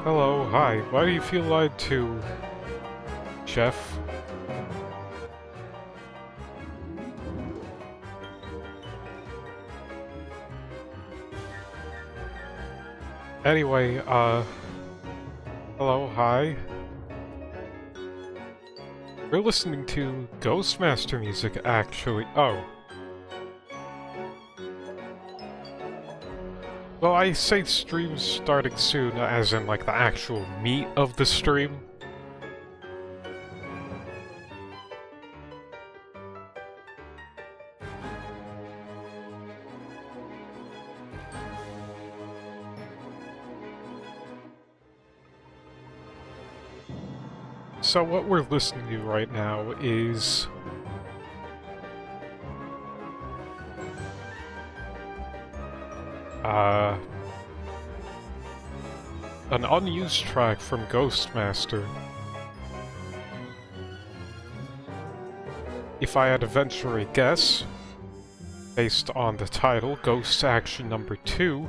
Hello, hi. Why do you feel lied to, Chef? Anyway, hello, hi. We're listening to Ghostmaster music, actually. Oh. Well, I say stream's starting soon, as in, like, the actual meat of the stream. So what we're listening to right now is... an unused track from Ghostmaster. If I had to venture a guess, based on the title, Ghost Action Number 2,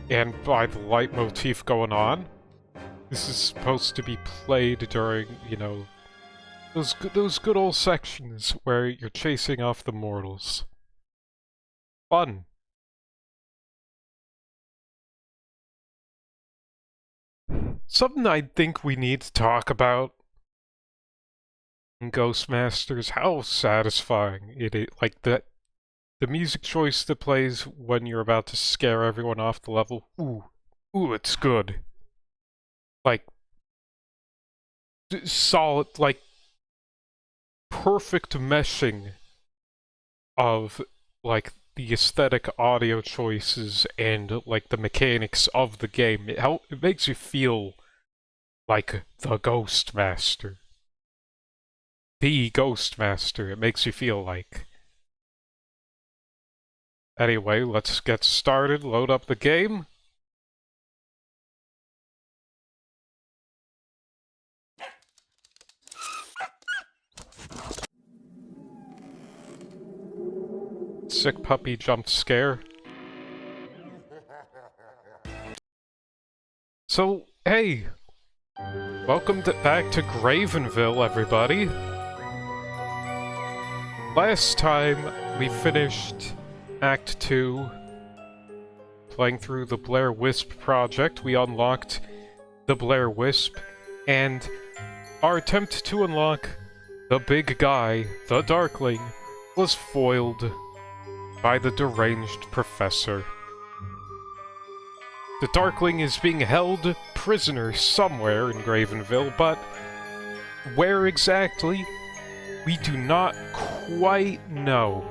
and by the leitmotif going on, this is supposed to be played during, you know, those good old sections where you're chasing off the mortals. Fun. Something I think we need to talk about in Ghostmaster is how satisfying it is. Like, the music choice that plays when you're about to scare everyone off the level. Ooh, it's good. Like, solid, like, perfect meshing of, like, the aesthetic audio choices and, like, the mechanics of the game. It makes you feel like the Ghostmaster. The Ghostmaster, it makes you feel like. Anyway, let's get started, load up the game. Sick puppy jump scare. So, hey! Welcome back to Gravenville, everybody! Last time, we finished Act 2, playing through the Blair Wisp project. We unlocked the Blair Wisp, and our attempt to unlock the big guy, the Darkling, was foiled by the deranged professor. The Darkling is being held prisoner somewhere in Gravenville, but where exactly, we do not quite know.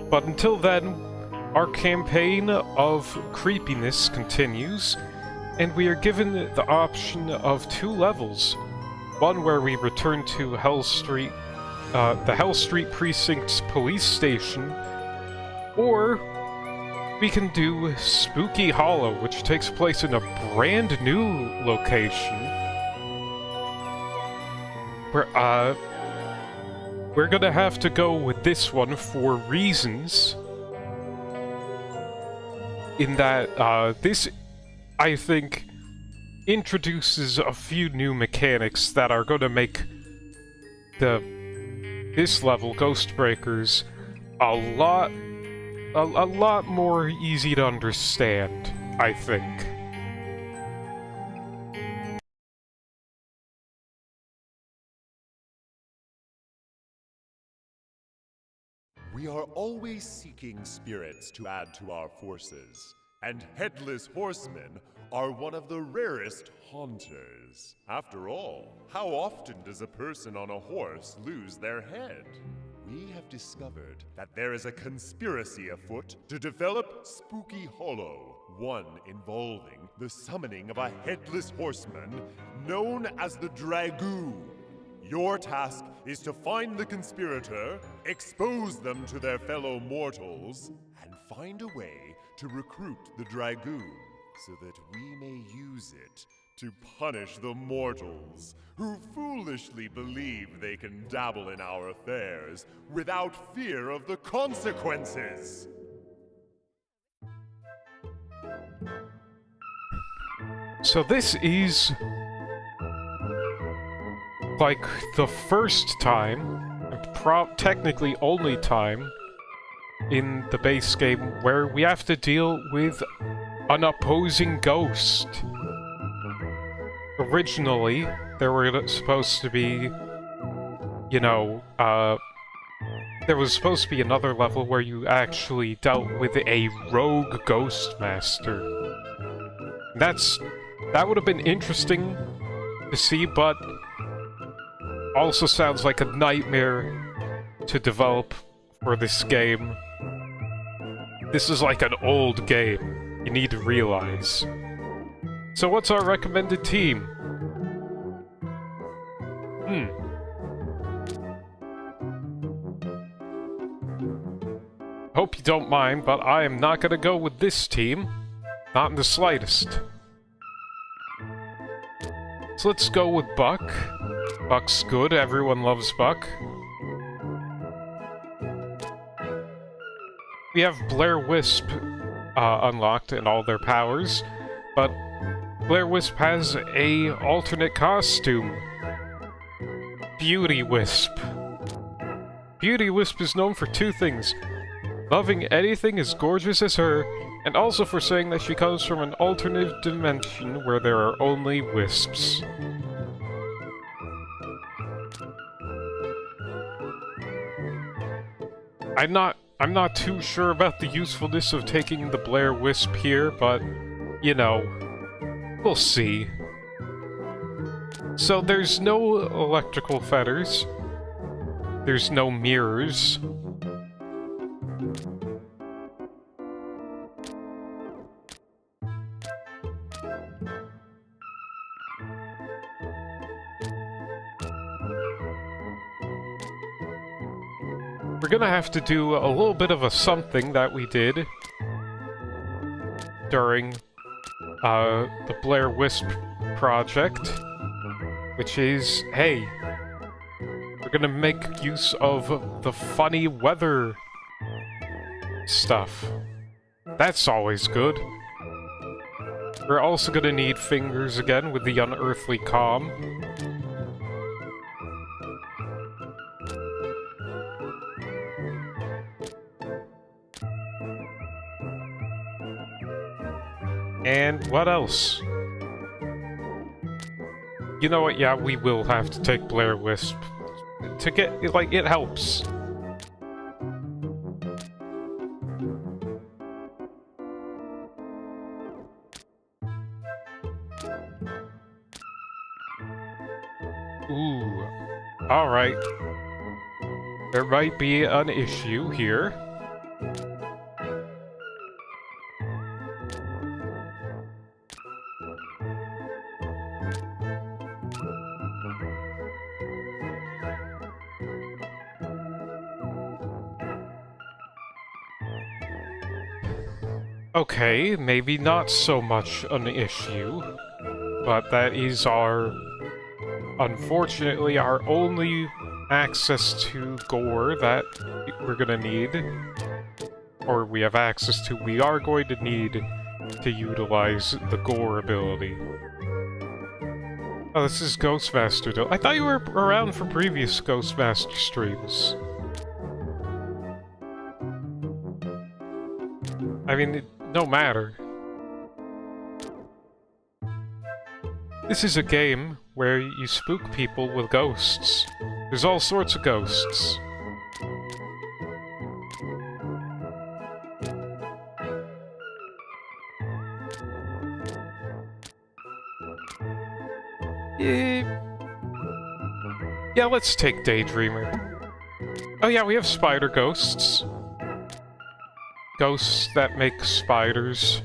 But until then, our campaign of creepiness continues, and we are given the option of 2 levels. One where we return to the Hell Street Precinct's police station, or we can do Spooky Hollow, which takes place in a brand new location. We're gonna have to go with this one for reasons. In that, this, I think, introduces a few new mechanics that are gonna make this level, Ghostbreakers, a lot more easy to understand, I think. We are always seeking spirits to add to our forces, and Headless Horsemen are one of the rarest haunters. After all, how often does a person on a horse lose their head? We have discovered that there is a conspiracy afoot to develop Spooky Hollow, one involving the summoning of a Headless Horseman known as the Dragoon. Your task is to find the conspirator, expose them to their fellow mortals, and find a way to recruit the Dragoon so that we may use it to punish the mortals who foolishly believe they can dabble in our affairs without fear of the consequences. So this is like the first time, and technically only time, in the base game where we have to deal with an opposing ghost. Originally, there were supposed to be, you know, there was supposed to be another level where you actually dealt with a rogue ghost master. That would have been interesting to see, but also sounds like a nightmare to develop for this game. This is like an old game, you need to realize. So what's our recommended team? Hope you don't mind, but I am not gonna go with this team. Not in the slightest. So let's go with Buck. Buck's good, everyone loves Buck. We have Blair Wisp unlocked and all their powers, but Blair Wisp has a alternate costume. Beauty Wisp. Beauty Wisp is known for two things: loving anything as gorgeous as her, and also for saying that she comes from an alternate dimension where there are only wisps. I'm not too sure about the usefulness of taking the Blair Wisp here, but, you know, we'll see. So there's no electrical fetters. There's no mirrors. We're gonna have to do a little bit of a something that we did during the Blair Wisp project, which is, hey, we're gonna make use of the funny weather stuff. That's always good. We're also gonna need fingers again with the unearthly calm. And what else? You know what, yeah, we will have to take Blair Wisp. To get, like, it helps. Ooh. Alright. There might be an issue here. Okay, maybe not so much an issue, but that is unfortunately, our only access to gore that we're gonna need, or we have access to, we are going to need to utilize the gore ability. Oh, this is Ghostmaster. I thought you were around for previous Ghostmaster streams. I mean, no matter. This is a game where you spook people with ghosts. There's all sorts of ghosts. Yeah, let's take Daydreamer. Oh yeah, we have spider ghosts. Ghosts that make spiders.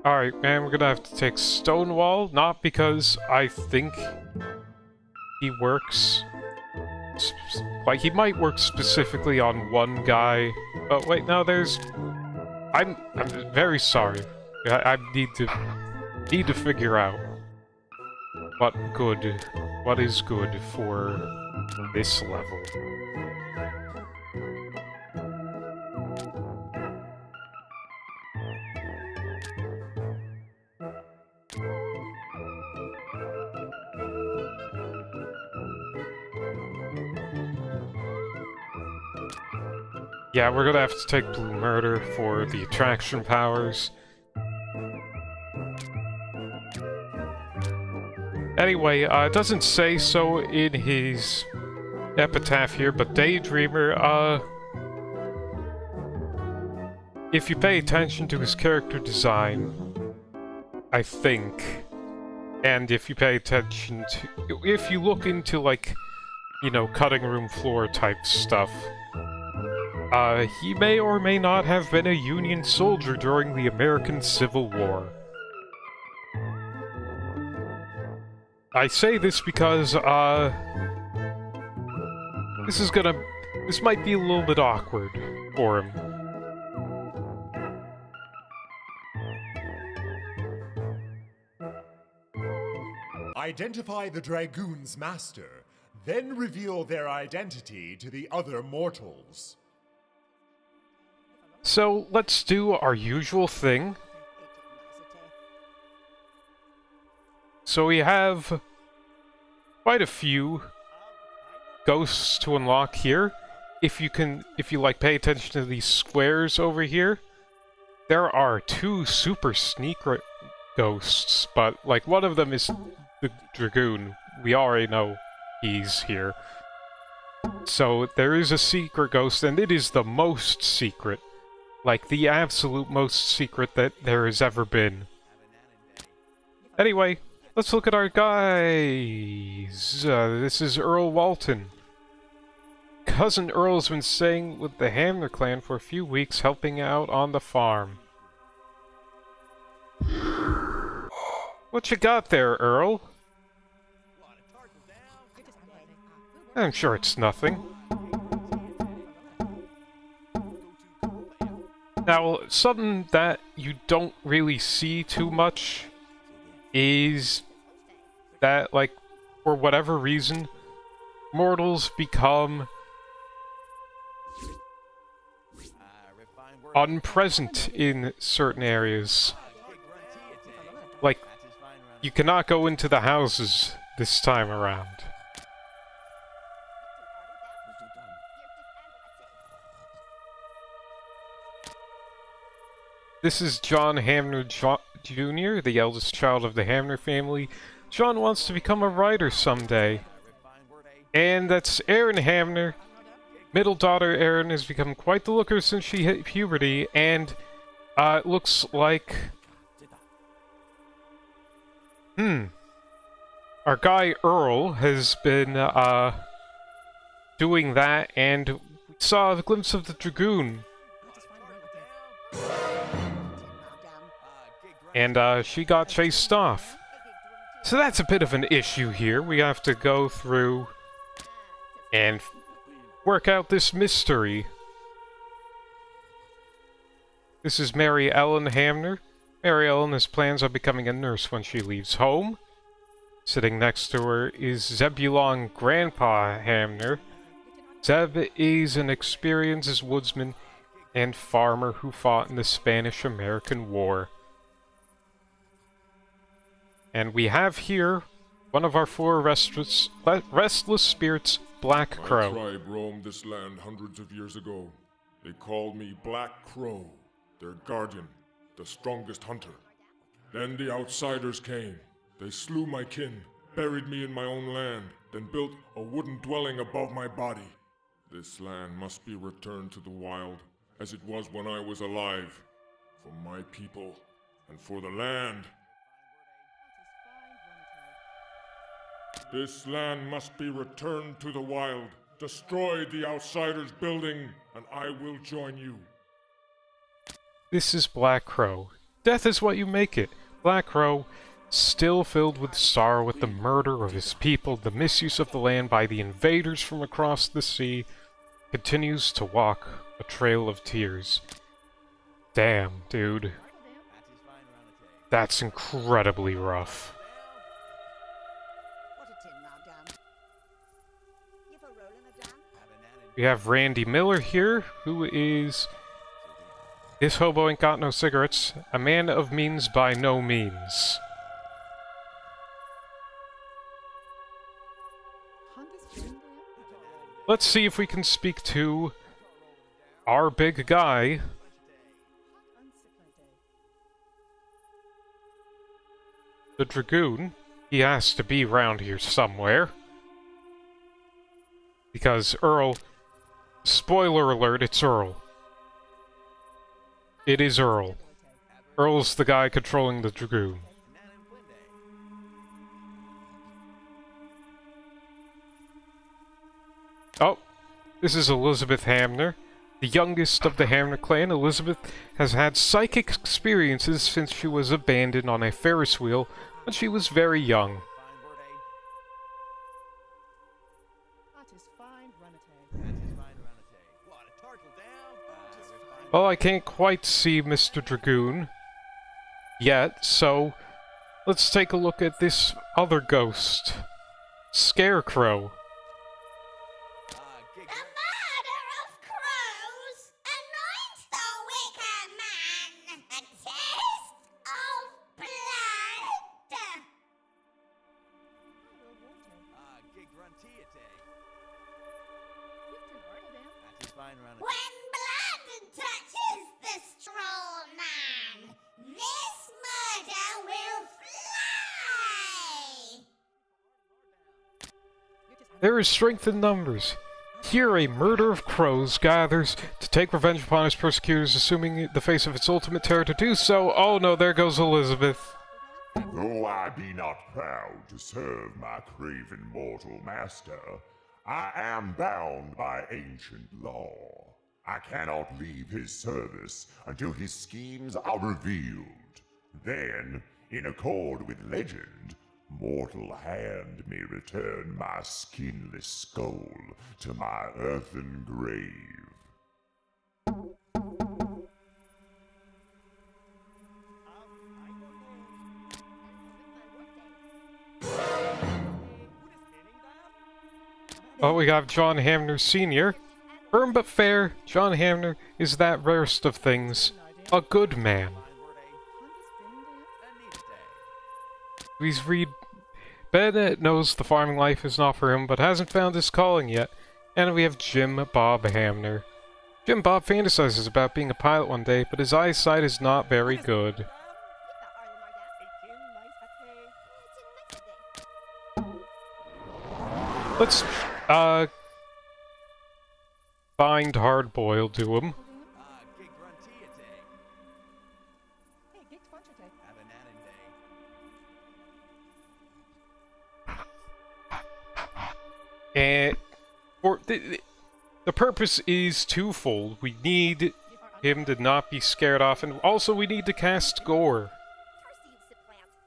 Alright, man, we're gonna have to take Stonewall, not because I think he works... Like, he might work specifically on one guy, but wait, no, there's... I'm very sorry. I need to figure out what is good for this level. Yeah, we're gonna have to take Blue Murder for the attraction powers. Anyway, it doesn't say so in his epitaph here, but Daydreamer, if you pay attention to his character design, I think, and if you pay attention to... if you look into, like, you know, cutting room floor type stuff, he may or may not have been a Union soldier during the American Civil War. I say this because, this might be a little bit awkward for him. Identify the Dragoon's master, then reveal their identity to the other mortals. So, let's do our usual thing. So we have quite a few ghosts to unlock here. If you like pay attention to these squares over here, there are 2 super sneak ghosts, but like one of them is the Dragoon. We already know he's here. So there is a secret ghost, and it is the most secret. Like, the absolute most secret that there has ever been. Anyway, let's look at our guys. This is Earl Walton. Cousin Earl's been staying with the Hamner clan for a few weeks, helping out on the farm. What you got there, Earl? I'm sure it's nothing. Now, something that you don't really see too much is that, like, for whatever reason, mortals become unpresent in certain areas. Like, you cannot go into the houses this time around. This is John Hamner Jr., the eldest child of the Hamner family. John wants to become a writer someday. And that's Erin Hamner. Middle daughter Erin has become quite the looker since she hit puberty, and it looks like... Our guy Earl has been doing that, and we saw a glimpse of the Dragoon. And she got chased off. So that's a bit of an issue here. We have to go through and work out this mystery. This is Mary Ellen Hamner. Mary Ellen has plans on becoming a nurse when she leaves home. Sitting next to her is Zebulon Grandpa Hamner. Zeb is an experienced woodsman and farmer who fought in the Spanish-American War. And we have here one of our 4 restless spirits, Black Crow. My tribe roamed this land hundreds of years ago. They called me Black Crow, their guardian, the strongest hunter. Then the outsiders came. They slew my kin, buried me in my own land, then built a wooden dwelling above my body. This land must be returned to the wild, as it was when I was alive, for my people and for the land. This land must be returned to the wild. Destroy the outsiders' building, and I will join you. This is Black Crow. Death is what you make it. Black Crow, still filled with sorrow at the murder of his people, the misuse of the land by the invaders from across the sea, continues to walk a trail of tears. Damn, dude. That's incredibly rough. We have Randy Miller here, who is... This hobo ain't got no cigarettes. A man of means by no means. Let's see if we can speak to our big guy. The Dragoon. He has to be around here somewhere. Because Earl... Spoiler alert, it's Earl. It is Earl. Earl's the guy controlling the Dragoon. Oh, this is Elizabeth Hamner. The youngest of the Hamner clan, Elizabeth has had psychic experiences since she was abandoned on a Ferris wheel when she was very young. Well, I can't quite see Mr. Dragoon yet, so let's take a look at this other ghost. Scarecrow. There is strength in numbers. Here a murder of crows gathers to take revenge upon its persecutors, assuming the face of its ultimate terror to do so. Oh no, there goes Elizabeth. Though I be not proud to serve my craven mortal master, I am bound by ancient law. I cannot leave his service until his schemes are revealed. Then, in accord with legend, mortal hand may return my skinless skull to my earthen grave. Oh, we got John Hamner Sr. Firm but fair, John Hamner is that rarest of things. A good man. Please read. Bennett knows the farming life is not for him, but hasn't found his calling yet. And we have Jim Bob Hamner. Jim Bob fantasizes about being a pilot one day, but his eyesight is not very good. Let's, bind Hardboiled to him. And for the purpose is twofold. We need him to not be scared off, and also we need to cast Gore.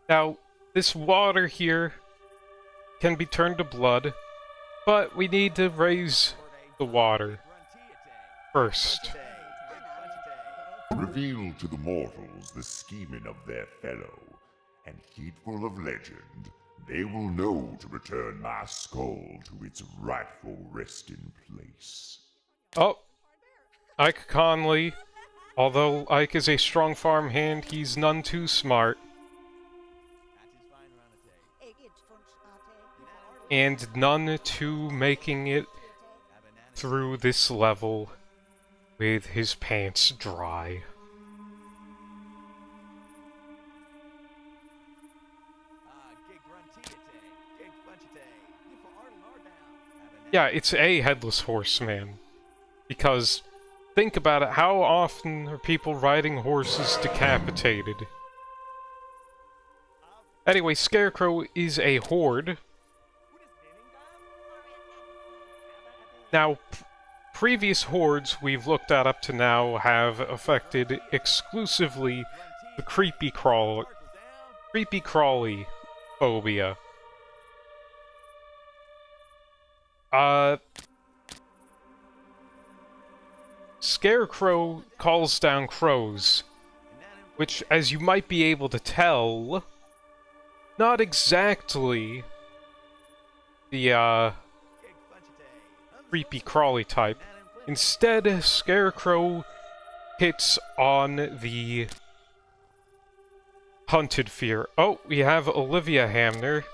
Now, this water here can be turned to blood, but we need to raise the water first. Reveal to the mortals the scheming of their fellow, and heedful of legend, they will know to return my skull to its rightful resting place. Oh, Ike Conley. Although Ike is a strong farm hand, he's none too smart. And none too making it through this level with his pants dry. Yeah, it's a Headless Horseman. Because, think about it, how often are people riding horses decapitated? Anyway, Scarecrow is a horde. Now, previous hordes we've looked at up to now have affected exclusively the creepy crawly phobia. Scarecrow calls down crows, which, as you might be able to tell, not exactly the, creepy crawly type. Instead, Scarecrow hits on the hunted fear. Oh, we have Olivia Hamner.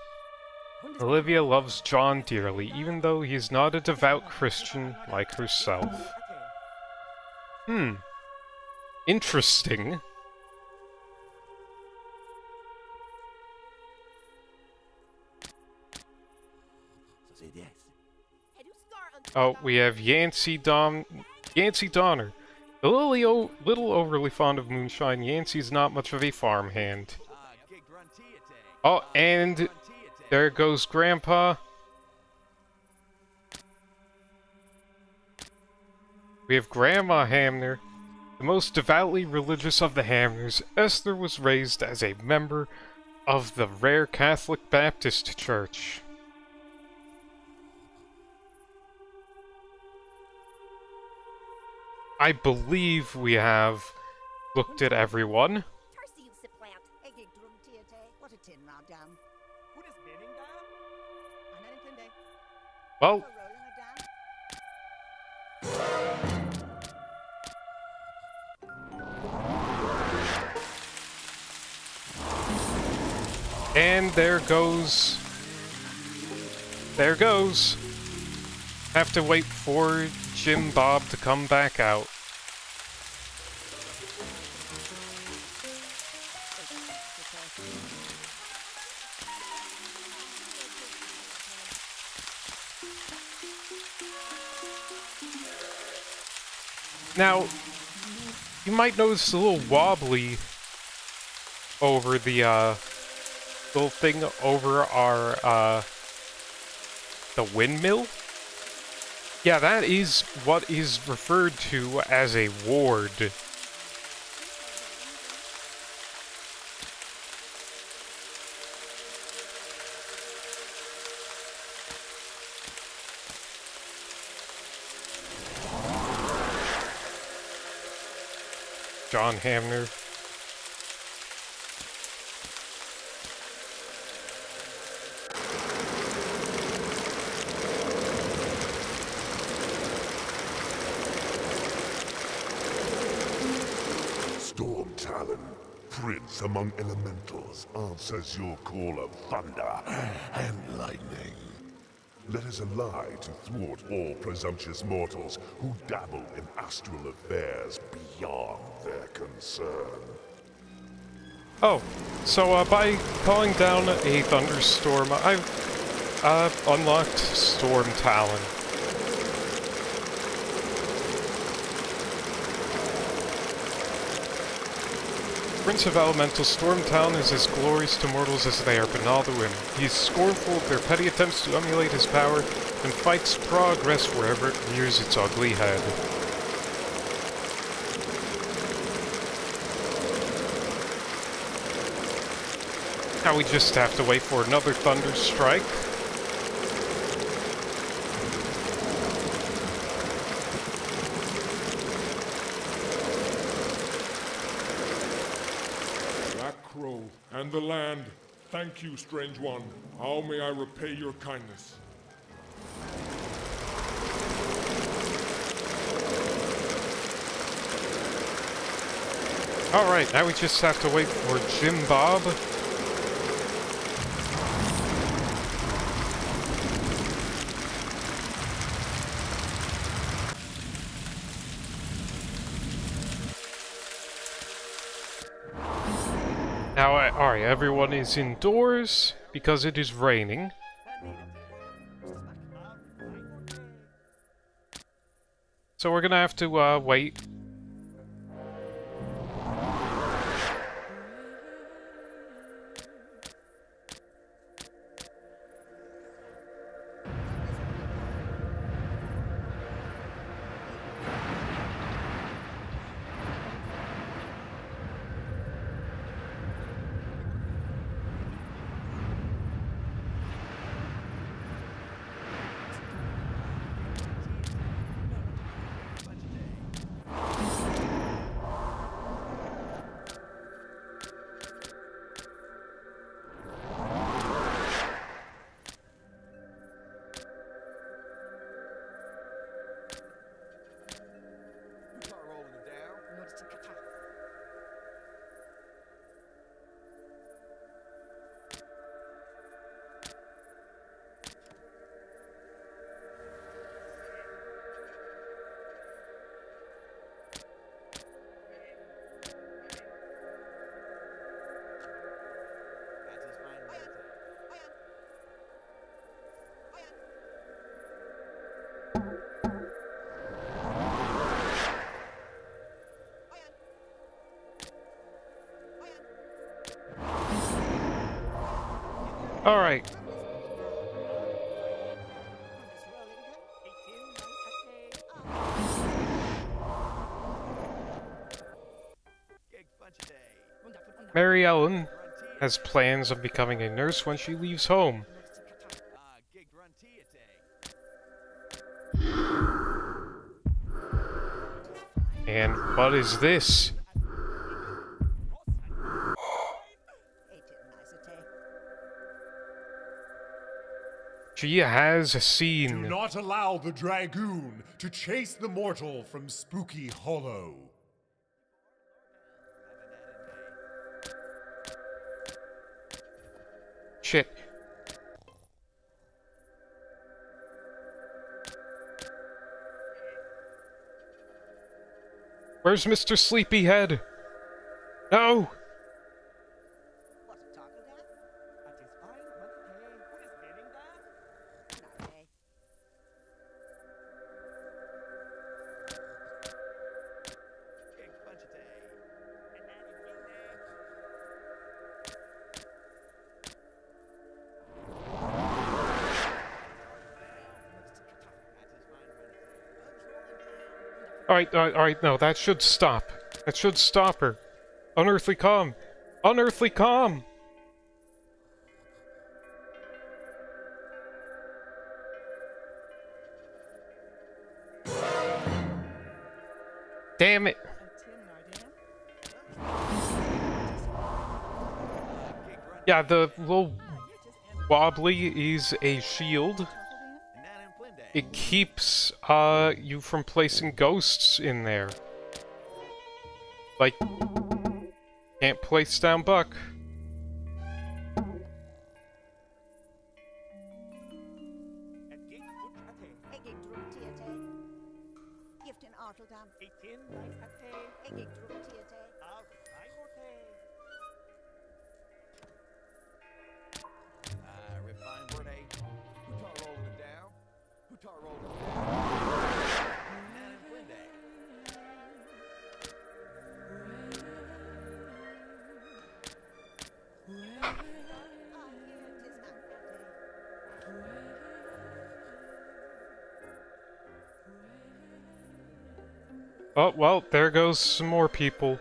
Olivia loves John dearly, even though he is not a devout Christian like herself. Interesting. Oh, we have Yancey Donner. A little overly fond of moonshine, Yancey's not much of a farmhand. Oh, and there goes Grandpa. We have Grandma Hamner. The most devoutly religious of the Hamners, Esther was raised as a member of the rare Catholic Baptist Church. I believe we have looked at everyone. Well, and there goes. Have to wait for Jim Bob to come back out. Now, you might notice a little wobbly over the little thing over our the windmill. Yeah, that is what is referred to as a ward. John Hamner. Storm Talon, prince among elementals, answers your call of thunder and lightning. Let us ally to thwart all presumptuous mortals who dabble in astral affairs beyond their concern. Oh, so by calling down a thunderstorm, I've unlocked Storm Talon. Prince of Elemental, Storm Talon is as glorious to mortals as they are banal to him. He is scornful of their petty attempts to emulate his power, and fights progress wherever it rears its ugly head. Now we just have to wait for another thunder strike. And the land, thank you, strange one. How may I repay your kindness? Alright, now we just have to wait for Jim Bob. Now, alright, everyone is indoors because it is raining. So we're gonna have to, wait. Alright. Mary Ellen has plans of becoming a nurse when she leaves home. And what is this? She has Do seen. not allow the dragoon to chase the mortal from Spooky Hollow. Shit. Where's Mr. Sleepyhead? No! Alright, no, that should stop. That should stop her. Unearthly calm! Unearthly calm! Damn it! Yeah, the little wobbly is a shield. It keeps you from placing ghosts in there. Like, can't place down Buck. Oh, well, there goes some more people.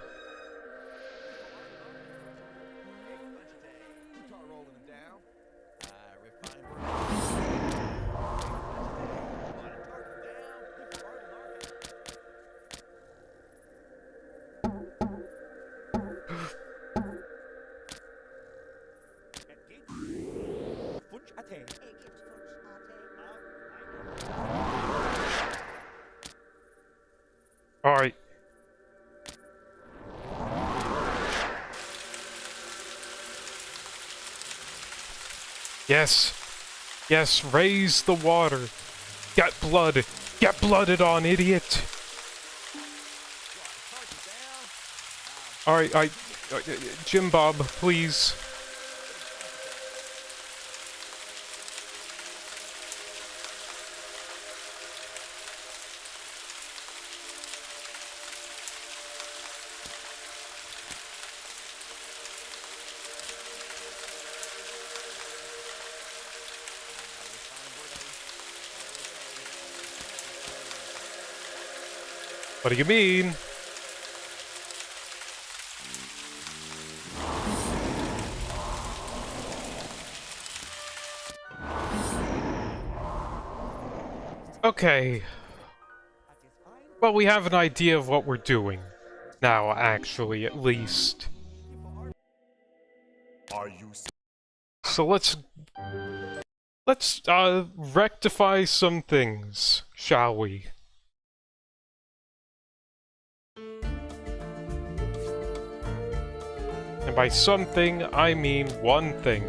Alright. Yes. Yes, raise the water. Get blood. Get blooded on, idiot. Alright, Jim Bob, please. What do you mean? Okay. Well, we have an idea of what we're doing. Now, actually, at least. Are you So let's rectify some things, shall we? And by something, I mean one thing.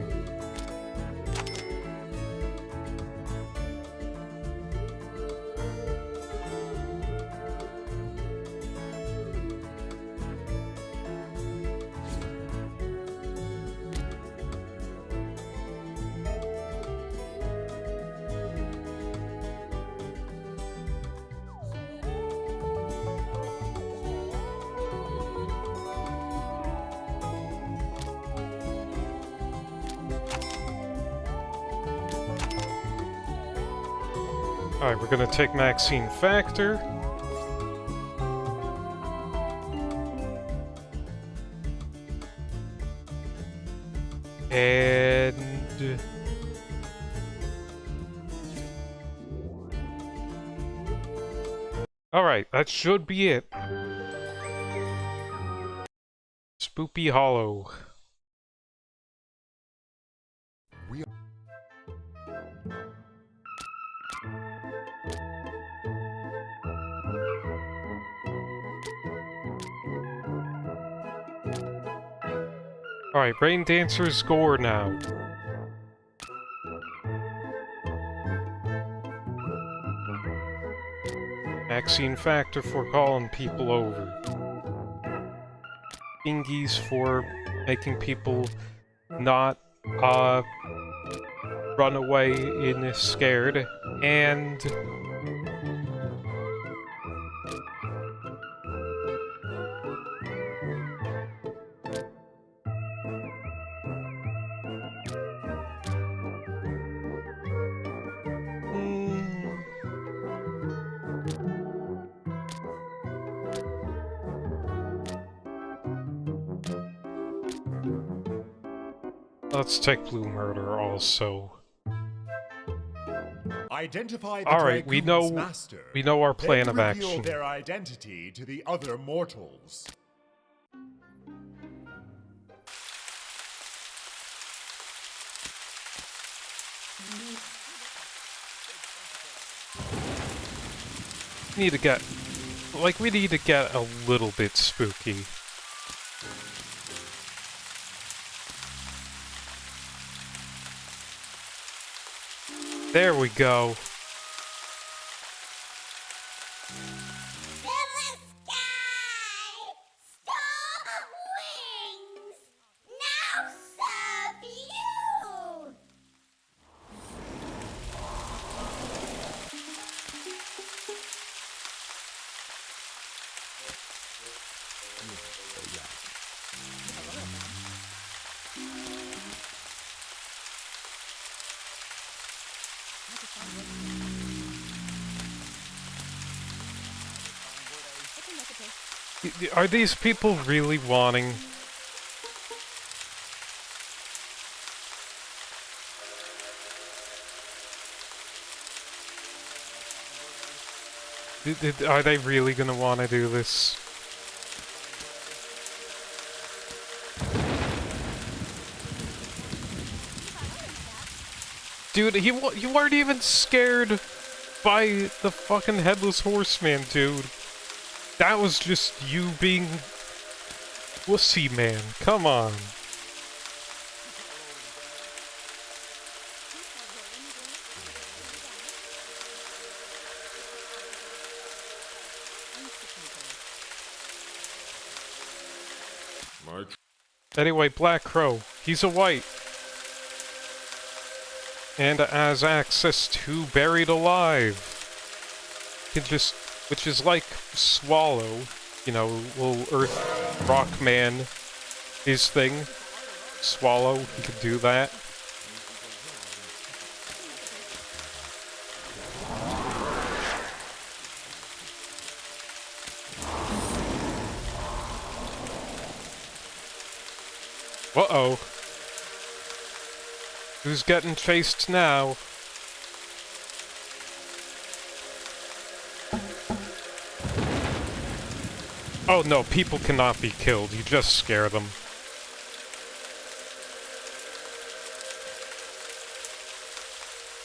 Alright, we're gonna take Maxine Factor. And... Alright, that should be it. Spoopy Hollow. Alright, Rain Dancer's gore now. Maxine Factor for calling people over. Bingies for making people not, run away in scared. And... let's take Blue Murder also. Identify the Alright, we Dragoon's know master, our plan then of reveal action. their identity to the other mortals. We need to get a little bit spooky. There we go. Are these people really wanting... Are they really gonna want to do this? Dude, you weren't even scared by the fucking Headless Horseman, dude. That was just you being... wussy, man. Come on. Anyway, Black Crow. He's a white. And has access to Buried Alive. He can just... which is like Swallow. You know, little Earth Rock Man. His thing. Swallow, he could do that. Uh-oh. Who's getting chased now? Oh no, people cannot be killed. You just scare them.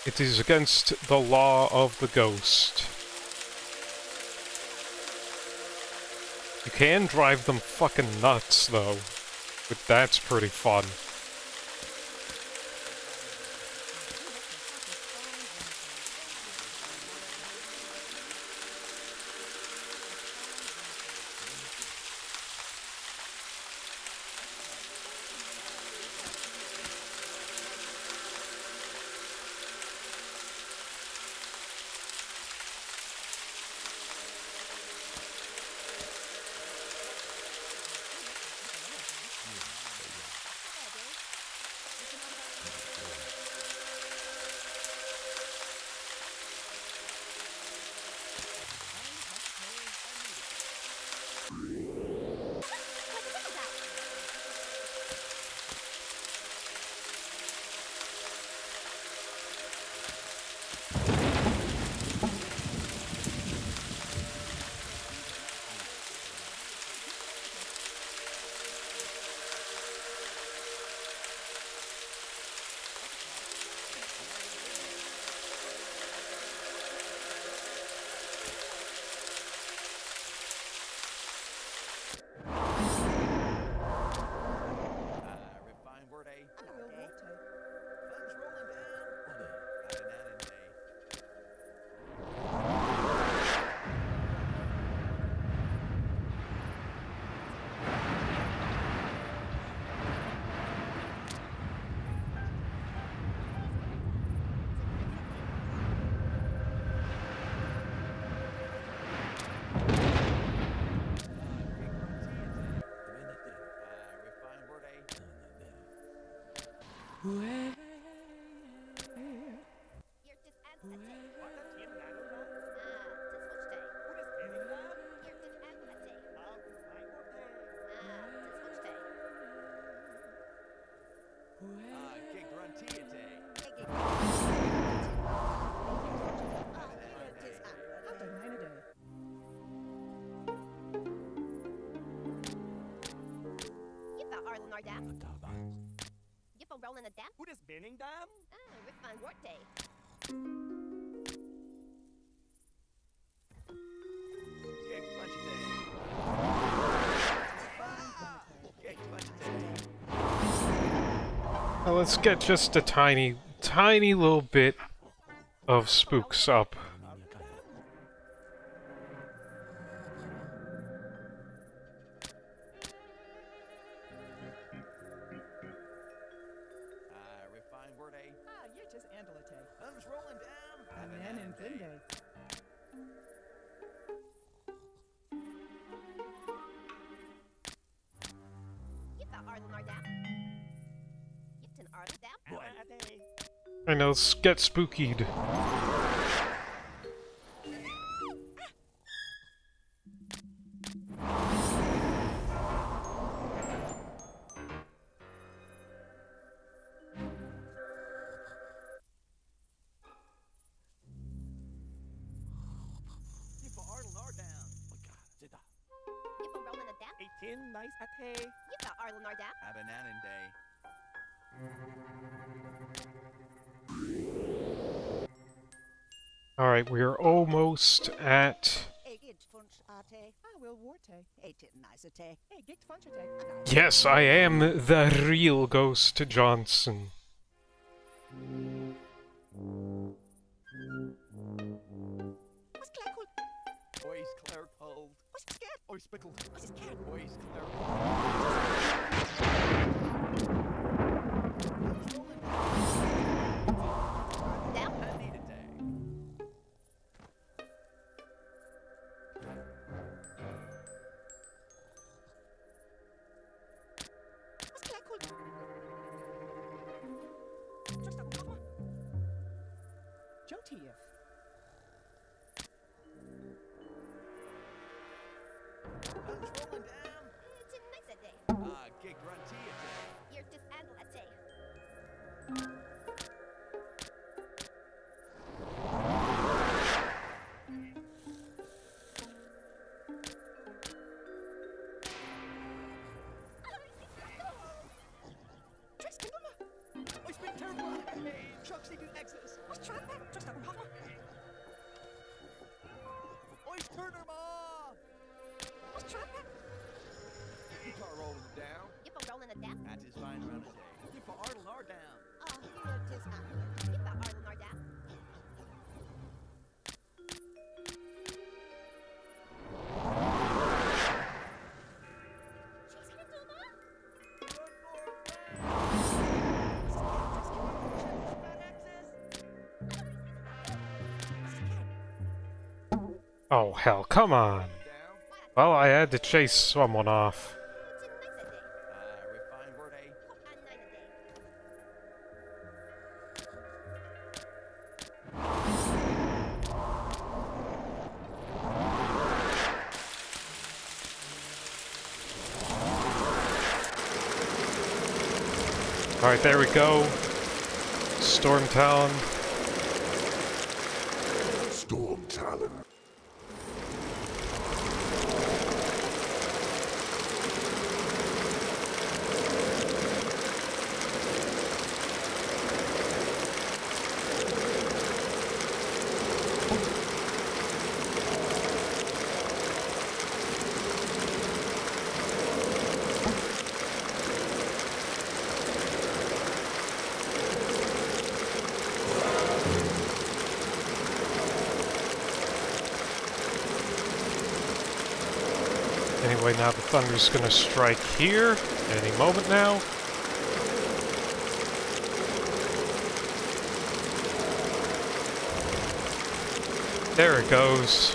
It is against the law of the ghost. You can drive them fucking nuts, though. But that's pretty fun. Rolling a dam? What is spinning dam? Refine workday. Gig bunch day. Gig bunch day. Now let's get just a tiny little bit of spooks up. Refine word A. You're just Andalite. I'm just rolling down. And then in thin day. You've got Arlen our dam. You've done Arlen dam? Boy, a day. I know, let's get spookied. You've been rolling a dam? 18 nice a day. You've got Arlen our dam? A banana day. Alright, we are almost at... Will warte. nice a day. Hey, gicht funchate. Yes, I am the real Ghost Johnson. What's clackle? Boys clear cold. What's scared? Boys spickled. What's scared? Boys clear Dam? I need a day. What's clackle? Just a mama. Jotief. I'm just rolling down. It's a nice a day. Gig grunty a day. You're just Andal a day. Just a mama. Boys been terrible. Hey, trucks need to exits. What's trying that? Just a mama. Boys turn her ma. What's trying that? You car rolling down. You've been rolling a dam? That is fine around a day. You for Arlen are down. You're just Andal. You've got Arlen our dam? Oh hell, come on. Down. Well, I had to chase someone off. It's a nice a day. Refine word A. A nine a day. Alright, there we go. Storm Talon. Storm Talon. Anyway, now the thunder's gonna strike here any moment now. There it goes.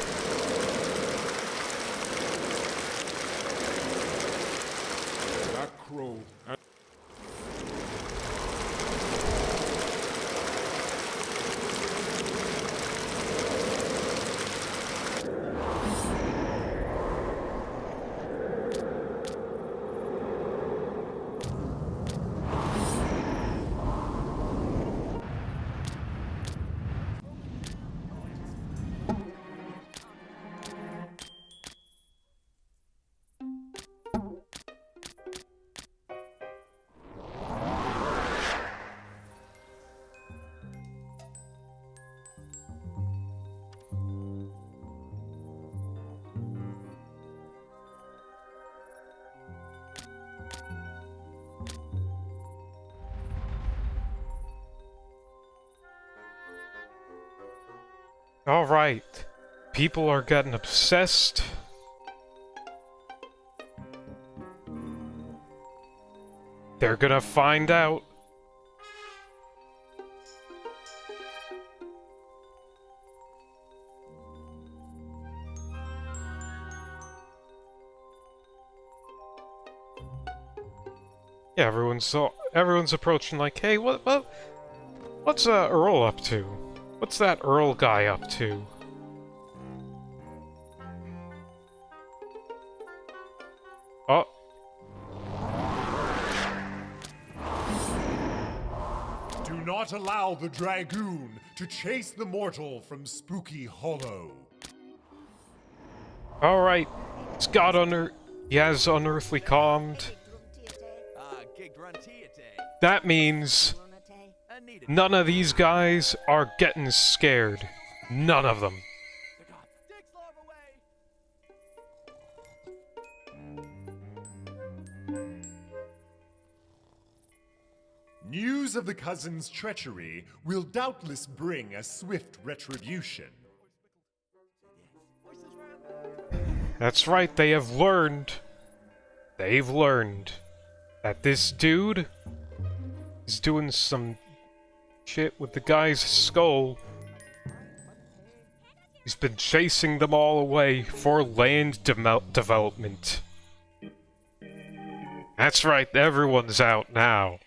Black Crow. Alright. People are getting obsessed. They're gonna find out. Yeah, everyone's approaching like, hey, what's Earl up to? What's that Earl guy up to? Oh. Do not allow the Dragoon to chase the mortal from Spooky Hollow. Alright. He has unearthly calmed. That means none of these guys are getting scared. None of them. News of the cousin's treachery will doubtless bring a swift retribution. That's right, they have learned. They've learned that this dude is doing some shit with the guy's skull. He's been chasing them all away for land development. That's right, everyone's out now.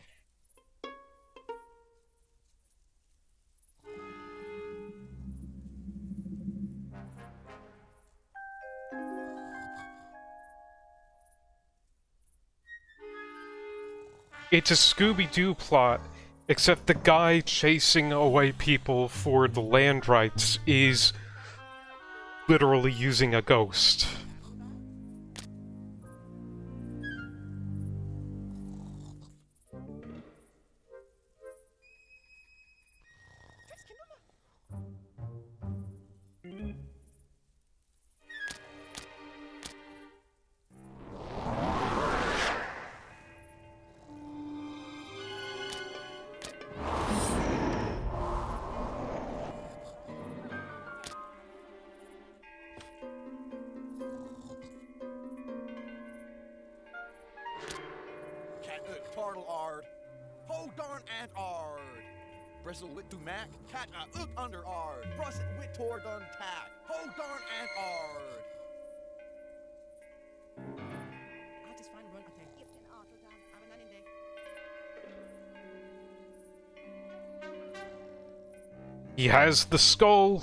It's a Scooby-Doo plot, except the guy chasing away people for the land rights is literally using a ghost. Turtle ard. Ho darn ant ard. Bristle wit to mac. Cat under ard. Brusset wit toward gun tack. Ho darn ant ard. I just find run okay. Gift and auto done. I'm not in there. He has the skull.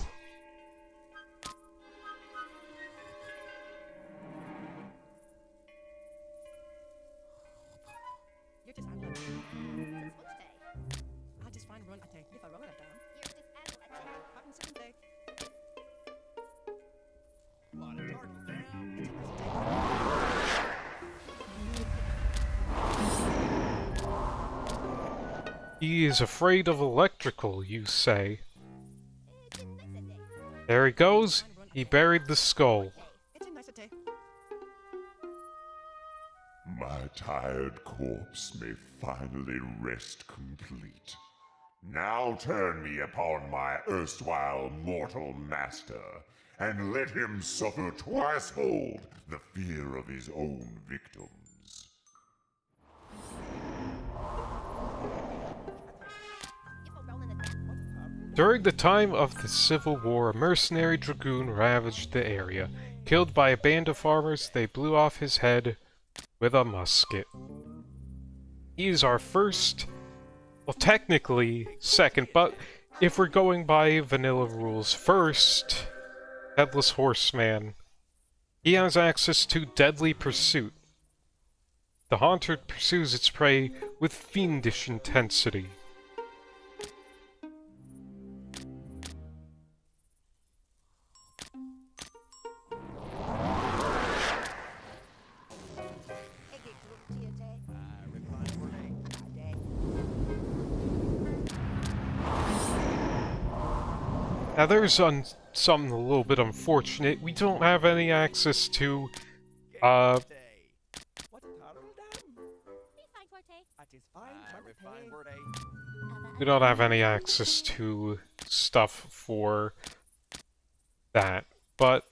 You're just unlucky. Since which day? I just find run okay. If I run it down. You're just animal attack. Fucking second day. Lot of turtle down. It's a nice day. He is afraid of electrical, you say. It's a nice day. There he goes. He buried the skull. It's a nice day. My tired corpse may finally rest complete. Now turn me upon my erstwhile mortal master, and let him suffer twicefold the fear of his own victims. If a rolling attack. During the time of the Civil War, a mercenary dragoon ravaged the area. Killed by a band of farmers, they blew off his head with a musket. He is our first, well, technically second, but if we're going by vanilla rules, first Headless Horseman. He has access to Deadly Pursuit. The hunter pursues its prey with fiendish intensity. Hey, get group to your day. Refine word Day. Now there's something a little bit unfortunate. We don't have any access to, What's a turtle down? Refine forte. I just find run Refine okay. word we don't have any access to stuff for that, but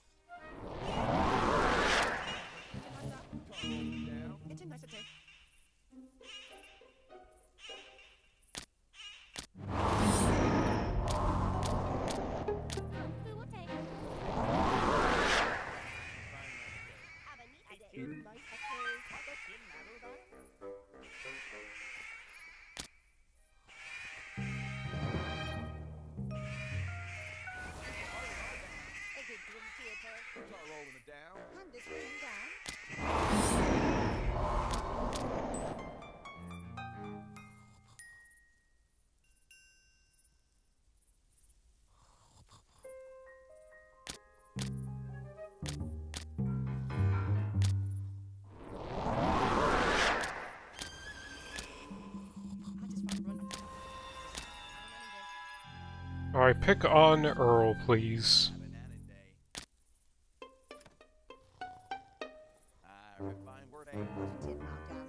It's a nice day. Start rolling it down. Hand this one down. I just find run attack. alright, pick on Earl, please. Banana day. Refine word A. Tip now down.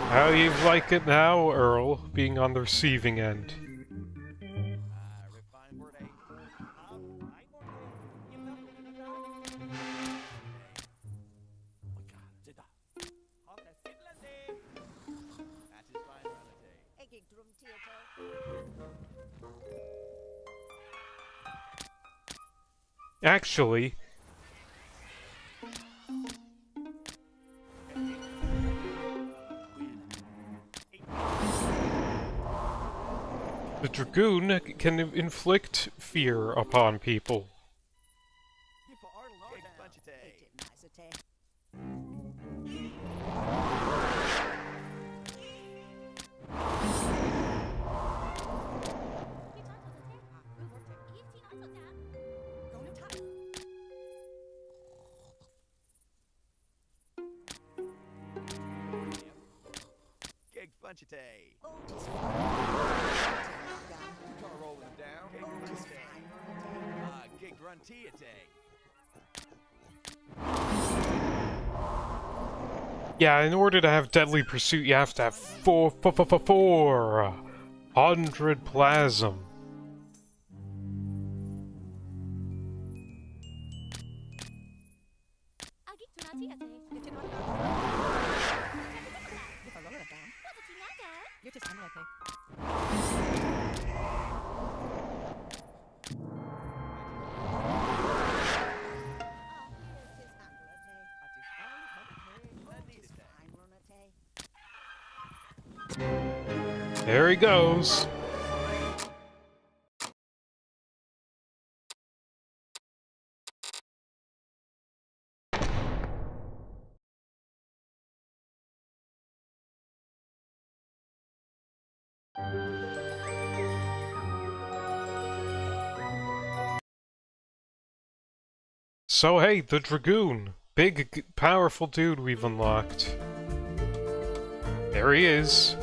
How you like it now, Earl, being on the receiving end? Refine word A. Satisfying relative. Egg drum theater. Actually, the Dragoon can inflict fear upon people. Give for Arnold Arnold. Bunch of day. Tip nice day. Go to top. Gig bunch of day. Oh, just fine. Tip now down. Start rolling it down. Gig Oh, bunch just of day. fine. Gig run tea a day. Yeah, in order to have Deadly Pursuit, you have to have 400 plasm. It's in on if I roll it down. You're just unlucky. There he goes. So hey, the Dragoon. Big, powerful dude we've unlocked. There he is.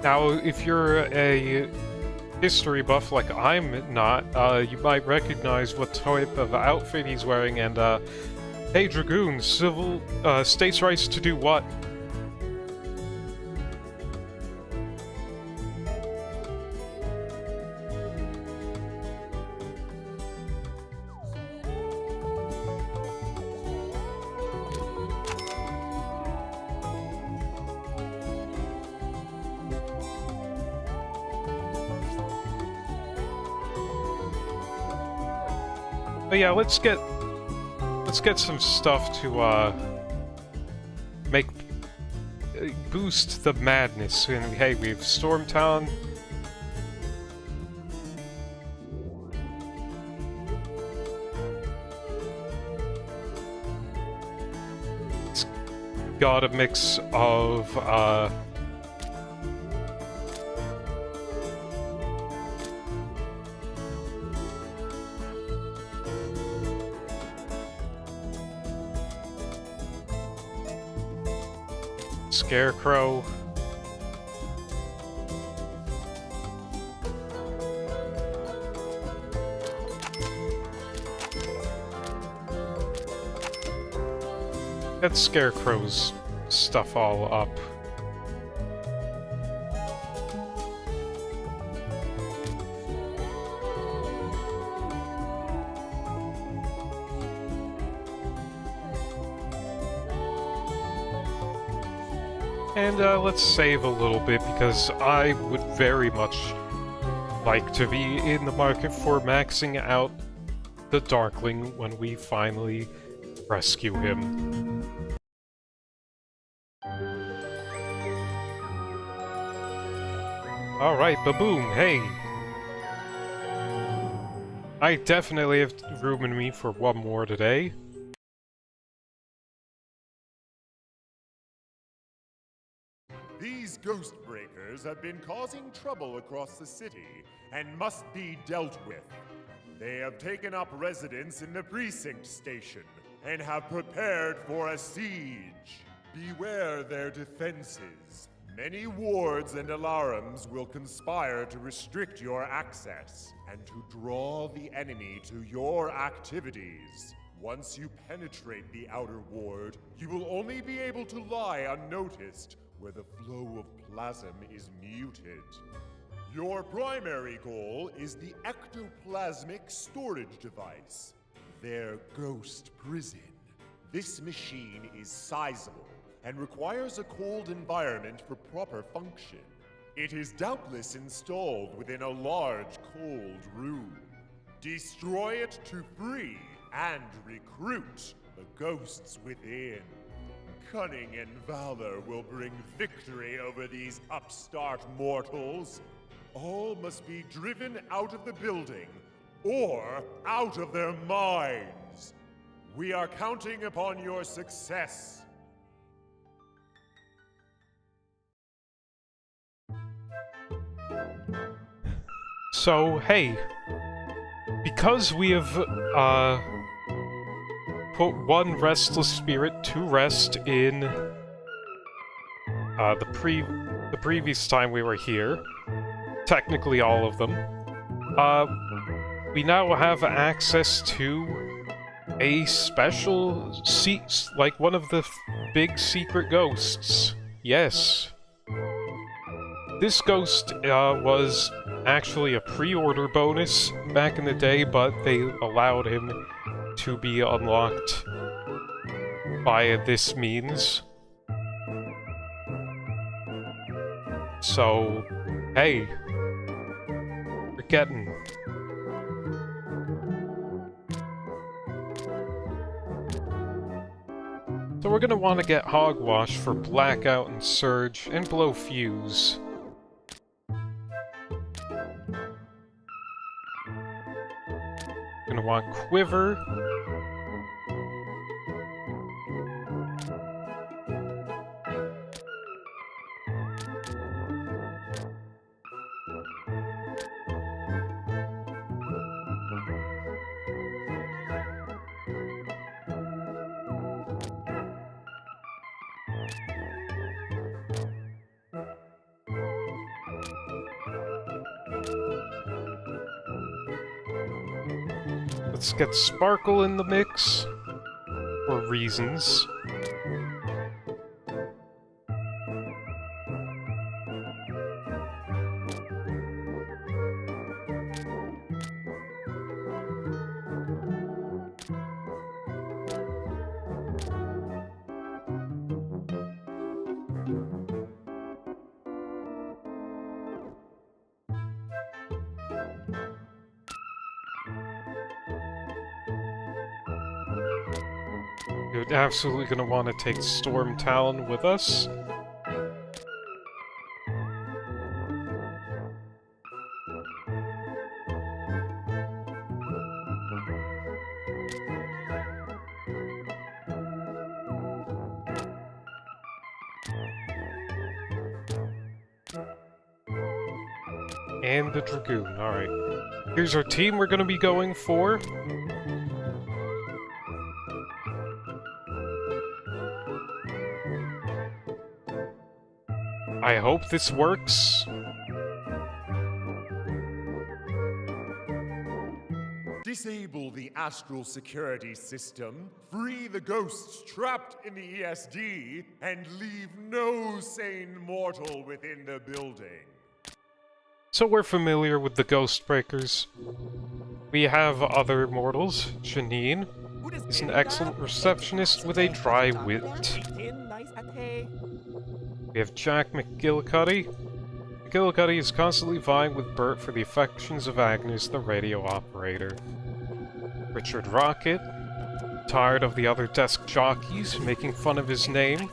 Now, if you're a history buff like I'm not, you might recognize what type of outfit he's wearing, and, hey, Dragoon, states' rights to do what? But yeah, let's get some stuff to make boost the madness. And hey, we have Stormtown. It's got a mix of Scarecrow. Got Scarecrow's stuff all up. And let's save a little bit, because I would very much like to be in the market for maxing out the Darkling when we finally rescue him. Alright, Baboom, hey! I definitely have room in me for one more today. These ghost breakers have been causing trouble across the city and must be dealt with. They have taken up residence in the precinct station and have prepared for a siege. Beware their defenses. Many wards and alarms will conspire to restrict your access and to draw the enemy to your activities. Once you penetrate the outer ward, you will only be able to lie unnoticed where the flow of plasm is muted. Your primary goal is the ectoplasmic storage device, their ghost prison. This machine is sizable and requires a cold environment for proper function. It is doubtless installed within a large cold room. Destroy it to free and recruit the ghosts within. Cunning and valor will bring victory over these upstart mortals. All must be driven out of the building, or out of their minds. We are counting upon your success. So, hey, because we have, put one restless spirit to rest in, the previous time we were here, technically all of them, we now have access to a special like one of the big secret ghosts. Yes. This ghost, was actually a pre-order bonus back in the day, but they allowed him to be unlocked via this means. So, hey, we're getting... So we're gonna want to get Hogwash for Blackout and Surge, and Blow Fuse. Gonna want Quiver. Let's get Sparkle in the mix, for reasons. You're absolutely gonna want to take Storm Talon with us. And the Dragoon, alright. Here's our team we're gonna be going for. I hope this works. Disable the astral security system, free the ghosts trapped in the ESD, and leave no sane mortal within the building. So we're familiar with the Ghostbreakers. We have other mortals. Janine is an excellent receptionist with a dry wit. We We have Jack McGillicuddy. McGillicuddy is constantly vying with Bert for the affections of Agnes, the radio operator. Richard Rocket, tired of the other desk jockeys making fun of his name.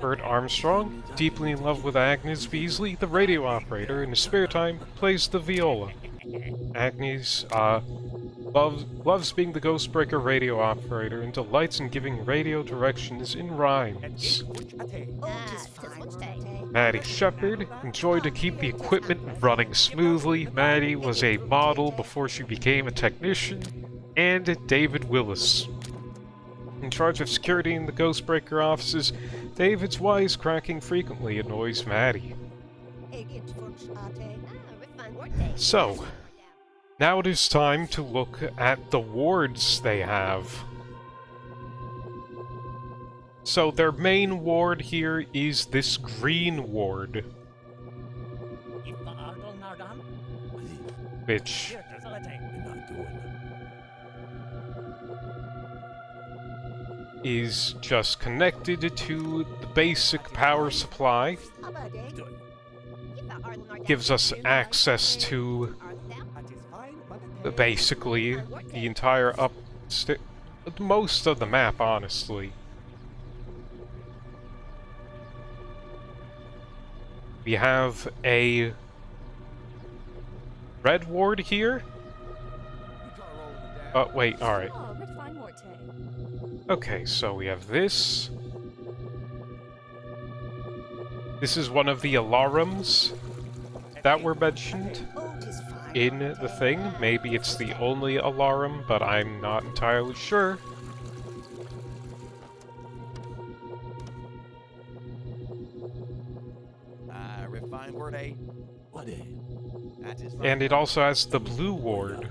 Bert Armstrong, deeply in love with Agnes Beasley, the radio operator, in his spare time plays the viola. Agnes, loves being the Ghostbreaker radio operator and delights in giving radio directions in rhymes. Maddie Shepard enjoyed to keep the equipment running smoothly. Maddie was a model before she became a technician. And David Willis. In charge of security in the Ghostbreaker offices, David's wisecracking frequently annoys Maddie. So, now it is time to look at the wards they have. So their main ward here is this green ward, which is just connected to the basic power supply. Gives us access to basically the entire most of the map, honestly. We have a red ward here. Oh, wait, alright. Okay, so we have this. This is one of the alarms that were mentioned in the thing. Maybe it's the only alarm, but I'm not entirely sure. Refined word A. And it also has the blue ward.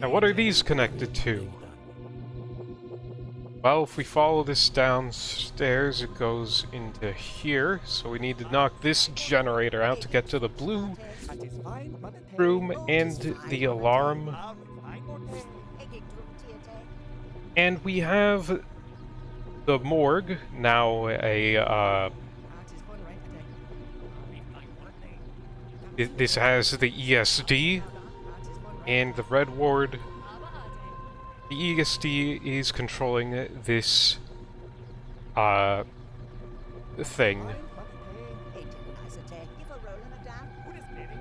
Now what are these connected to? Well, if we follow this downstairs, it goes into here, so we need to knock this generator out to get to the blue room and the alarm. And we have the morgue, now a, this has the ESD, and the red ward. The ESD is controlling this, thing.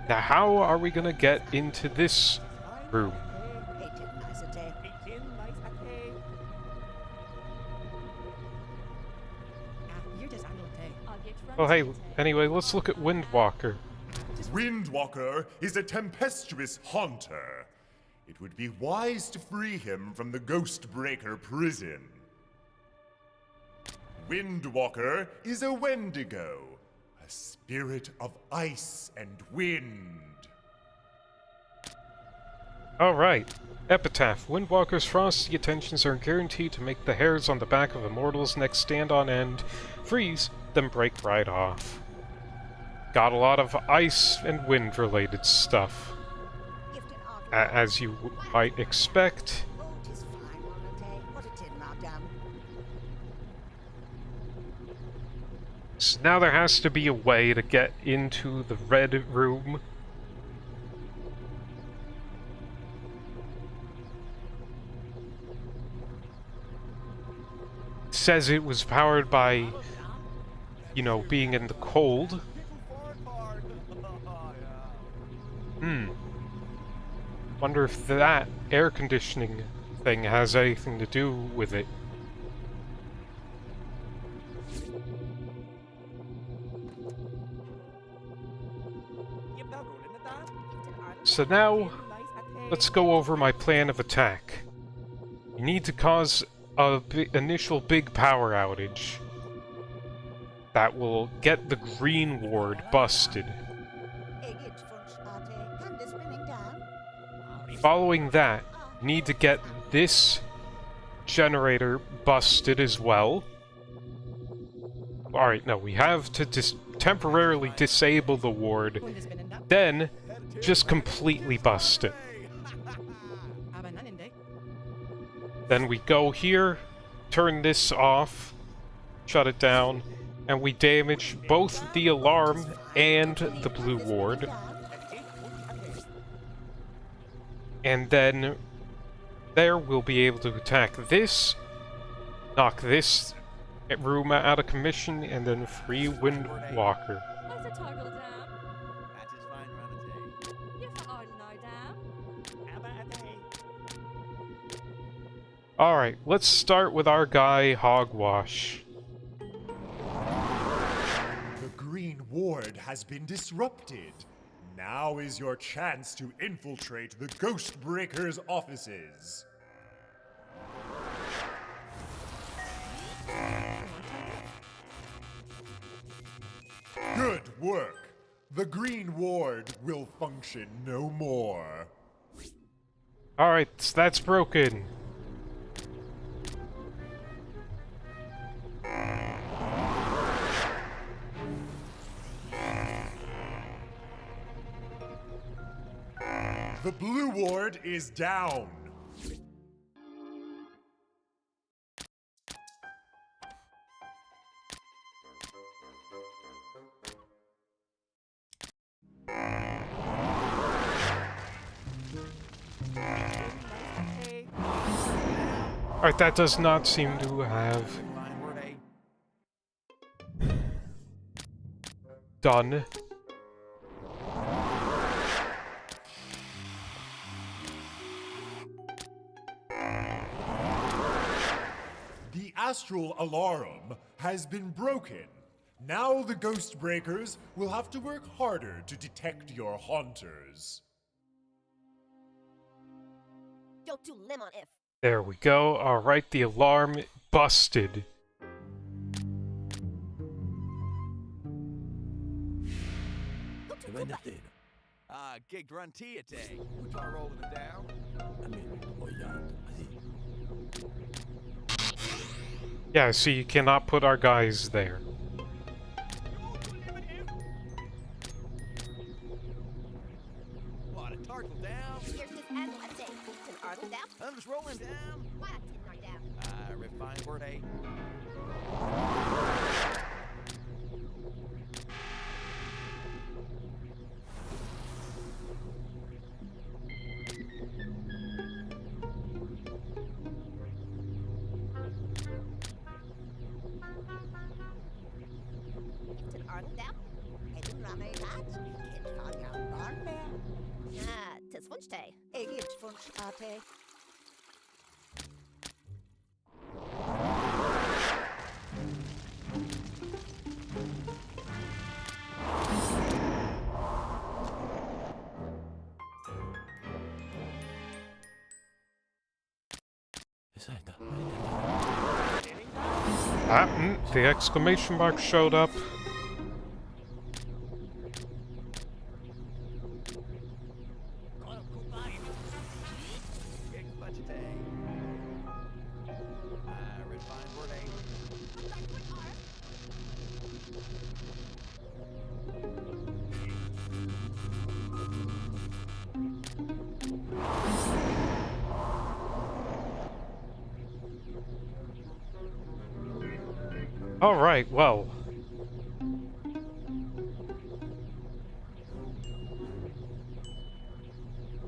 Now, how are we gonna get into this room? Oh, hey, anyway, let's look at Windwalker. Windwalker is a tempestuous haunter. It would be wise to free him from the Ghostbreaker prison. Windwalker is a Wendigo, a spirit of ice and wind. Alright. Epitaph. Windwalker's frosty attentions are guaranteed to make the hairs on the back of a mortal's neck stand on end, freeze, then break right off. Got a lot of ice and wind related stuff. As you might expect. So now there has to be a way to get into the red room. It says it was powered by, you know, being in the cold. Wonder if that air conditioning thing has anything to do with it. So now, let's go over my plan of attack. You need to cause a initial big power outage that will get the green ward busted. Following that, you need to get this generator busted as well. Alright, no, we have to temporarily disable the ward, then just completely bust it. Then we go here, turn this off, shut it down, and we damage both the alarm and the blue ward. And then there we'll be able to attack this, knock this room out of commission, and then free Windwalker. What's a toggle down? That's his fine run a day. You for ordinary down. How about a day? Alright, let's start with our guy, Hogwash. The Green Ward has been disrupted. Now is your chance to infiltrate the Ghost Breaker's offices. Good work. The Green Ward will function no more. Alright, that's broken. The Blue Ward is down. Alright, that does not seem to have Fine word A. done. The Astral Alarm has been broken. Now the Ghost Breakers will have to work harder to detect your haunters. Go to lemon if. There we go. Alright, the alarm busted. Go to Dubai. Gigged run tea a day. We try rolling it down. Yeah, so you cannot put our guys there. What a turtle down. Here's his animal update. Ten Arlen down. I'm just rolling down. Why not ten Arlen down? Refine word A. Ten Arlen down. Tis Wunschday. The exclamation mark showed up. Gigged bunch a day. Refine word A. Alright, well.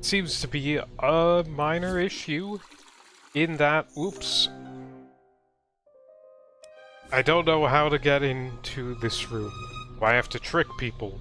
Seems to be a minor issue in that, oops. I don't know how to get into this room. I have to trick people.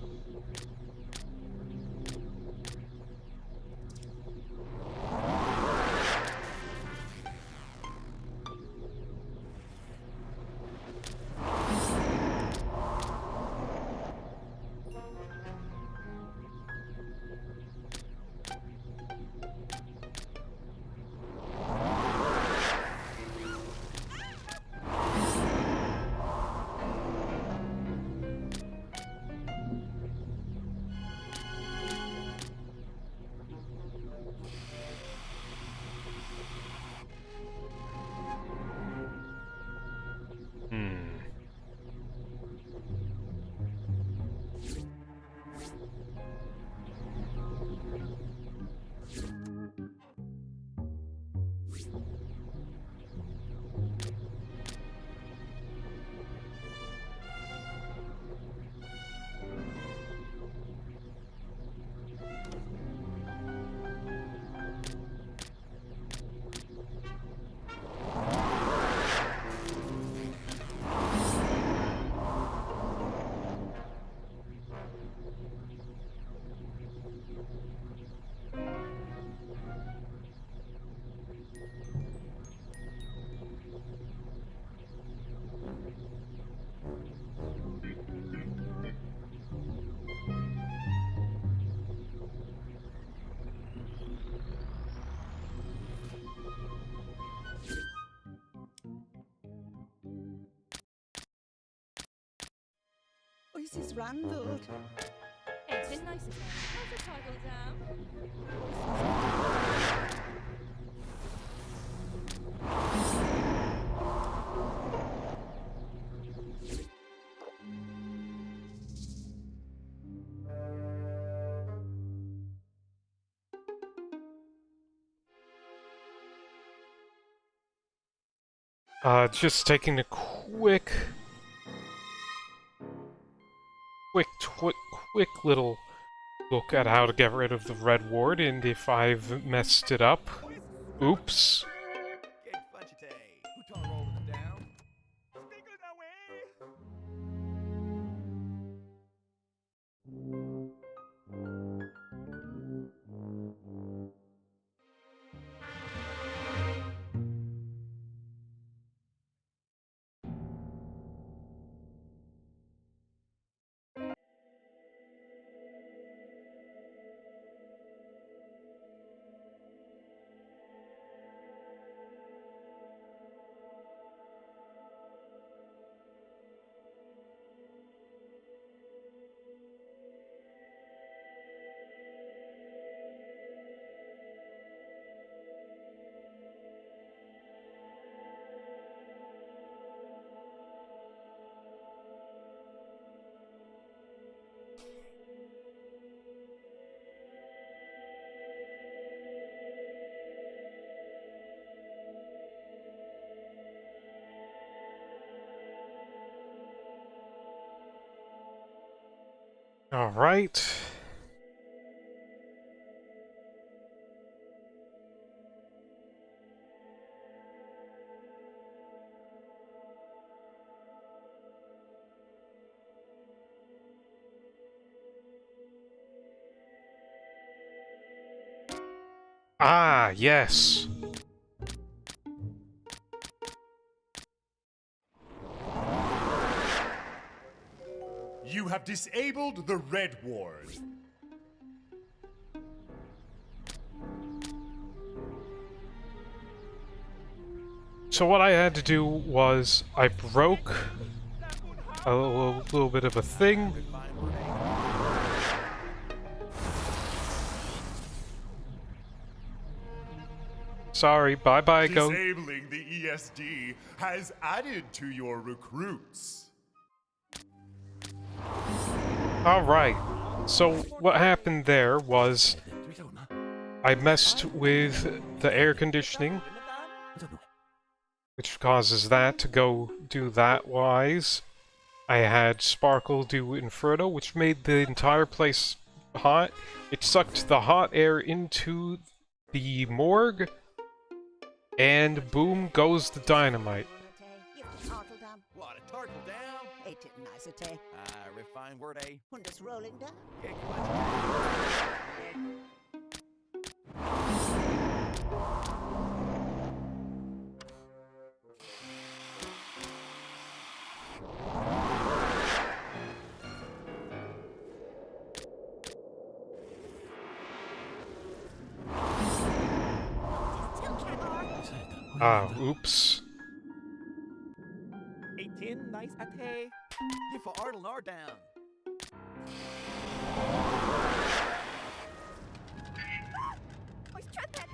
This is Randall. It's been nice of them. How's the tidal down? Just taking a quick little look at how to get rid of the red ward, and if I've messed it up, oops. Get punchy tay. Who taught rolling them down? Speaking away. All right. Ah, yes. You have disabled the red ward. So what I had to do was I broke a little bit of a thing. Fine word, eh? Sorry, bye-bye, go. Disabling the ESD has added to your recruits. Alright, so what happened there was I messed with the air conditioning, which causes that to go do that wise. I had Sparkle do Inferno, which made the entire place hot. It sucked the hot air into the morgue, and boom goes the dynamite. What, a turtle down? Refine word, eh? Hundas rolling down. Get punchy tay. Ah, oops. 18, nice ate. Get for Ardle Nar down. Boys, trumpet!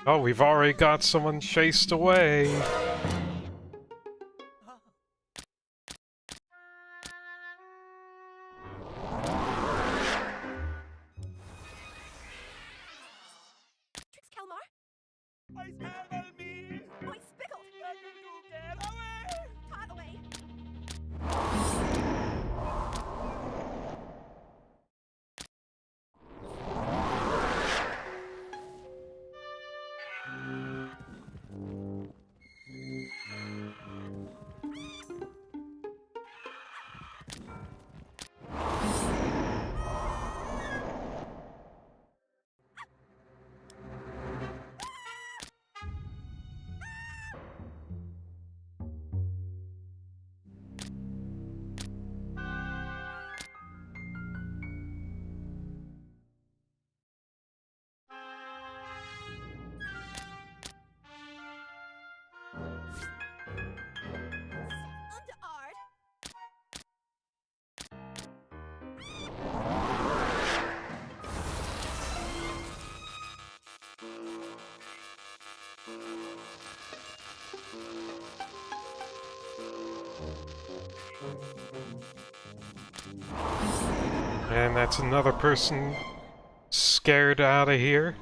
Oh, we've already got someone chased away. Tricks Kalmar. Ice handle me! Oi, spickled. I can go get away! Caught away. Underard. And that's another person scared out of here.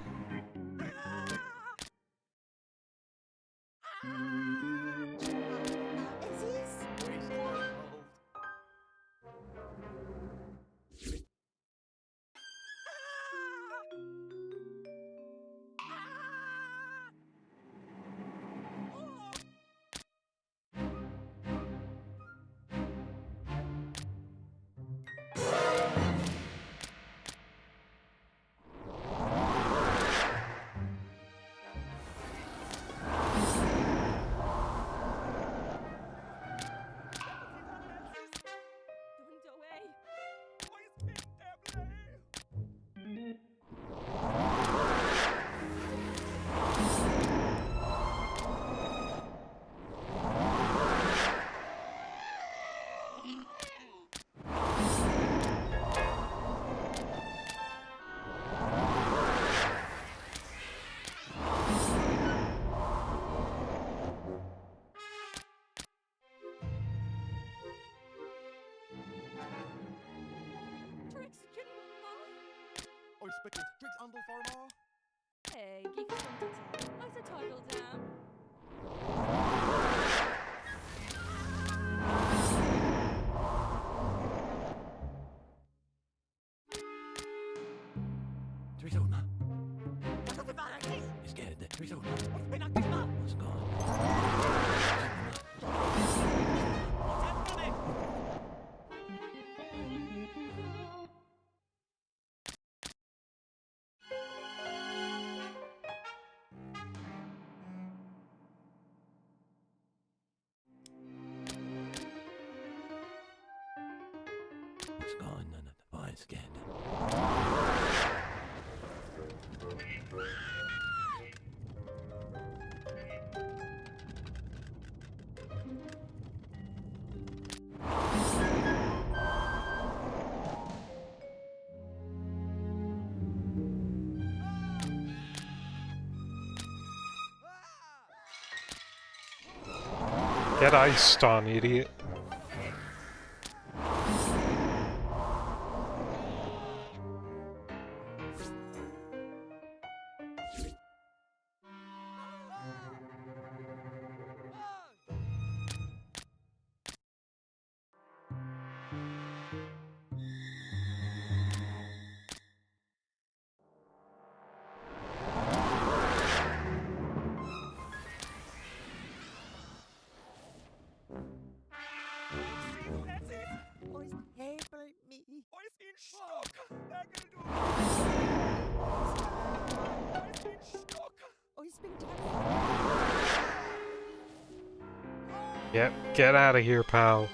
Don't away. Tricks Kalmar. Oi, spickled. Tricks handle farmer. Hey, geek from the town. How's the title down? Tricks out, man. He's scared. Tricks out, man. What's gone? What's gone? None of the boys scared. Get iced on, idiot. Yep, get out of here, pal.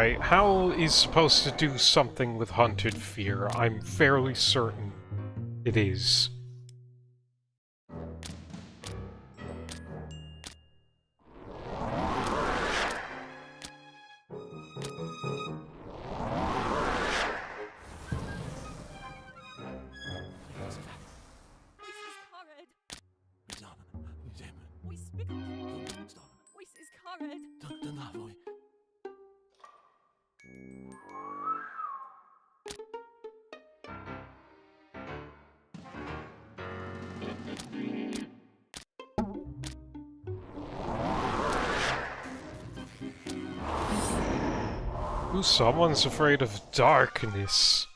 Alright, Howl is supposed to do something with Hunted Fear. I'm fairly certain it is. Ooh, someone's afraid of darkness.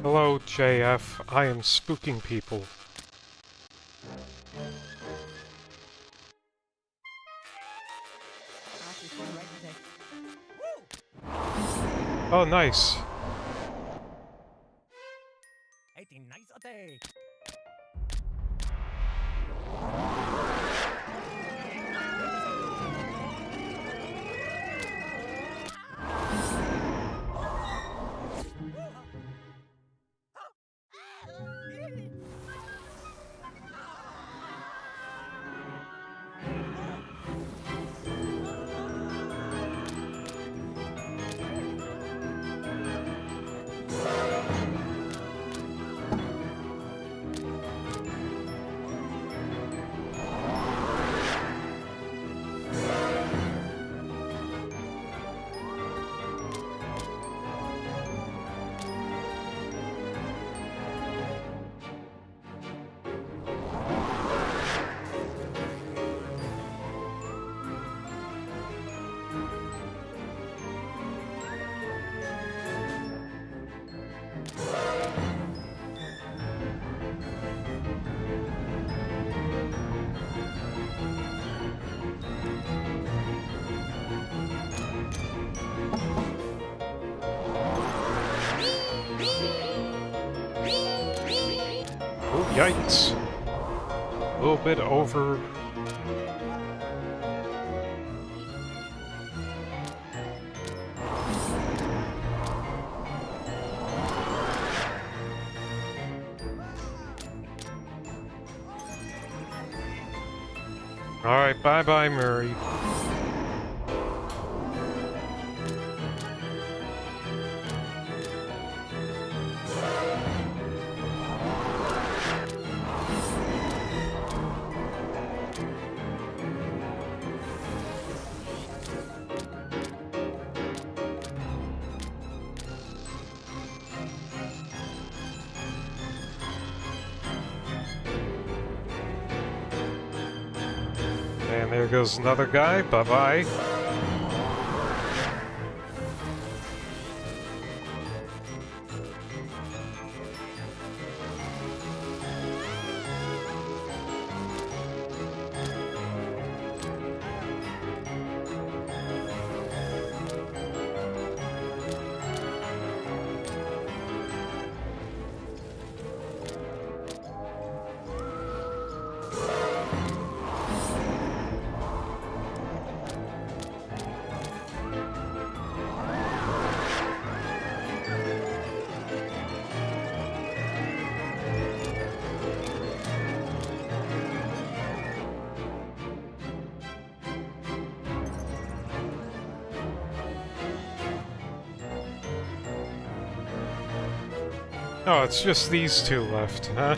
Hello, JF. I am spooking people. Oh, nice. Oh, yikes. A little bit over... Alright, bye-bye, Murray. And there goes another guy. Bye-bye. Oh, it's just these two left, huh?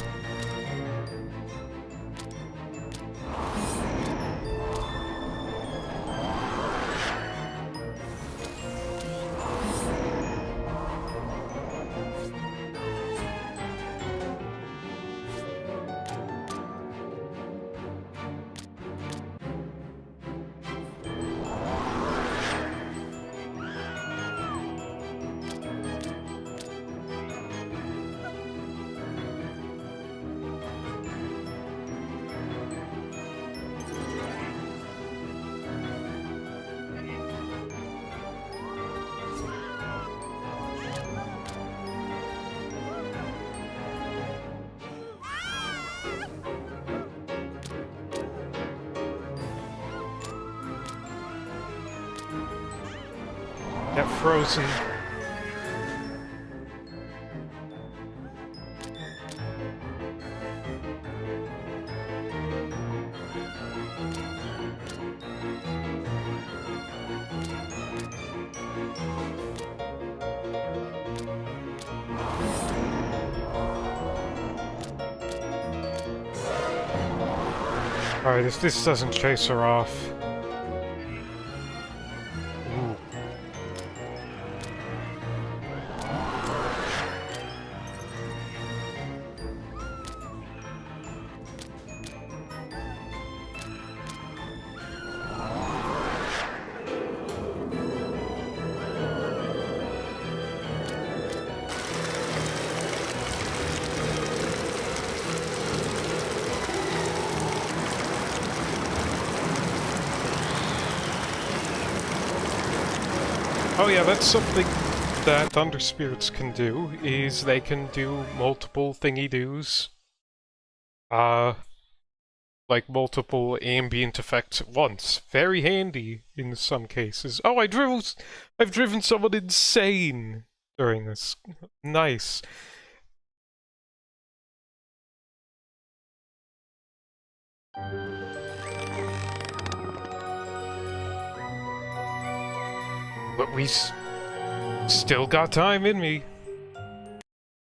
Get frozen. Alright, if this doesn't chase her off... Ooh. Oh yeah, that's something that Thunder Spirits can do, is they can do multiple thingy-doos. Like multiple ambient effects at once. Very handy in some cases. Oh, I've driven someone insane during this. Nice. But we still got time in me.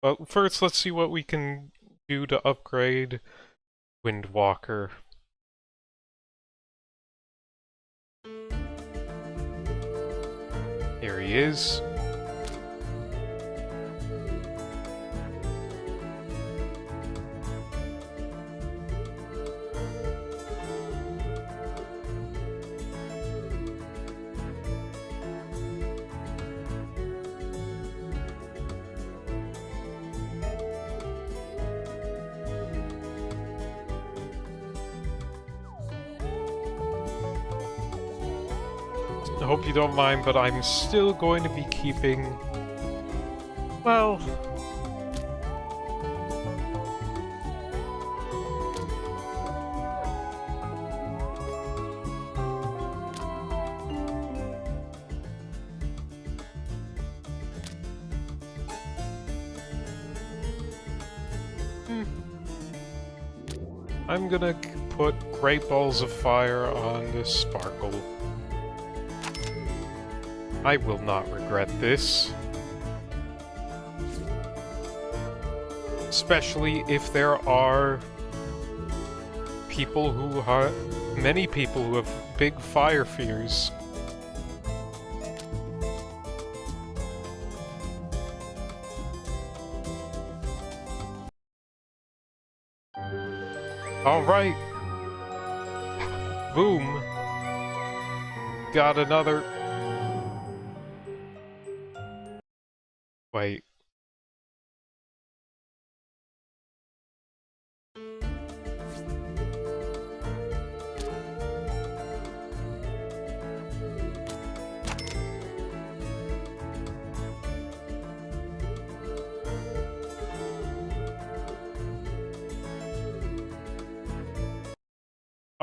But first, let's see what we can do to upgrade Windwalker. Here he is. I hope you don't mind, but I'm still going to be keeping... well... I'm gonna put Great Balls of Fire on this Sparkle. I will not regret this. Especially if there are people who are... many people who have big fire fears. Alright. Boom. Got another... Wait.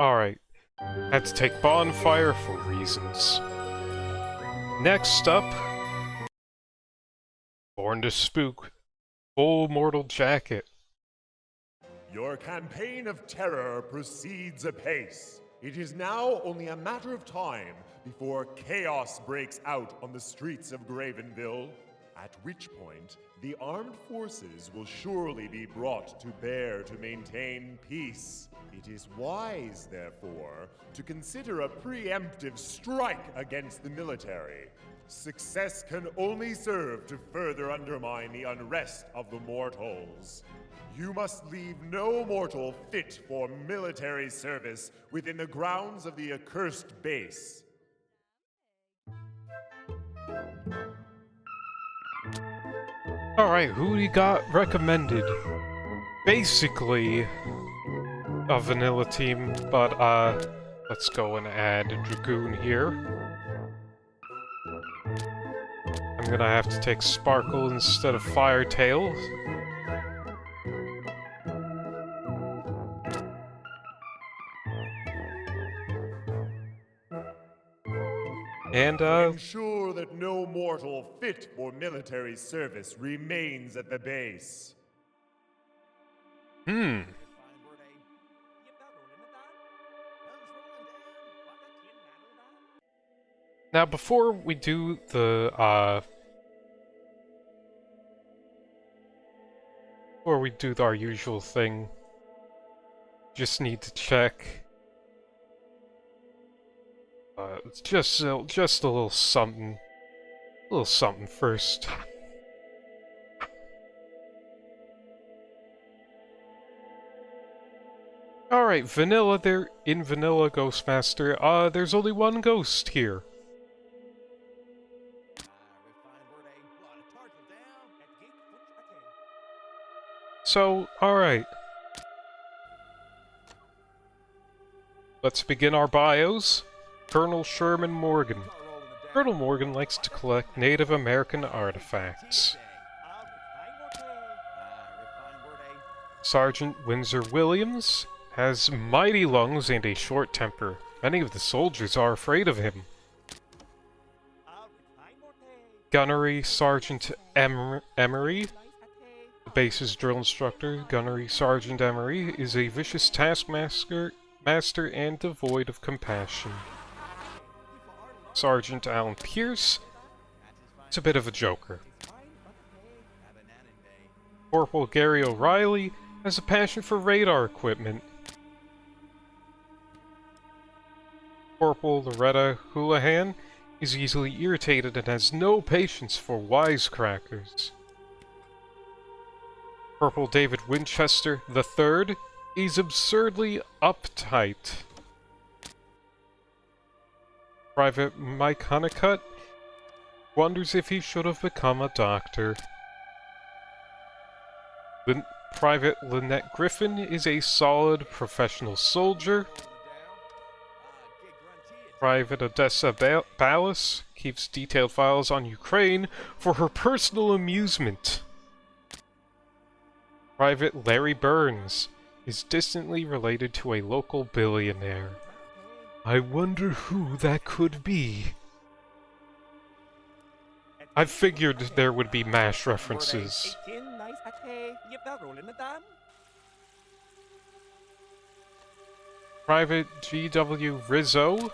Alright. Had to take Bonfire for reasons. Next up... Born to Spook. Full Mortal Jacket. Your campaign of terror proceeds apace. It is now only a matter of time before chaos breaks out on the streets of Gravenville, at which point the armed forces will surely be brought to bear to maintain peace. It is wise, therefore, to consider a preemptive strike against the military. Success can only serve to further undermine the unrest of the mortals. You must leave no mortal fit for military service within the grounds of the accursed base. Alright, who we got recommended? Basically, a vanilla team, but let's go and add a Dragoon here. I'm gonna have to take Sparkle instead of Firetail. And Ensure that no mortal fit for military service remains at the base. Now, before we do the, before we do our usual thing, just need to check. Just a little something. A little something first. Alright, Vanilla there, in Vanilla Ghostmaster, there's only one ghost here. So, alright. Let's begin our bios. Colonel Sherman Morgan. Colonel Morgan likes to collect Native American artifacts. Sergeant Windsor Williams has mighty lungs and a short temper. Many of the soldiers are afraid of him. Gunnery Sergeant Emery. The base's drill instructor, Gunnery Sergeant Emery, is a vicious taskmaster and devoid of compassion. Sergeant Alan Pierce is a bit of a joker. Corporal Gary O'Reilly has a passion for radar equipment. Corporal Loretta Houlihan is easily irritated and has no patience for wisecrackers. Corporal David Winchester III is absurdly uptight. Private Mike Honeycutt wonders if he should have become a doctor. Private Lynette Griffin is a solid professional soldier. Private Odessa Ballas keeps detailed files on Ukraine for her personal amusement. Private Larry Burns is distantly related to a local billionaire. I wonder who that could be. I figured there would be MASH references. Private G.W. Rizzo,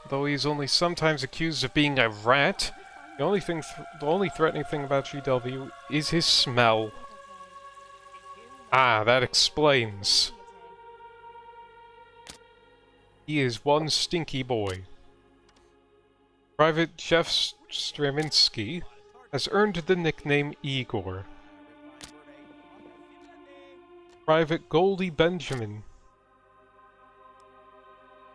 though he's only sometimes accused of being a rat, the only threatening thing about G.W. is his smell. Ah, that explains. He is one stinky boy. Private Jeff Straminsky has earned the nickname Igor. Private Goldie Benjamin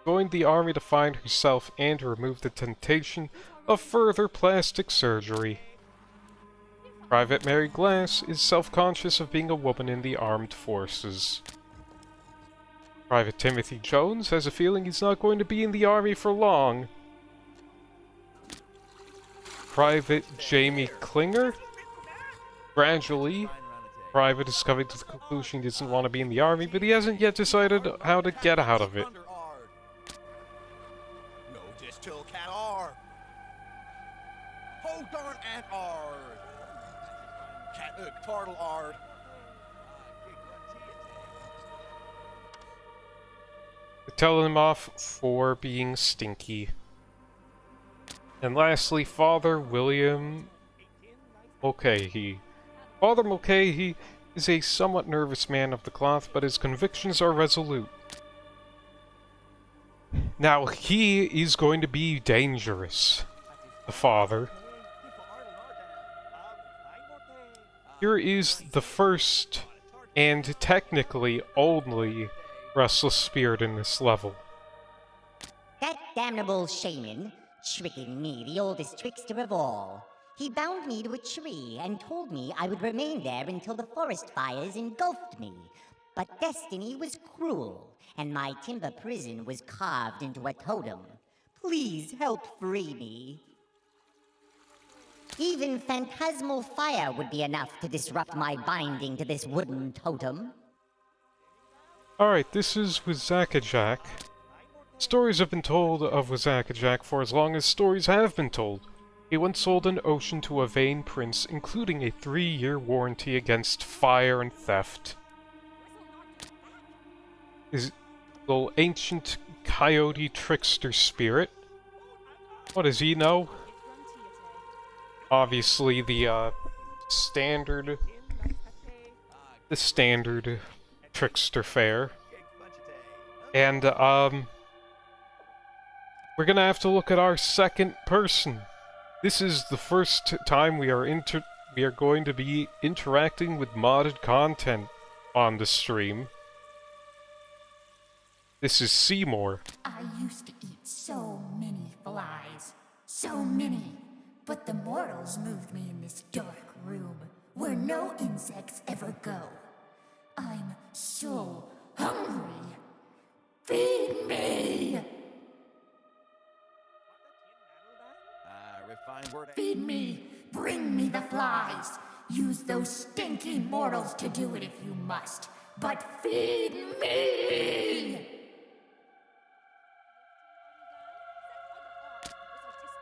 joined the army to find herself and remove the temptation of further plastic surgery. Private Mary Glass is self-conscious of being a woman in the armed forces. Private Timothy Jones has a feeling he's not going to be in the army for long. Private Jamie Klinger. Gradually, Private is coming to the conclusion he doesn't want to be in the army, but he hasn't yet decided how to get out of it. No, just till cat R. Ho darn ant R. Cat turtle R. Telling him off for being stinky. And lastly, Father William Mulcahy. Father Mulcahy is a somewhat nervous man of the cloth, but his convictions are resolute. Now, he is going to be dangerous. The father. Here is the first, and technically only, restless spirit in this level. That damnable shaman, tricking me, the oldest trickster of all. He bound me to a tree and told me I would remain there until the forest fires engulfed me. But destiny was cruel, and my timber prison was carved into a totem. Please help free me. Even phantasmal fire would be enough to disrupt my binding to this wooden totem. Alright, this is Wazakajak. Stories have been told of Wazakajak for as long as stories have been told. He once sold an ocean to a vain prince, including a 3-year warranty against fire and theft. His little ancient coyote trickster spirit. What does he know? Obviously the standard trickster fare. And we're gonna have to look at our second person. This is the first time we are going to be interacting with modded content on the stream. This is Seymour. I used to eat so many flies, so many, but the mortals moved me in this dark room where no insects ever go. I'm so hungry. Feed me! Feed me! Bring me the flies! Use those stinky mortals to do it if you must, but feed me!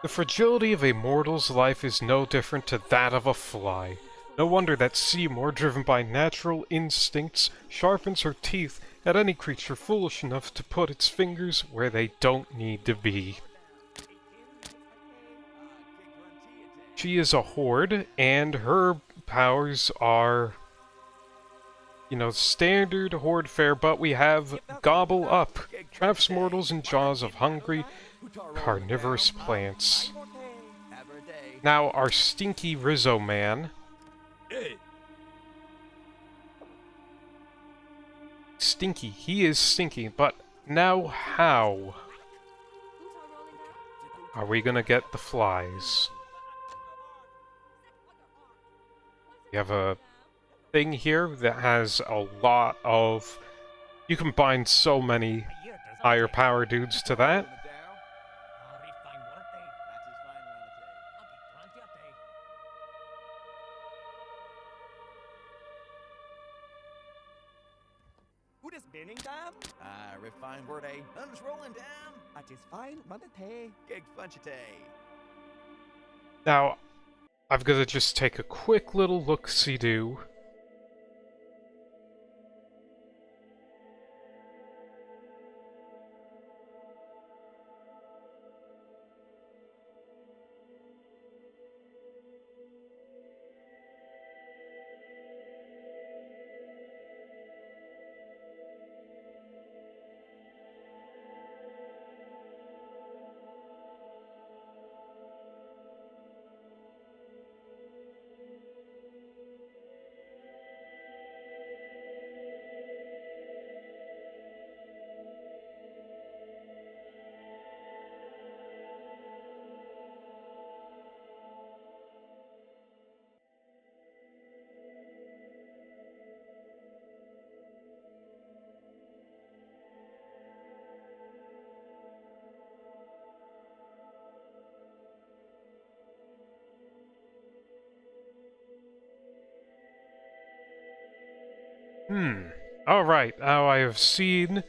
The fragility of a mortal's life is no different to that of a fly. No wonder that Seymour, driven by natural instincts, sharpens her teeth at any creature foolish enough to put its fingers where they don't need to be. She is a horde, and her powers are, you know, standard horde fare, but we have Gobble Up, traps mortals in jaws of hungry, carnivorous plants. Now, our stinky Rizzo man. Stinky, he is stinky, but now how are we gonna get the flies? We have a thing here that has a lot of... You can bind so many higher power dudes to that. Refined word a guns rolling down. At is fine, manate. Gig funchate. Now, I've got to just take a quick little look-see-do. Alright, now I have seen...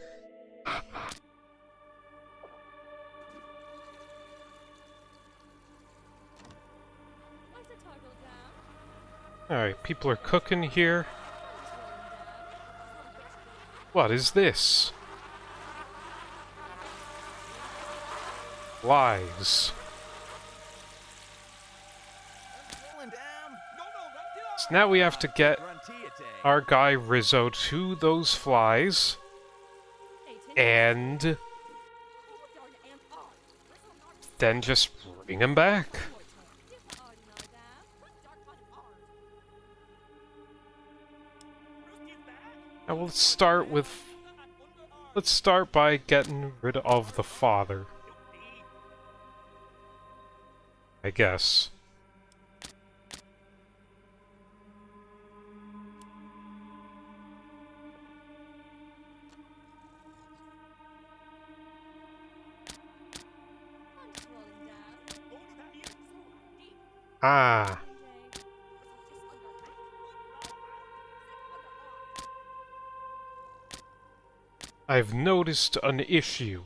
Alright, people are cooking here. What is this? Flies. So now we have to get our guy Rizzo to those flies, and then just bring him back. Now let's start by getting rid of the father, I guess. Ah. I've noticed an issue.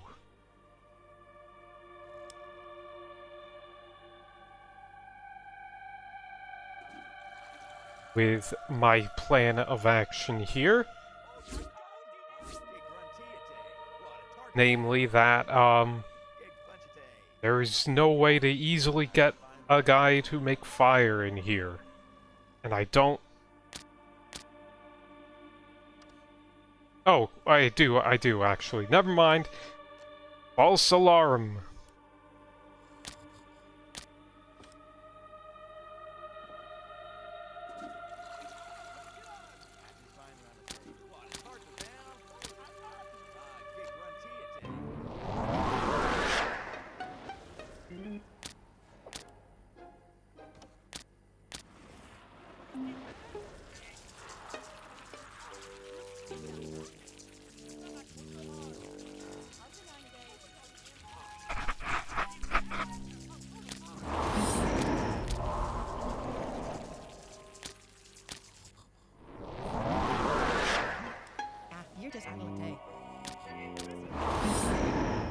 with my plan of action here. Namely that, there is no way to easily get a guy to make fire in here. And I don't... Oh, I do actually. Never mind. False alarm.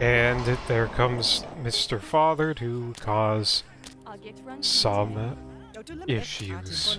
And there comes Mr. Father to cause some issues.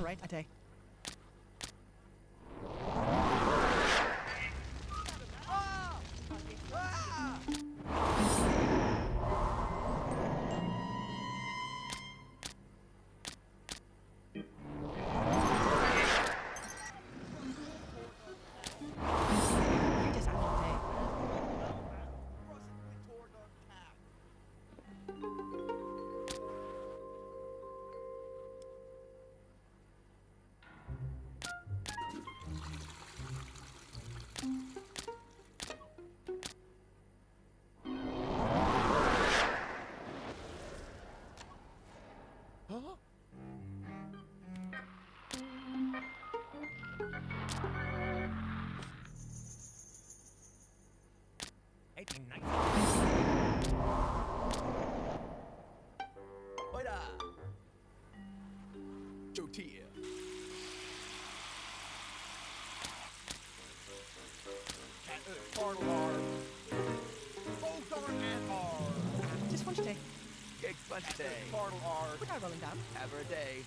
Have a day.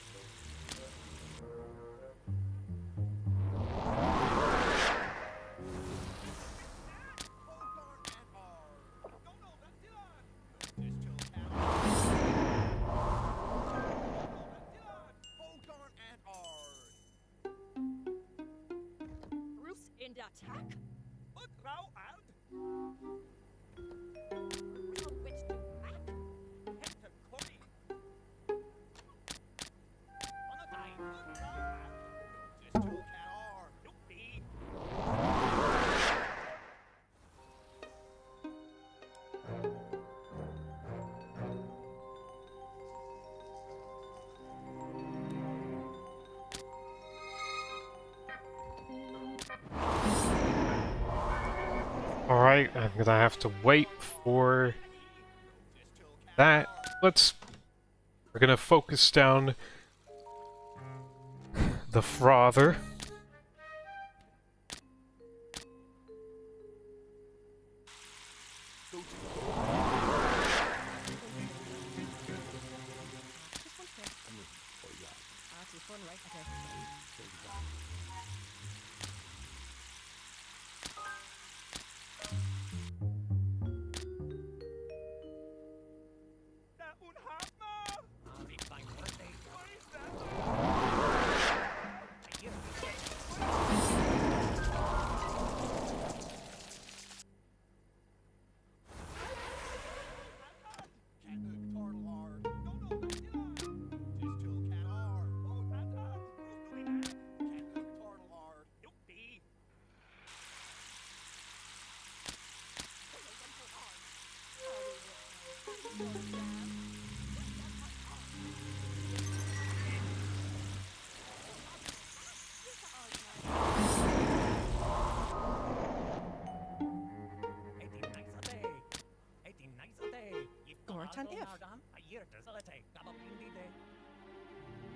Bruce in the attack? What row out? Which to act? Hector Corey. On the time. What row out? Just to cat R. Don't be. Alright, I'm gonna have to wait for that. We're gonna focus down the Father.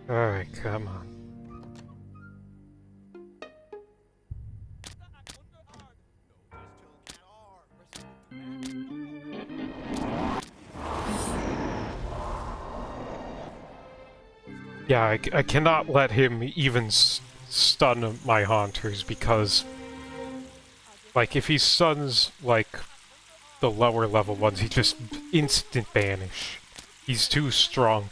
Alright, come on. Yeah, I cannot let him even stun my haunters because, like, if he stuns, like, the lower level ones, he just instant banish. He's too strong.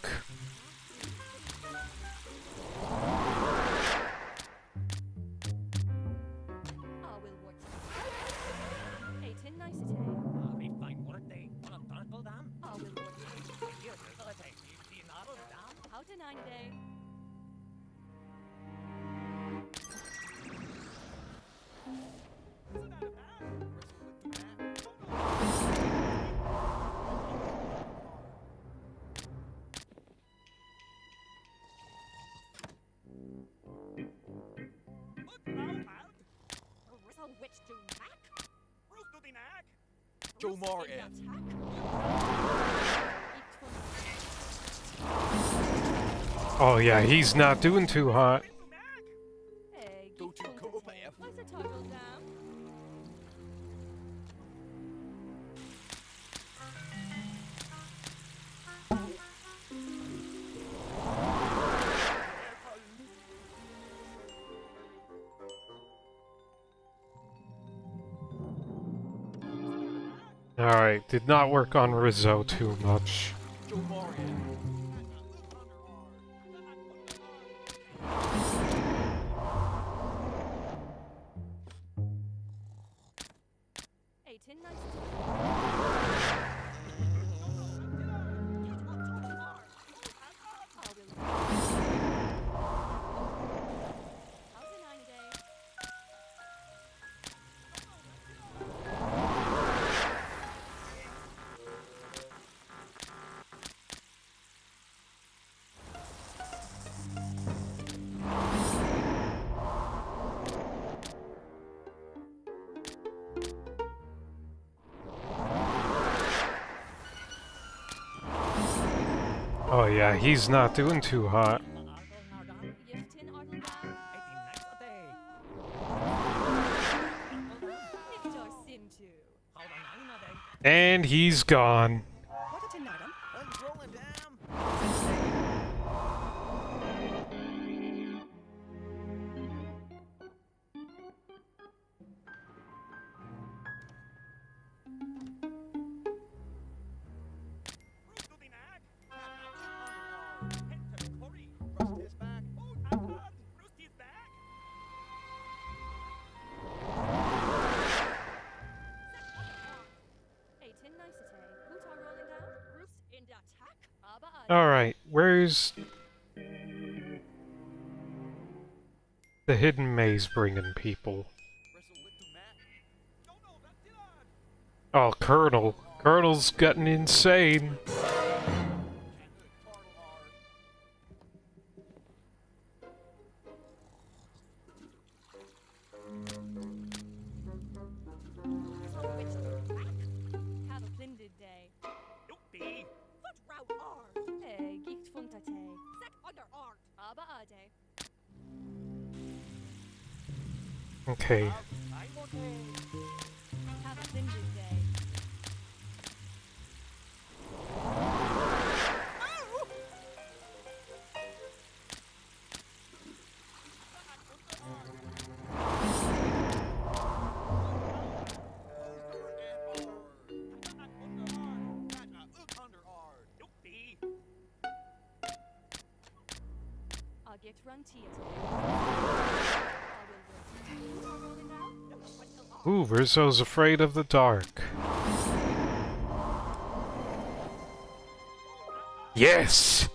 Joe Martin. Oh yeah, he's not doing too hot. Go to Kobe. Alright, did not work on Rizzo too much. Joe Martin. 18 Oh yeah, he's not doing too hot. And he's gone. Alright, where's the hidden maze bringing people? Oh, Colonel. Colonel's getting insane. Okay. Ooh, Rizzo's afraid of the dark. Yes!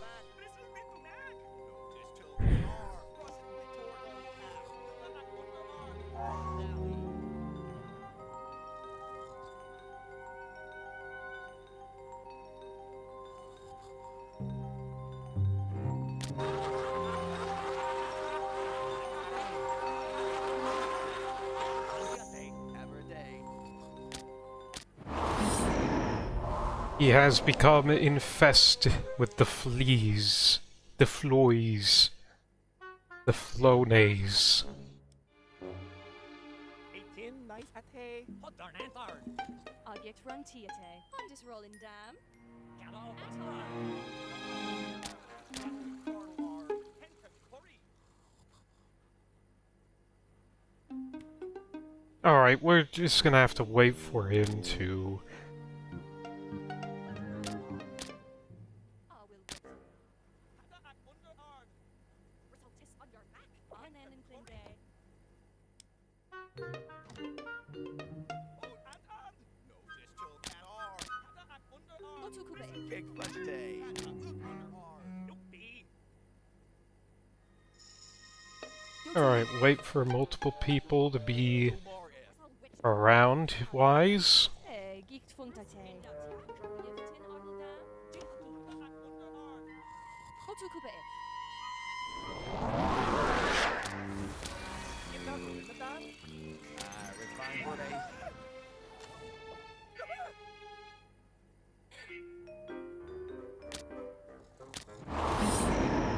He has become infested with the fleas, the floys, the flonays. 18 nice ate. Hot darn answer. I'll get run to you, I'm just rolling down. Get off. Alright, we're just gonna have to wait for him to... Ah, will wait. Result is on your back. On and in clean day. Go to Kube. Big fudge day. Alright, wait for multiple people to be around wise. Giegt Funtate. Go to Kube. Refined word, eh?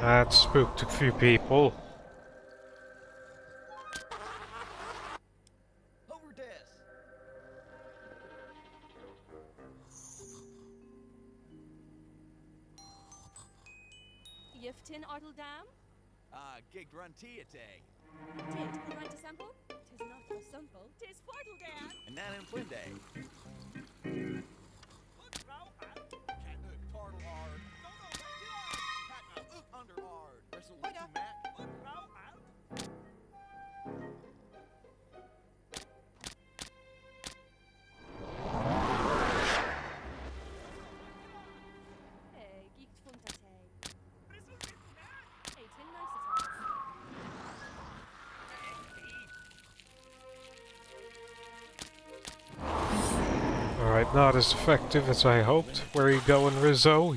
That spooked a few people. Over this. Yiftin Arteldam. Gig run tea a day. Tit, right to sample? Tis not your sample. Tis Fartledam. And nan and Flynn day. Cat turtle hard. Cat under hard. Bristle with you, Mac. Giegt Funtate. Tin niceties. Alright, not as effective as I hoped. Where are you going, Rizzo?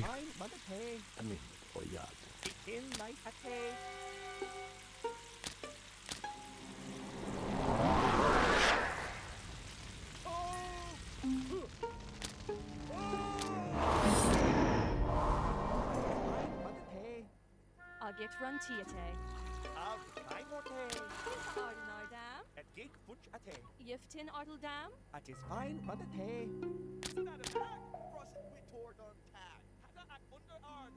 Get run tiate. Ardenardam. Yiftin Arteldam. It is fine, but the tay. Isn't that a tag? Cross it with toward on tag. Hada at under ard.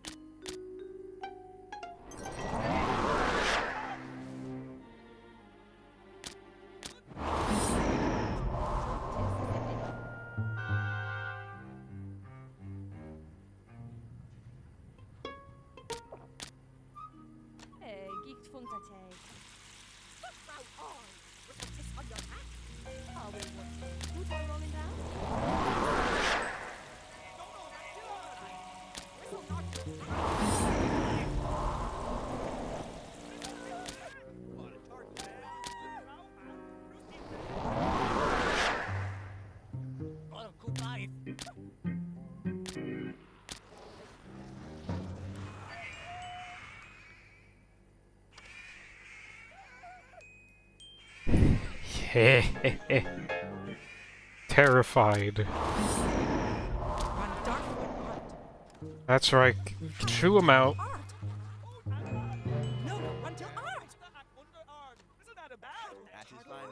Giegt Funtate. Result is on your back. Ah, will wait. Who's all rolling down? Terrified. That's right. Chew him out. No, run till art. That is fine,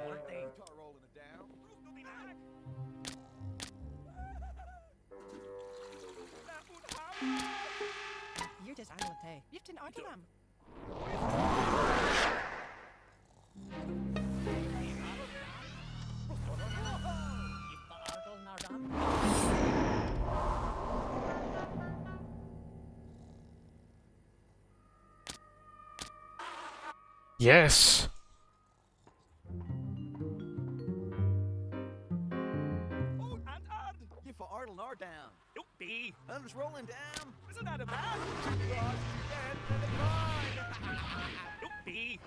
run day. Tar rolling it down. You're just Anglate. Yiftin Arteldam. Yes! You for Ardle Nar down. Youpie. I'm just rolling down. Isn't that a bad? Youpie.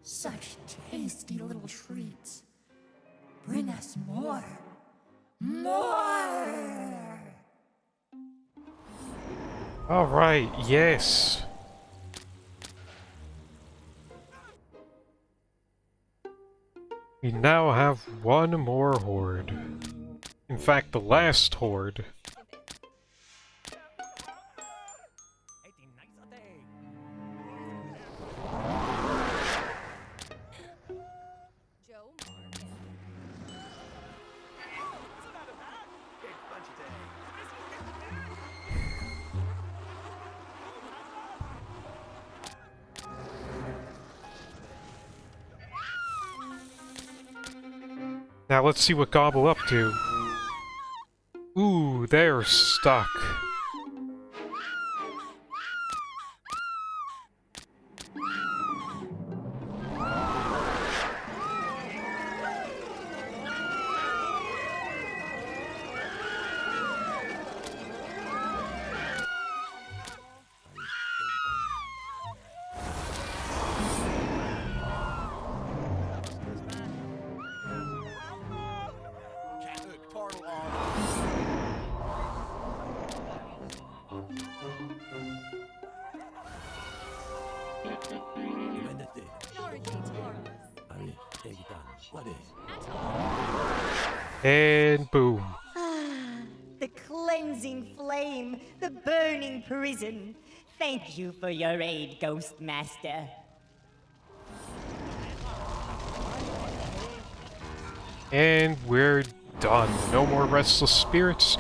Such tasty little treats. Bring us more. More! Alright, yes. We now have one more horde. In fact, the last horde. Joe Now let's see what Gobble up to. Ooh, they're stuck. And boom. The cleansing flame, the burning prison. Thank you for your aid, Ghost Master. And we're done. No more restless spirits.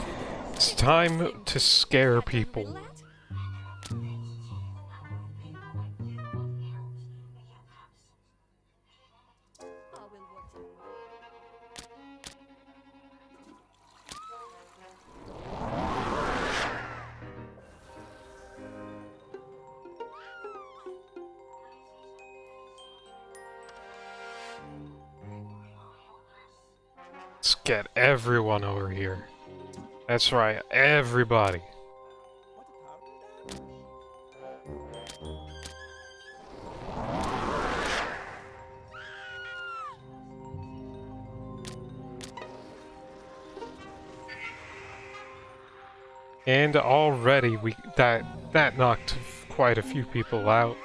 It's time to scare people. Let's get everyone over here. That's right, everybody. And already that knocked quite a few people out.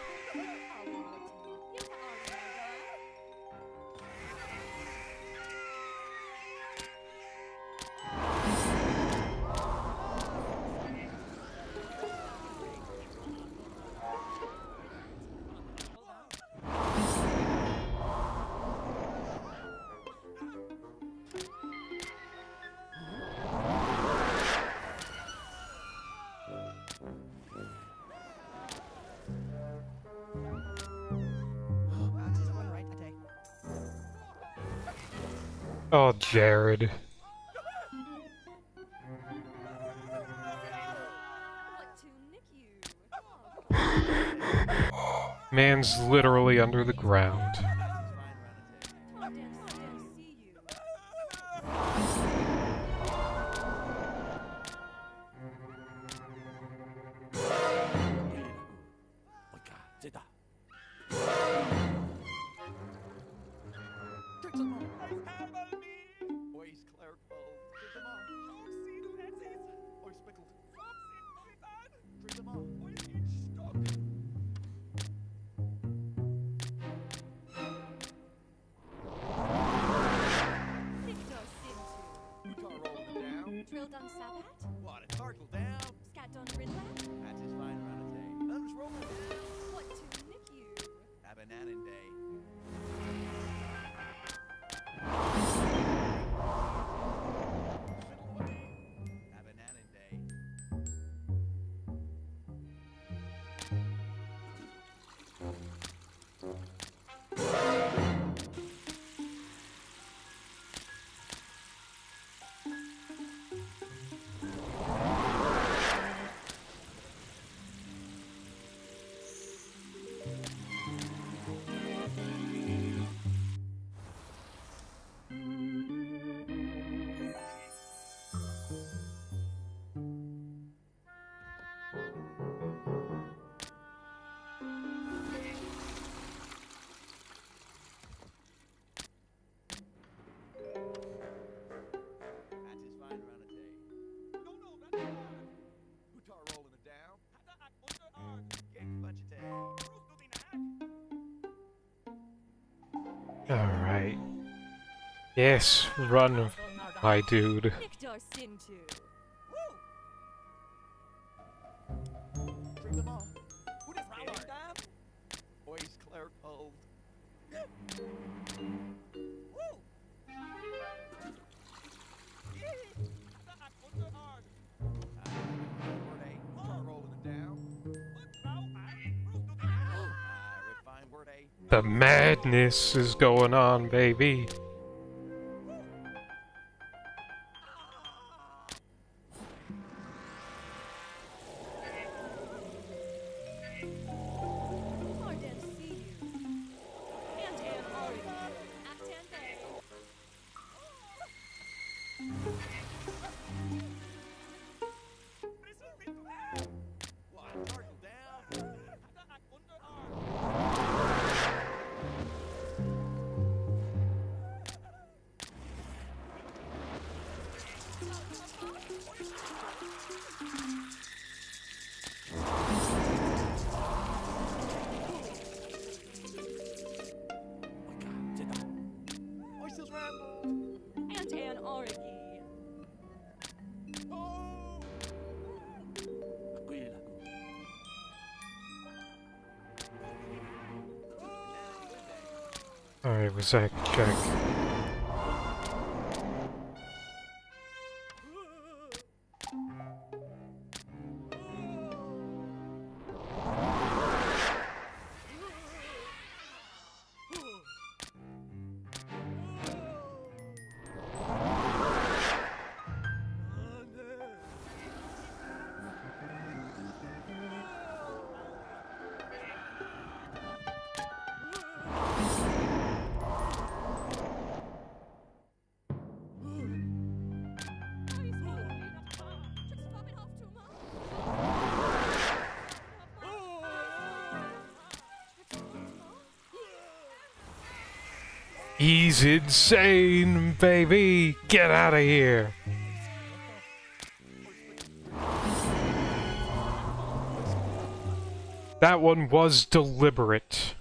Oh, Jared. Man's literally under the ground. Alright. Yes, run, my dude. The madness is going on, baby. Alright, was that check? He's insane, baby! Get out of here! That one was deliberate.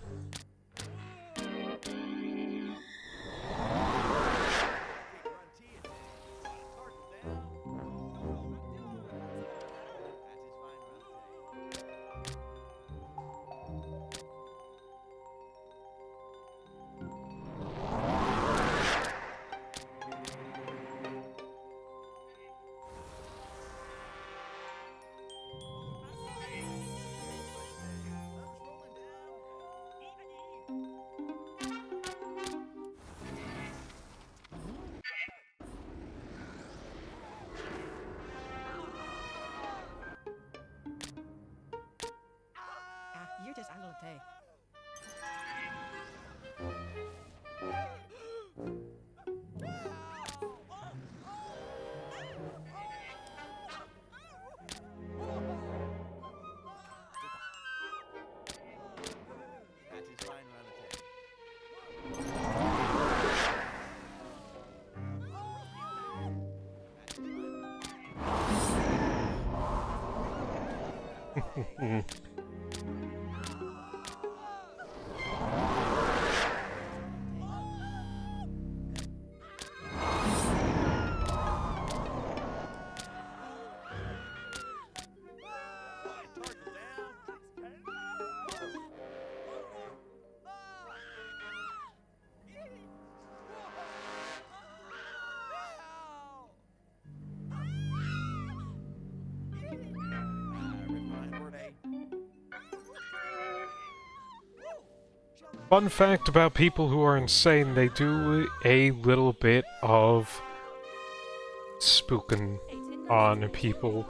You're just andante. That is fine, Ranate. Fun fact about people who are insane, they do a little bit of spooking on people.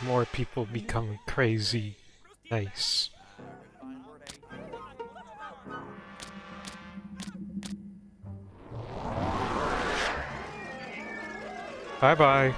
More people become crazy. Nice. Bye-bye.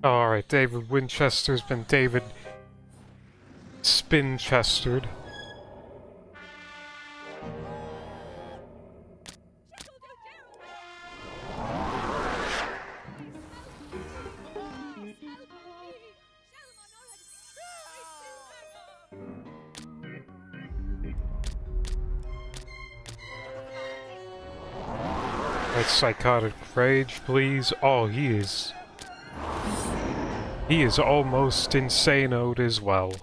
Alright, David Winchester's been David Spinchestered. That psychotic rage, please. Oh, he is. He is almost insane-o'd as well.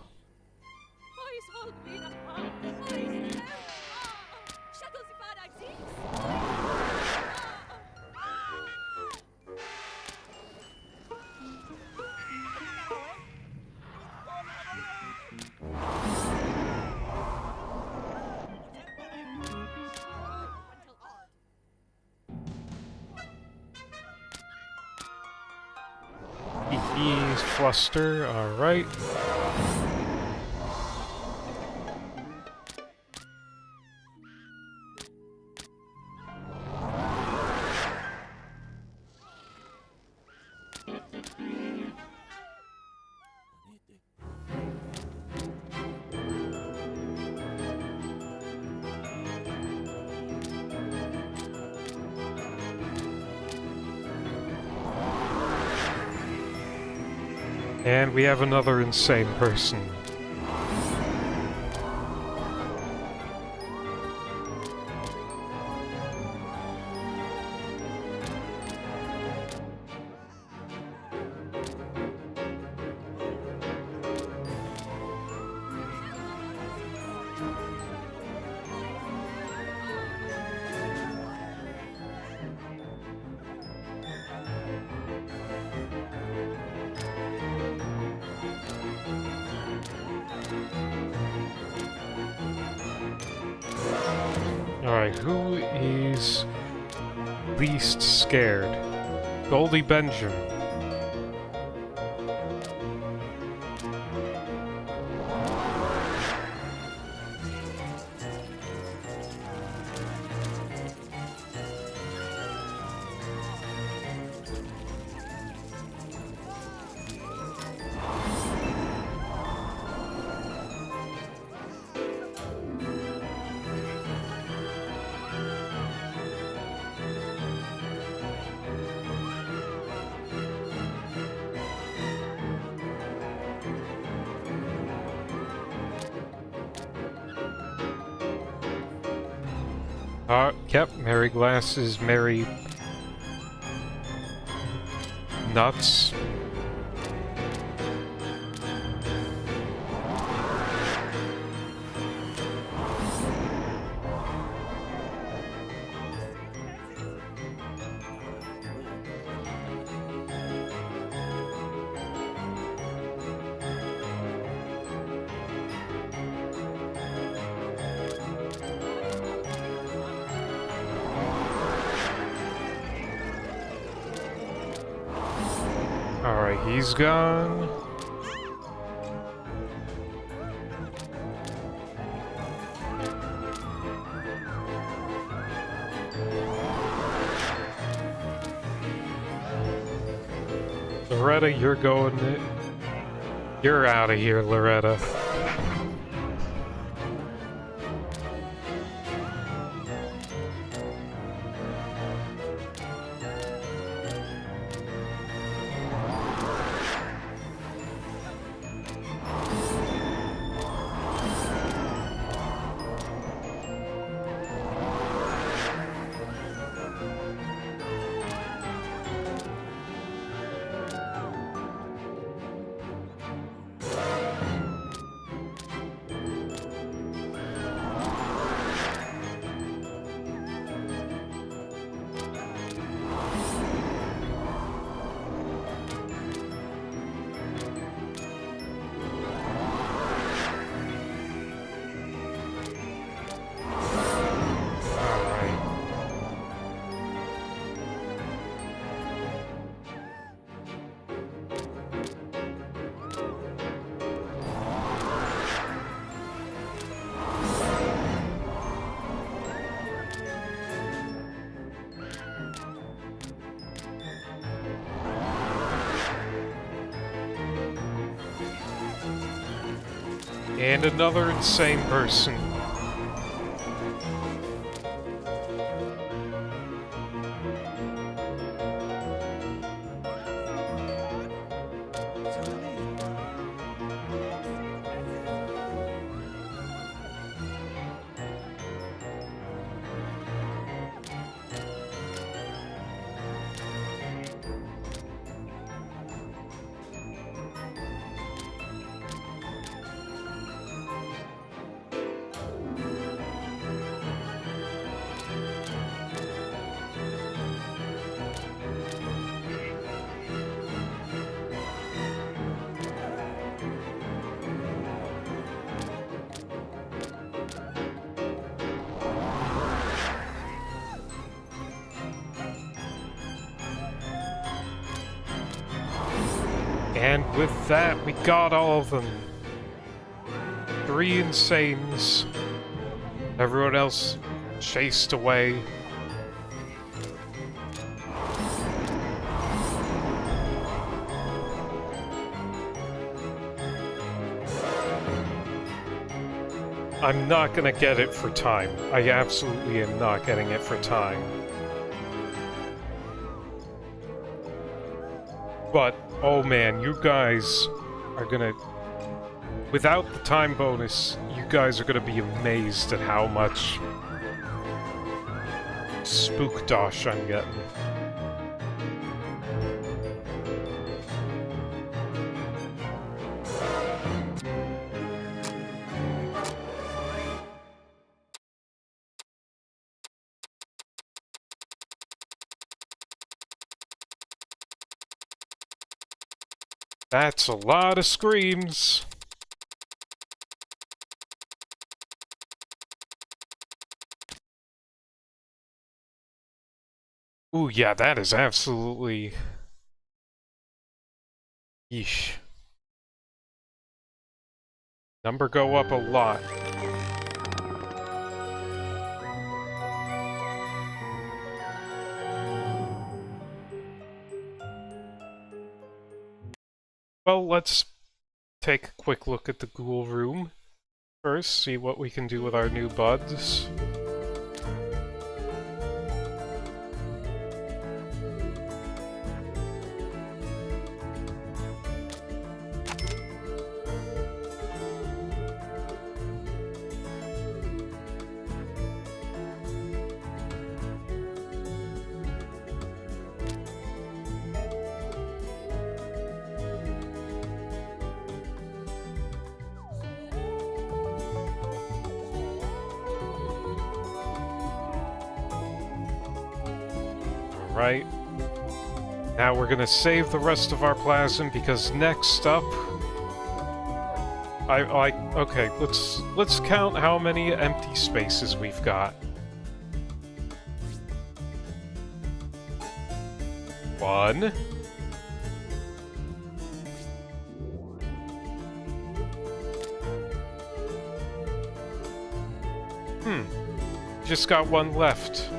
He's fluster, alright. And we have another insane person. Alright, who is least scared? Goldie Benjamin. Yep, Mary Glass is Mary Nuts. Alright, he's gone. Loretta, you're going... You're out of here, Loretta. And another insane person. And with that, we got all of them. 3 insanes. Everyone else chased away. I'm not gonna get it for time. I absolutely am not getting it for time. But, oh man, you guys are gonna... Without the time bonus, you guys are gonna be amazed at how much spookdosh I'm getting. That's a lot of screams. Ooh, yeah, that is absolutely... Yeesh. Number go up a lot. Well, let's take a quick look at the ghoul room first, see what we can do with our new buds. Right. Now we're gonna save the rest of our plasm because next up... okay, let's count how many empty spaces we've got. 1. Just got 1 left.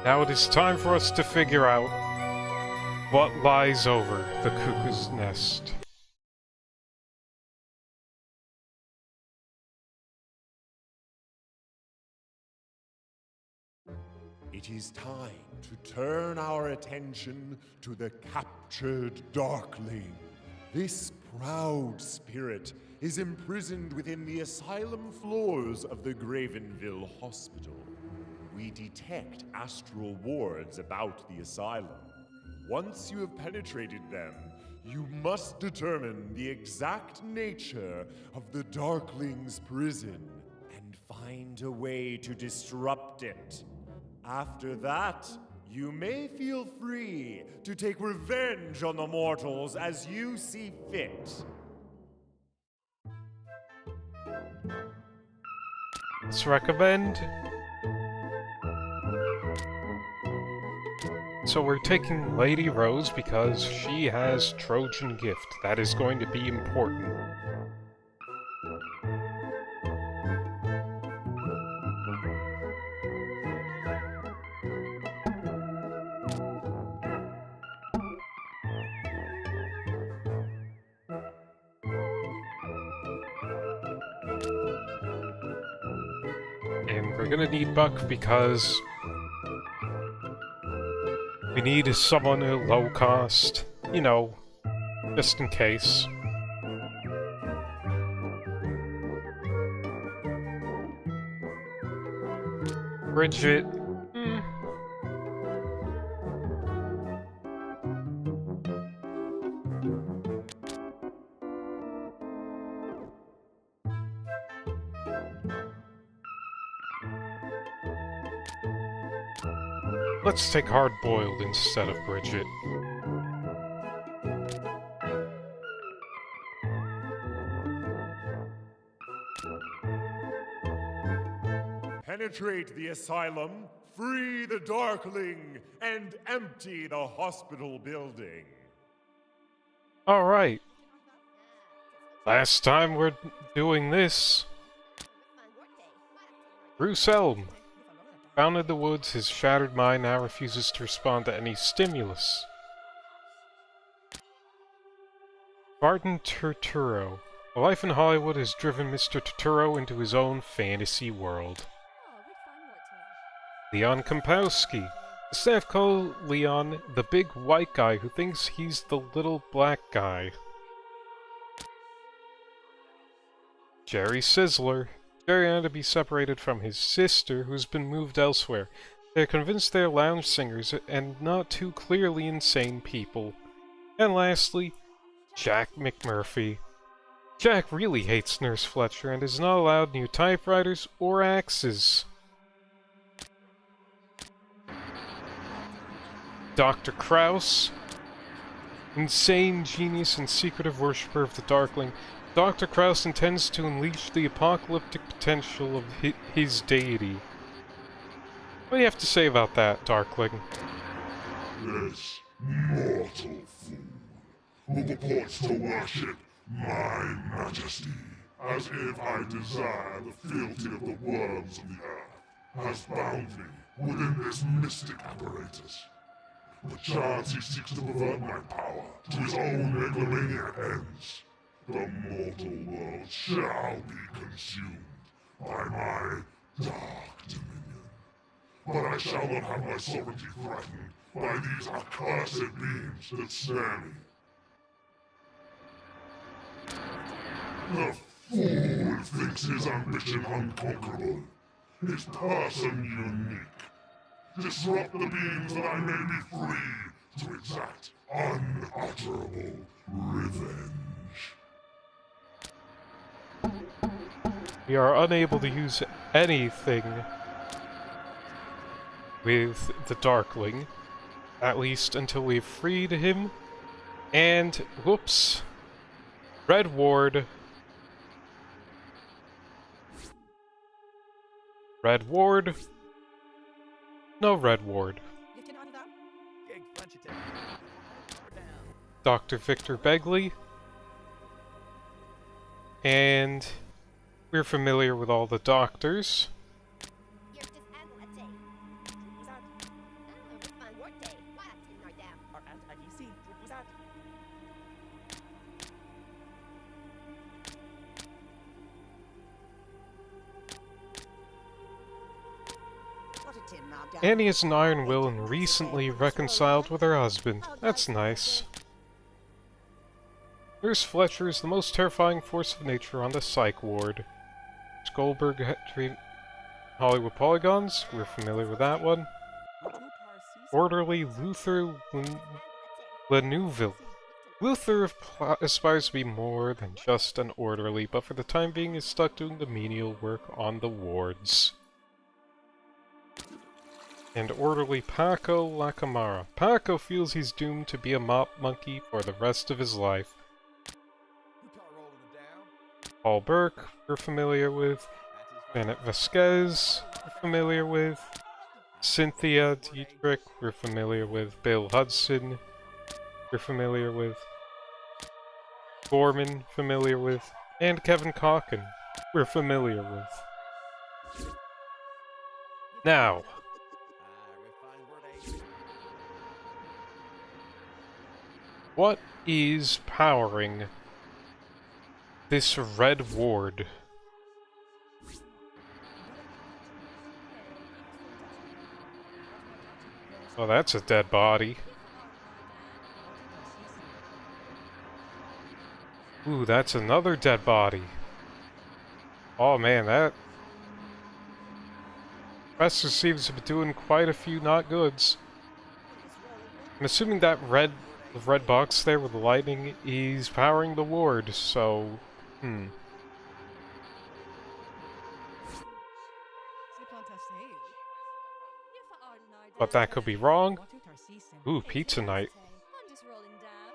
Now it is time for us to figure out what lies over the cuckoo's nest. It is time to turn our attention to the captured Darkling. This proud spirit is imprisoned within the asylum floors of the Gravenville Hospital. We detect astral wards about the asylum. Once you have penetrated them, you must determine the exact nature of the Darkling's prison and find a way to disrupt it. After that, you may feel free to take revenge on the mortals as you see fit. Let's recommend So we're taking Lady Rose because she has Trojan Gift. That is going to be important. And we're gonna need Buck because we need someone at low cost, you know, just in case. Bridget. Let's take hard-boiled instead of Bridget. Penetrate the asylum, free the Darkling, and empty the hospital building. Alright. Last time we're doing this. Bruce Elm. Found in the woods, his shattered mind now refuses to respond to any stimulus. Barton Turturro. A life in Hollywood has driven Mr. Turturro into his own fantasy world. Leon Kompowski. The staff call Leon the big white guy who thinks he's the little black guy. Jerry Sizzler. Jerry had to be separated from his sister, who's been moved elsewhere. They're convinced they're lounge singers and not too clearly insane people. And lastly, Jack McMurphy. Jack really hates Nurse Fletcher and is not allowed near typewriters or axes. Dr. Kraus. Insane genius and secretive worshipper of the Darkling. Dr. Kraus intends to unleash the apocalyptic potential of his deity. What do you have to say about that, Darkling? This mortal fool, who purports to worship my majesty, as if I desire the fealty of the worms of the earth, has bound me within this mystic apparatus. Perchance he seeks to pervert my power to his own megalomaniac ends. The mortal world shall be consumed by my dark dominion. But I shall not have my sovereignty threatened by these accursed beings that snare me. The fool thinks his ambition unconquerable, his person unique. Disrupt the beings that I may be free to exact unutterable revenge. We are unable to use anything with the Darkling, at least until we've freed him. And, whoops, Red Ward. Red Ward. No Red Ward. Dr. Victor Begley. And we're familiar with all the doctors. Annie is an iron will and recently reconciled with her husband. That's nice. Nurse Fletcher is the most terrifying force of nature on the psych ward. Goldberg treat Hollywood Polygons. We're familiar with that one. Orderly Luther Laneuville. Luther aspires to be more than just an orderly, but for the time being is stuck doing the menial work on the wards. And Orderly Paco Lacamara. Paco feels he's doomed to be a mop monkey for the rest of his life. Paul Burke, we're familiar with. Bennett Vasquez, we're familiar with. Cynthia Dietrich, we're familiar with. Bill Hudson, we're familiar with. Gorman, familiar with. And Kevin Calkin, we're familiar with. Now, what is powering this red ward? Oh, that's a dead body. Ooh, that's another dead body. Oh man, that Professor seems to be doing quite a few not goods. I'm assuming that red box there with the lightning is powering the ward, so but that could be wrong. Ooh, pizza night. I'm just rolling down.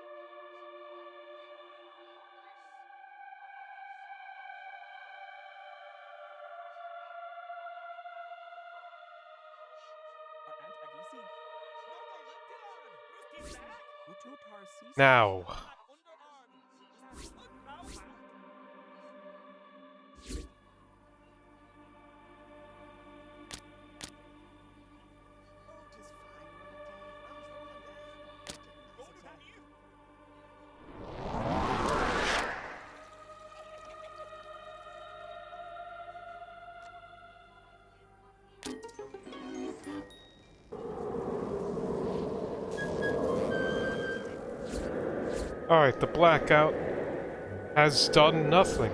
Now, alright, the blackout has done nothing.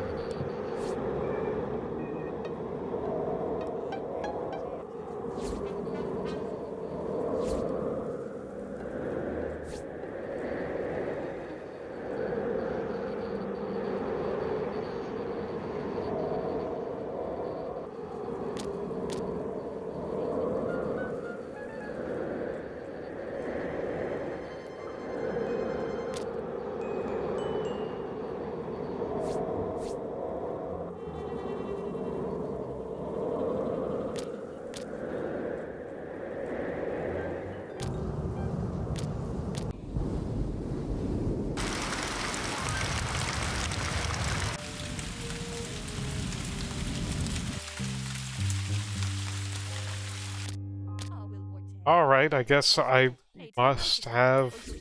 Alright, I guess I must have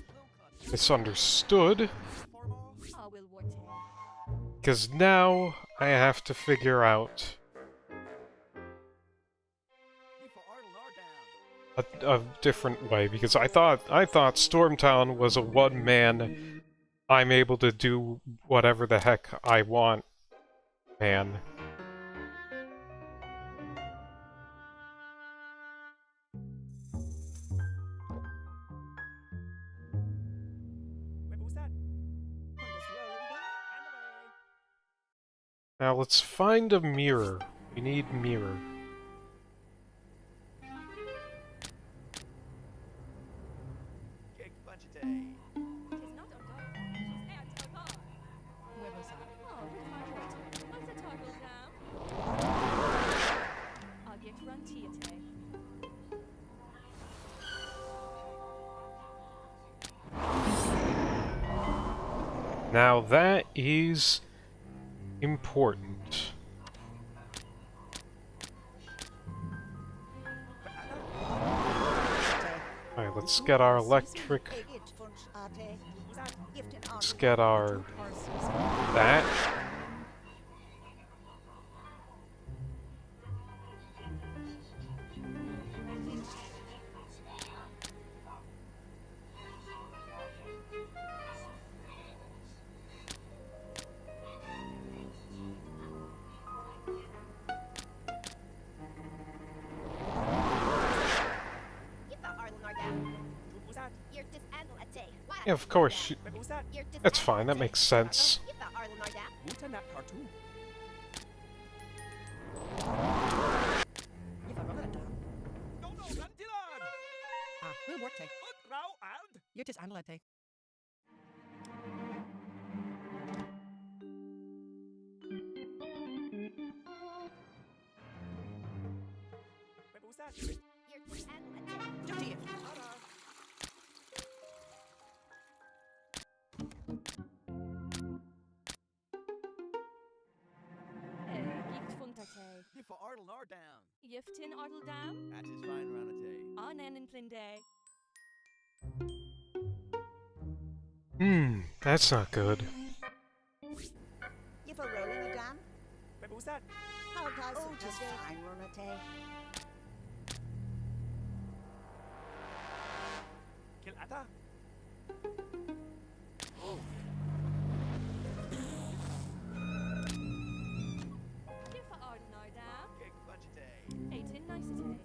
misunderstood, because now I have to figure out a different way, because I thought Stormtown was a one-man, I'm able to do whatever the heck I want, man. Now let's find a mirror. We need mirror. Now that is important. Alright, let's get our electric. Let's get our that. Yeah, of course. That's fine, that makes sense. and Duty. Ta-da. Gift funtate. Give for Ardle Nard down. Yiftin ardle dam. That is fine ranate. Anen in plinde. That's not good. You for rolling a dam? What was that? How does Oh, it just today? fine, Runate. Kill Atta. Oh. Give for ardle nardam. Kick budget. 18 nicete.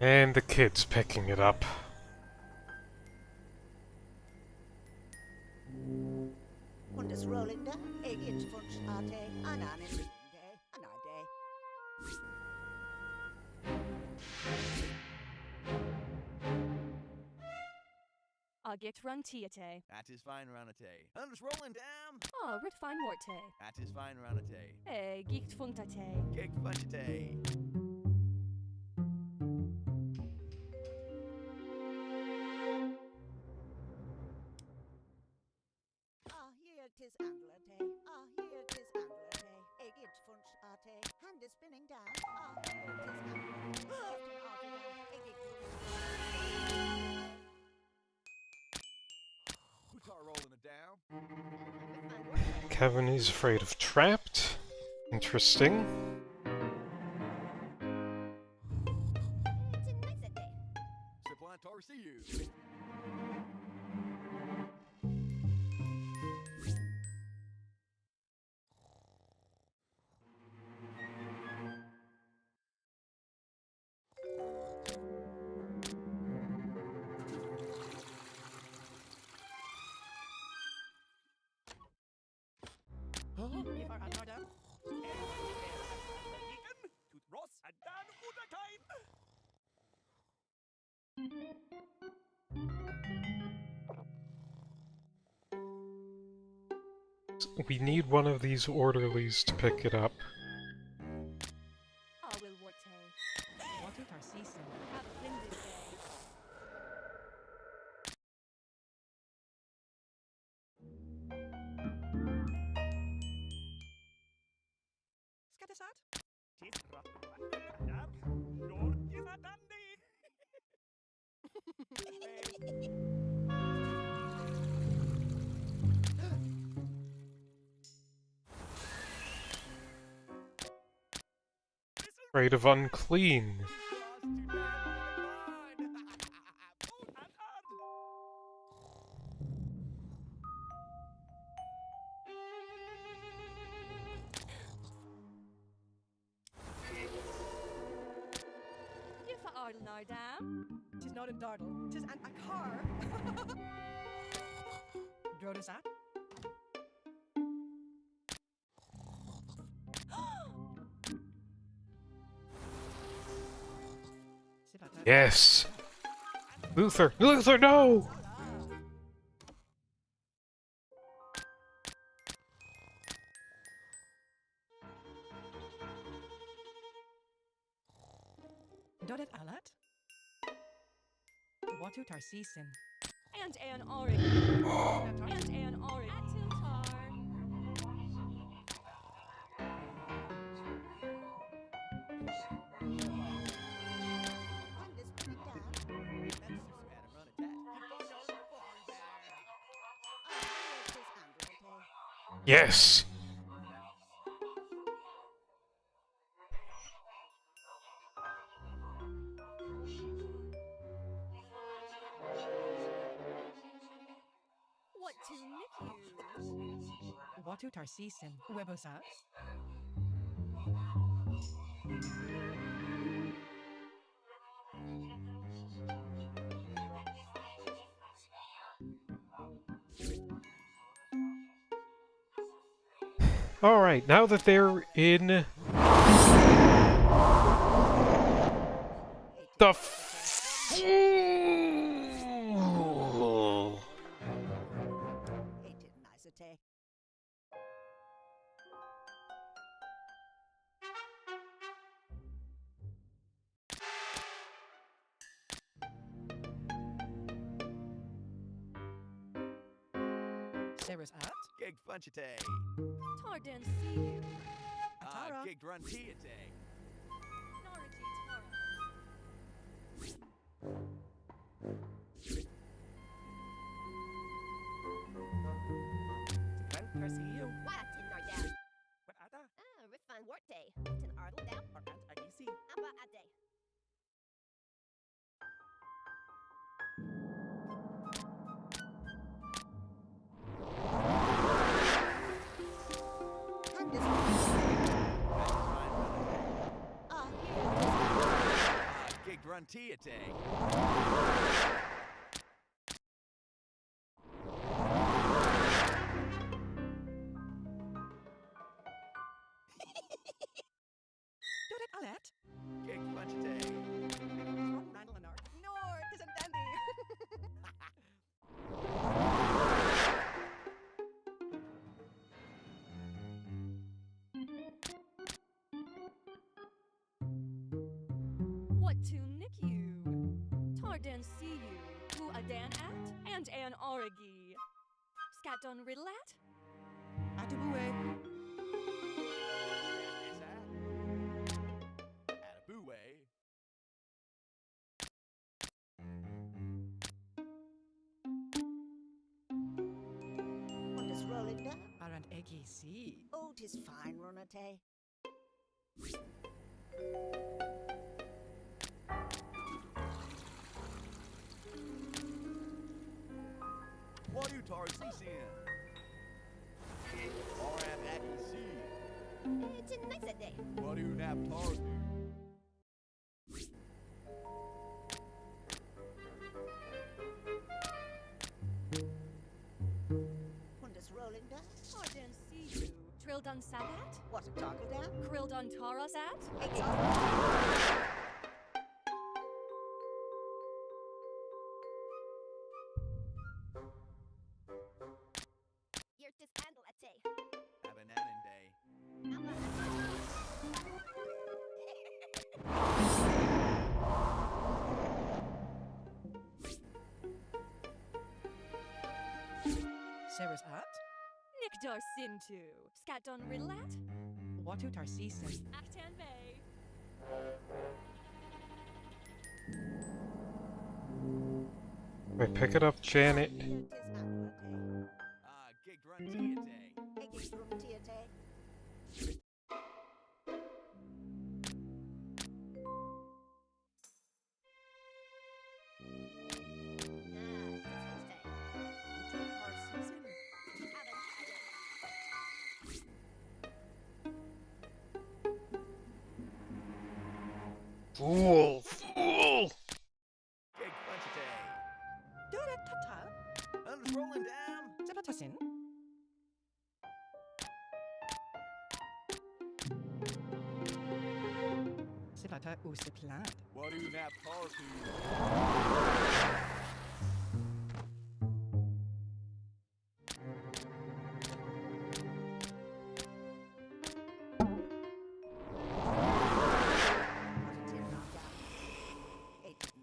And the kid's picking it up. Hundas rolling da, egit funch ate, anan in reading day, anade. Agit run tiate. That is fine ranate. Hundas rolling down. Ah, rit fine morte. That is fine ranate. Gicht funtate. Kick budget. Ah, here tis anglate, ah, here tis anglate, egit funch ate, hand is spinning down, ah, here tis anglate, often ate down, egit Hutar rolling it down. Kevin is afraid of trapped. Interesting. it's a nice day. Supplantar, see you. Give our Arnarda. Tooth Ross and Dan Udakine. We need one of these orderlies to pick it up. Ah, will morte. What it are season? Have plinde day. Scattersat? Tis rock. Kadar. Lord is a dandy. Afraid of unclean. Give for ardle nardam. Tis not in Dardle, tis an a car. Drodosat? Yes! Luther! Luther, no! Dodet alat? What it are season? And an auric. And an auric. Atiltar. Hand is spinning down, That's just Adam run attack. ah, here tis anglate. Yes! What to nick you? What it are season? Webosat? Alright, now that they're in the fool. Sarah's at. Gig Funchite. Tardan see you. Atara. Gig Gruntiate. Norigi Tara. Well, Percy, you. What in Nardam? What ada? Rifan Worte. Tin Ardle down. Or Aunt Agisi. Aba Ade. And this Gig Gruntiate. Do it, Alette. Gig Funchite. Randall and Art. No, it isn't dandy. What to nick you? Tardan see you. Who Adan at? And an Origi. Scat on riddle at? Atubue. Atabue. one is rolling down. Around Agisi. Oh, 'tis fine, Runate. What do you Tarsisian? Or am Agisi? It's a nice day. What do you Nap Tardu? One is rolling down. Tardan see you. Trilled on Sabat? What a toggle down. Krilled on Taras at? Yertis Andle Ate. Abananan Day. Sarah's at. Nick Dar Sintu. Scat on riddle at? Watu Tarsisin. Actan Bay. Wait, pick it up, Janet. Here 'tis Andlete. Gig Gruntiate. Eggy Gruntiate. Fool! Fool! Gig Funchite. Do it, Tata. I'm just rolling down. Zapatasin. Zapata Usiplant. What do you Nap Tardu?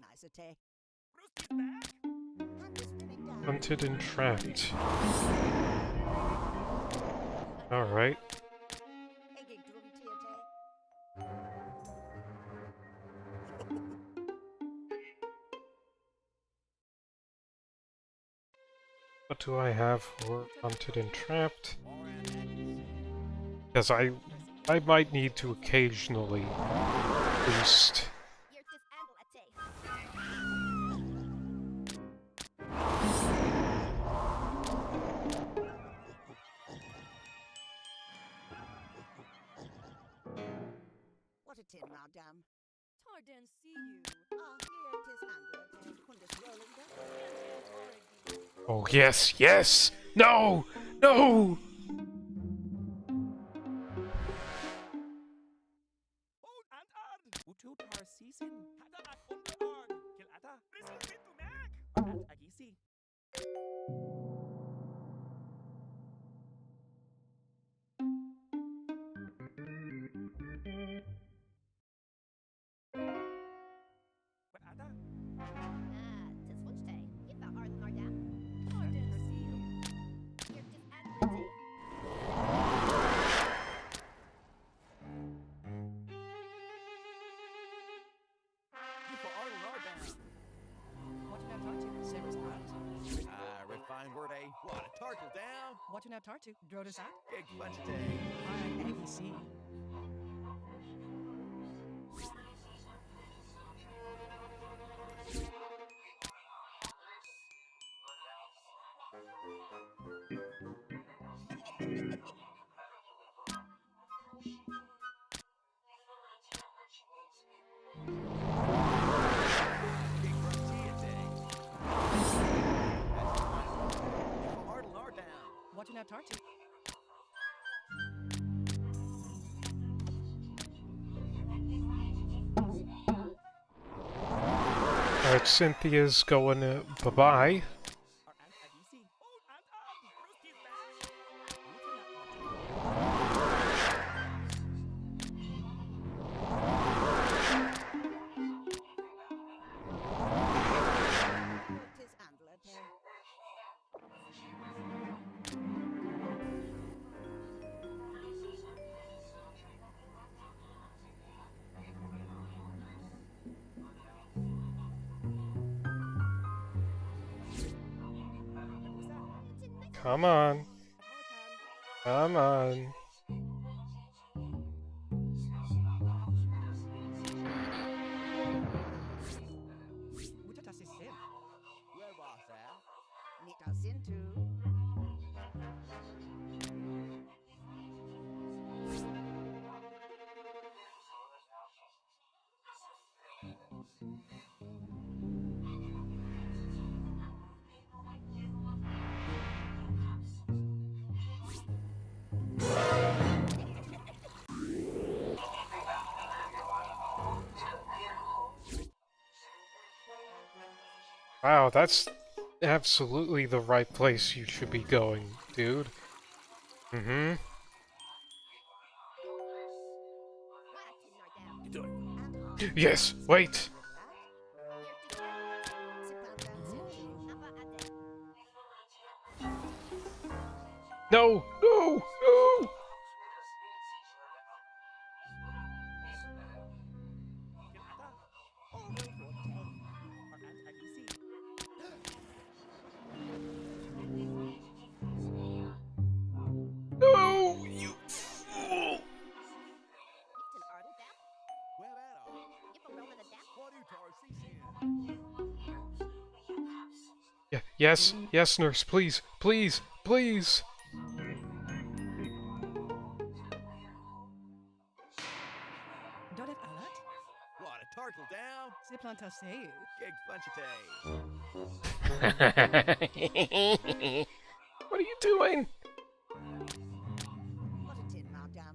Nicete. And is spinning down. Hunted and trapped. Alright. Eggy Gruntiate. What do I have for hunted and trapped? Or am Agisi? Because I might need to occasionally boost. Yertis Andle Ate. What a tin, madam. Tardan see you. Ah, here 'tis Andlete. One is rolling down. And an Origi. Oh, yes, yes! No! No! Oh, and Ad. Utu Tarsisin. Hada at Underard. Kil Ada. Bristle Bitu Mac. Or Aunt Agisi. What Ada? Tis Wunchte. Yifa Arlen Nardam. Tardan see you. Yertis Watching out Tartu. Drodus out. Gig Fudgete. Alright, Aggie C. Gig Fudgete. Ardal are down. Watching out Tartu. Alright, Cynthia's going bye-bye. Alright, Aggie C. Oh, and Bruce is back. Tis Angela Day. Come on. Come on. Mutatas is sim. Where was that? Nita Sintu. Wow, that's absolutely the right place you should be going, dude. Mm-hmm. Yes, wait! No! No! No! No! You fool! Where that are? What do Tarcisian? Yeah, yes, yes, nurse, please, please, please! Dodef alert. What, a turtle down? Ziplanta say. Gig Fudgete. What are you doing? What a tin, madam.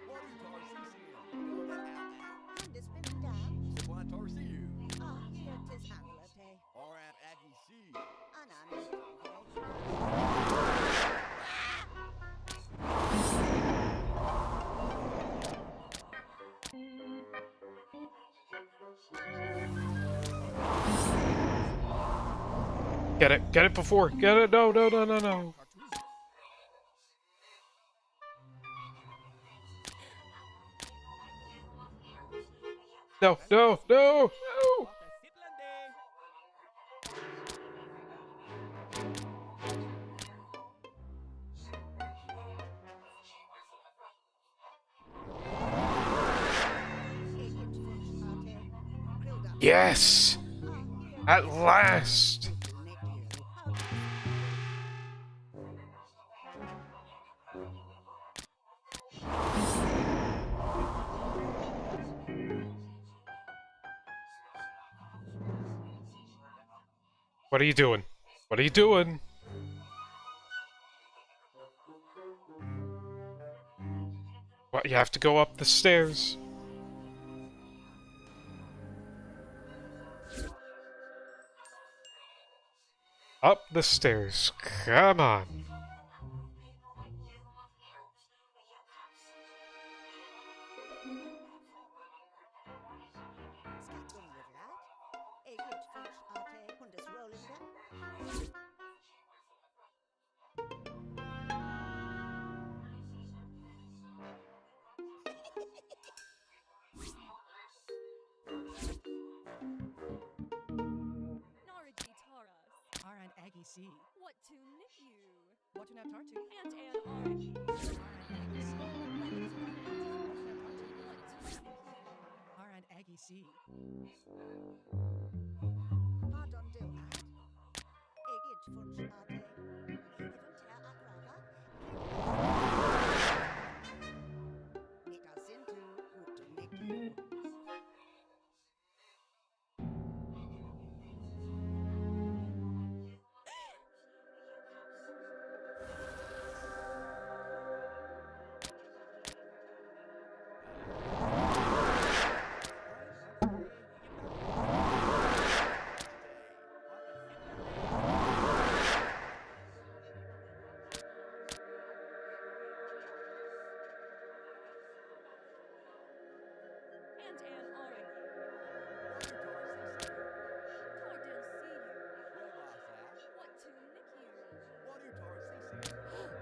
What do Tarcisian? And it's been down. What Tarciu? Ah, here tis Angela Day. Oran Aggie C. Anani. Get it before, get it, no, no, no, no, no. No, no, no, no! Yes! At last! What are you doing? What are you doing? What, you have to go up the stairs. Up the stairs. Come on. Narigi Taras. Alright, Aggie C. What to nick you? What you not tartu? and an orgy. R and Aggie C. Pardon du ad. Egit funch ate. Even ter agrava. Nita sintu ut nicu. And an orgy. What you Tordin tar see you. Where was that? What to nick you? What you tar Nita sintu.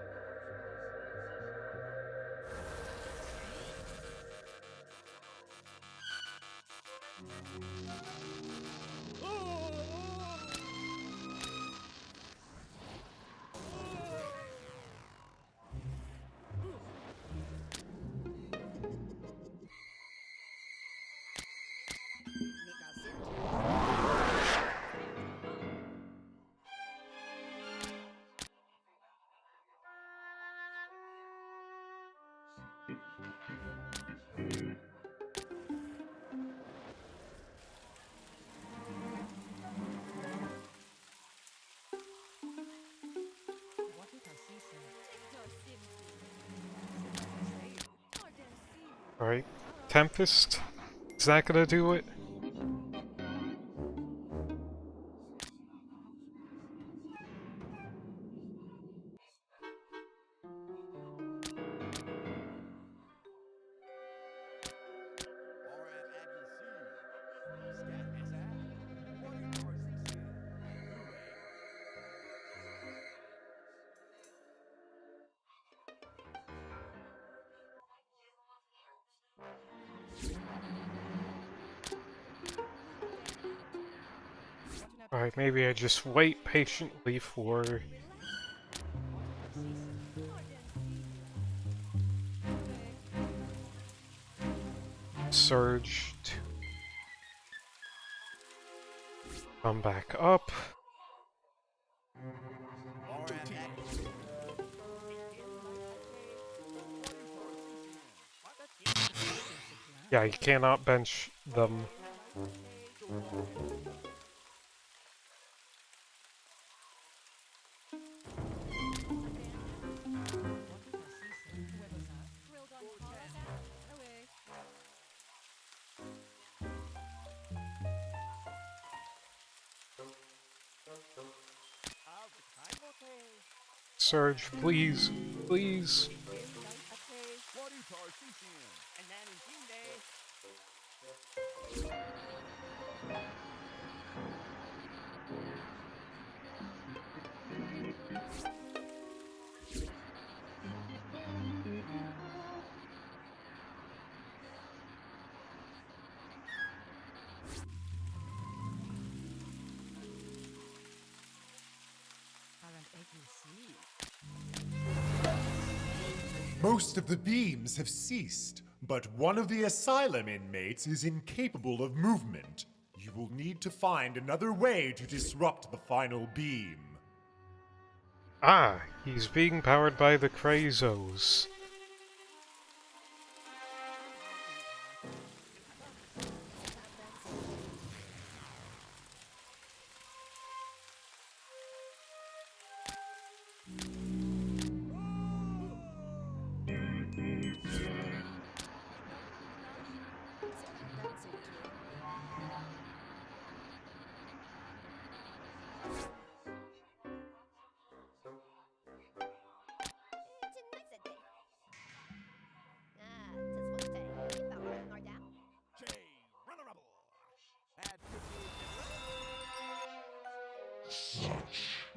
What you tar season? Victor Simsi. Tordin see you. Alright. Tempest? Is that gonna do it? R and Aggie C. Scat SA. What you tar Alright, maybe I just wait patiently for Surge to come back up. R and Aggie. Yeah, you cannot bench them. Grilled on Tarzan. Away. Surge, please, please. What you tar And then in Jinde. R and Aggie C. Most of the beams have ceased, but one of the asylum inmates is incapable of movement. You will need to find another way to disrupt the final beam. Ah, he's being powered by the Crazos.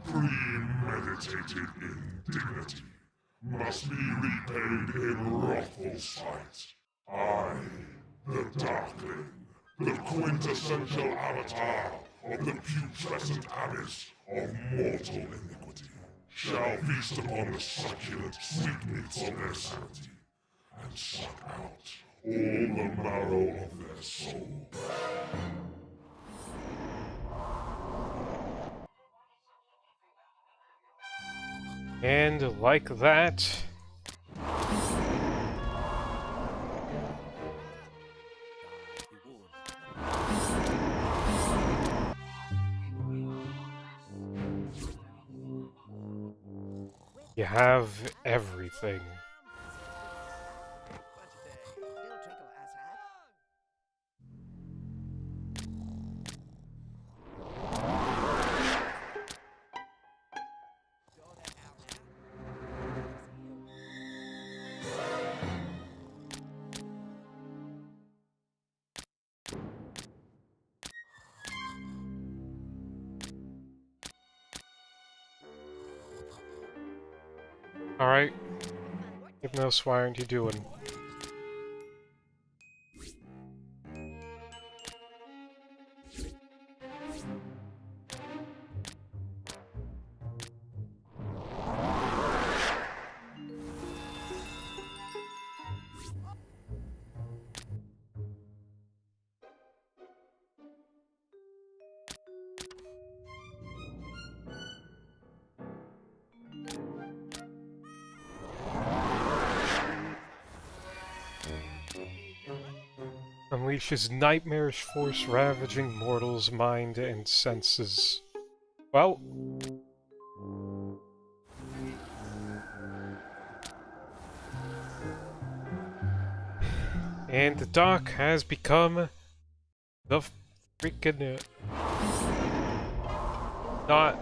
Premeditated indignity must be repaid in wrathful spite. I, the Darkling, the quintessential avatar of the putrescent abyss of mortal iniquity, shall feast upon the succulent sweetmeats of their sanity, and suck out all the marrow of their soul. And like that, you have everything. Alright. Hypnos, why aren't you doing? Unleashes nightmarish force ravaging mortals' mind and senses. Well... And the dock has become the freaking... not...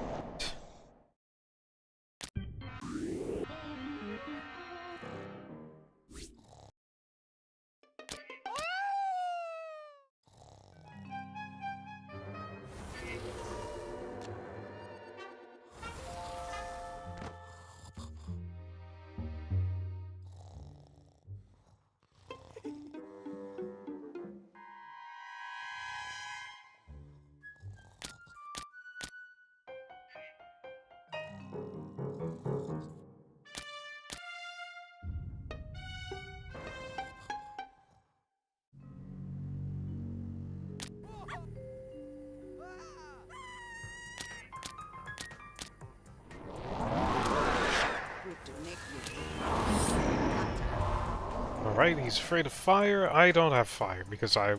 Alright, he's afraid of fire. I don't have fire because I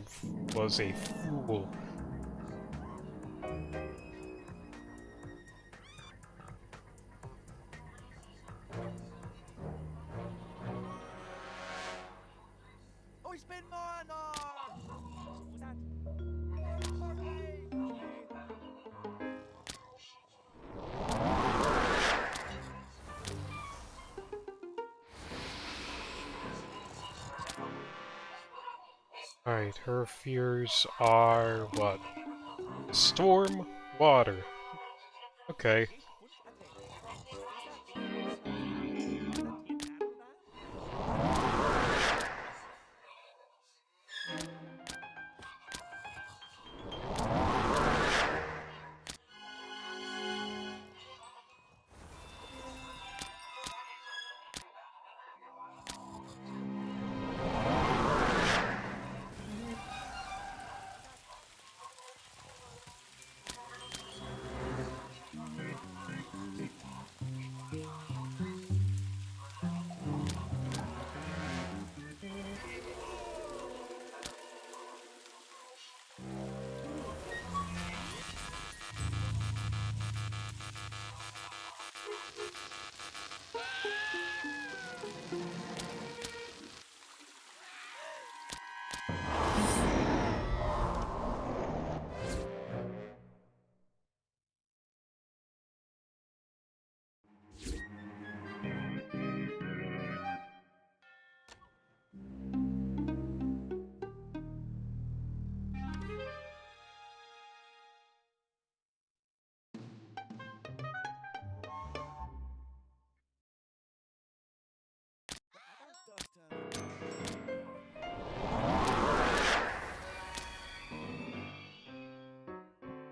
was a fool. Oh, it's been mine! Alright, her fears are what? Storm, water. Okay.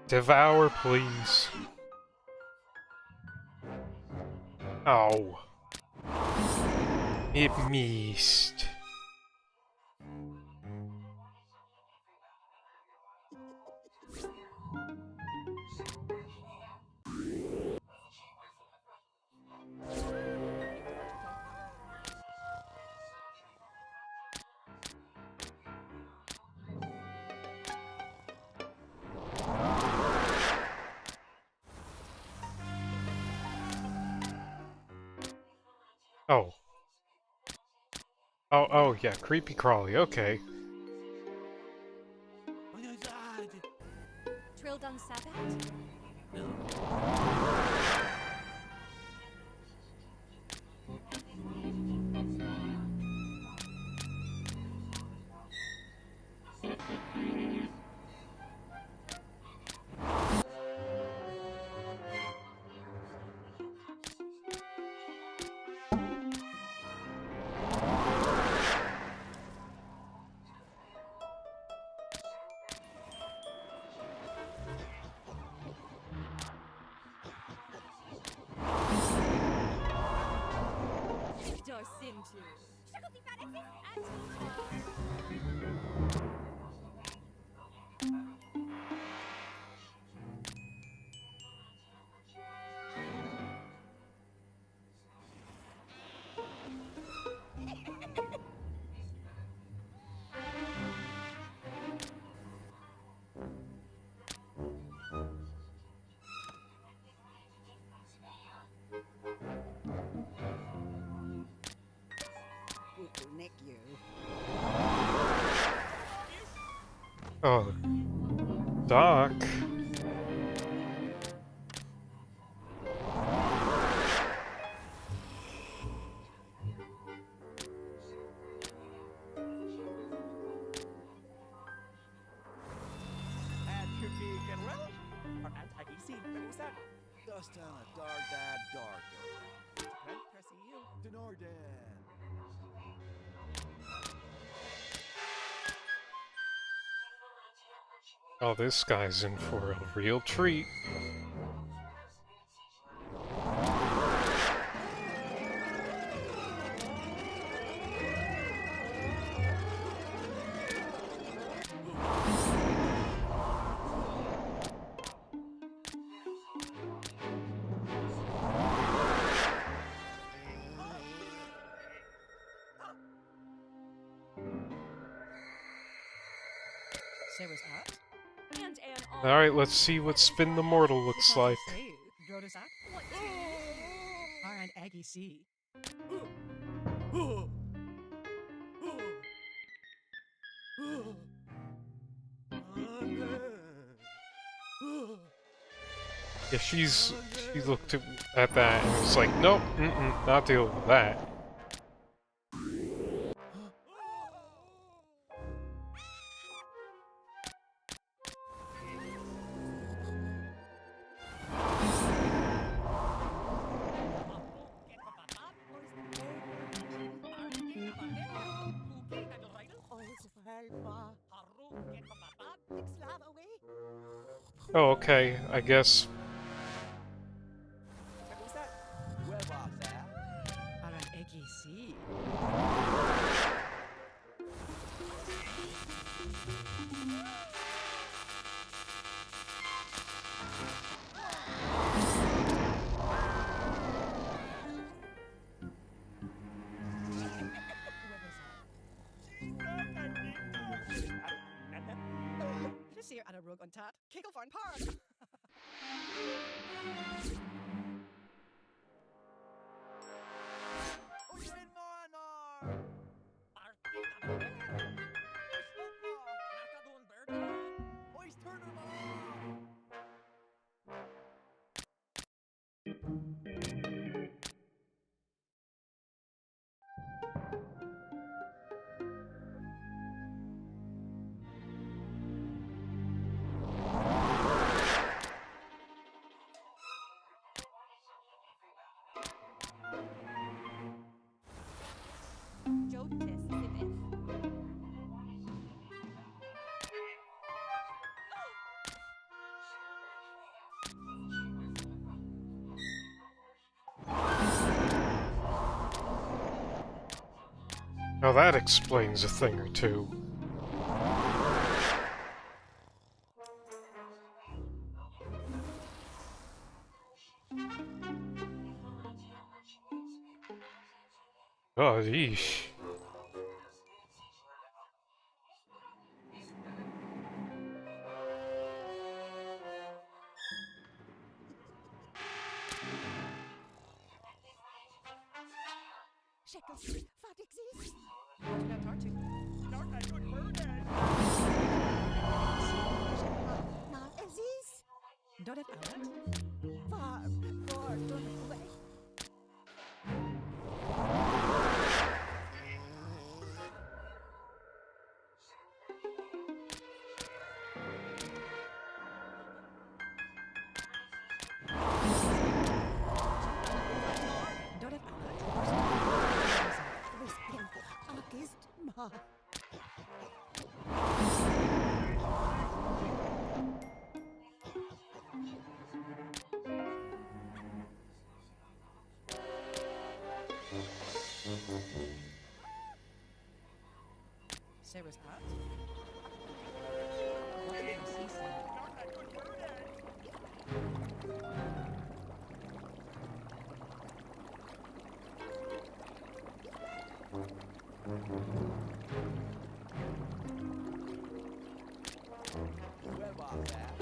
Devour, please. Oh. It missed. Oh. Oh, yeah, creepy crawly, okay. Trill done Sabbat? Victor Sintu. Will nick you. Oh. Doc. And cookie get well? Or and agisi. What was that? Dust on a dark dad darker. Well, see you. Denardan. Oh, this guy's in for a real treat. Say was that? And an Alright, let's see what Spin the Mortal looks like. Go to that? What R and Aggie C. Yeah, she looked at that and was like, nope, not dealing with that. Oh, okay, I guess. What was that? Where was that? R and Aggie C. Just here at a rug on tat. Kicklefarn Park. Jotis Sibith? Now that explains a thing or two. Oh, yeesh. Shekels, what exists? Not hard to. Not a good bird. Not exist. Not at outlet. Far, far from away. Not at outlet. Whispering, August, ma. Sarah's hat. What did I see? Not a good bird. Where was that?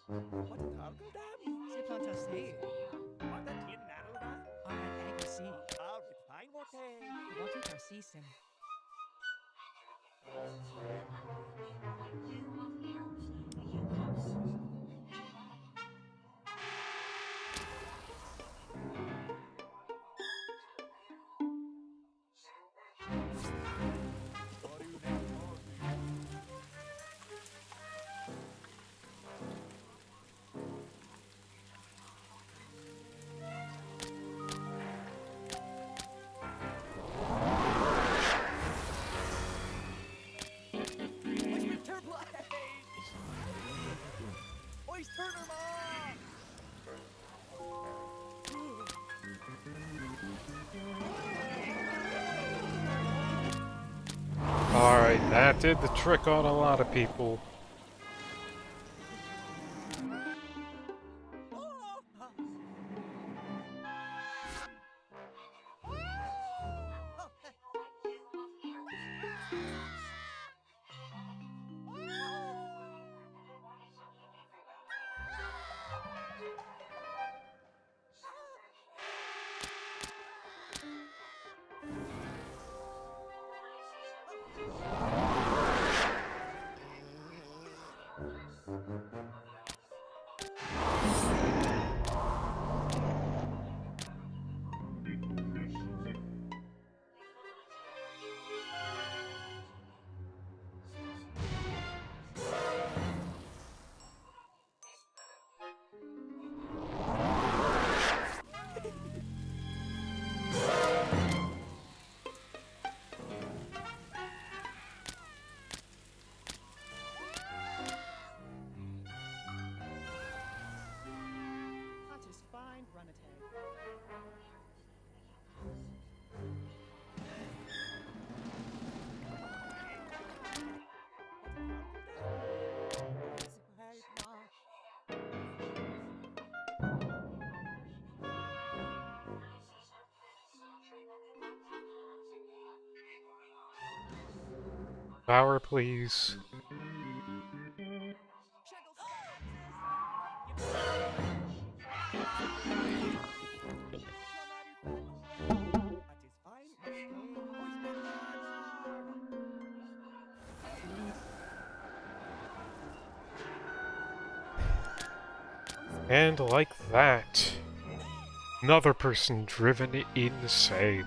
What a cargo dam? C'est plantassé. What a tin narrow dam? I had egg sea. I'll be fine water. What it are season? Oyster plate! Oyster mom! Alright, that did the trick on a lot of people. That is fine, run it ahead. Power, please. That is fine, run it ahead. And like that, another person driven insane.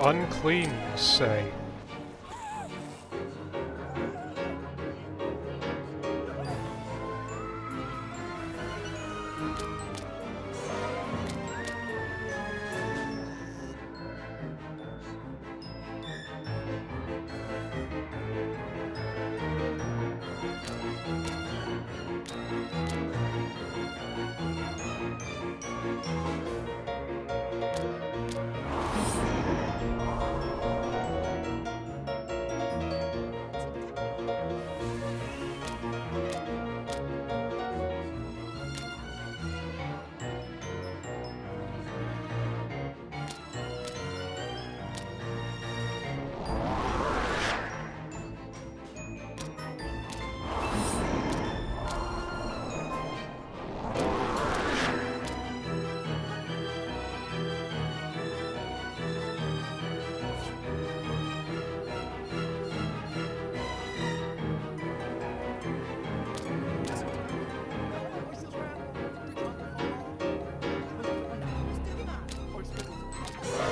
Unclean, you say?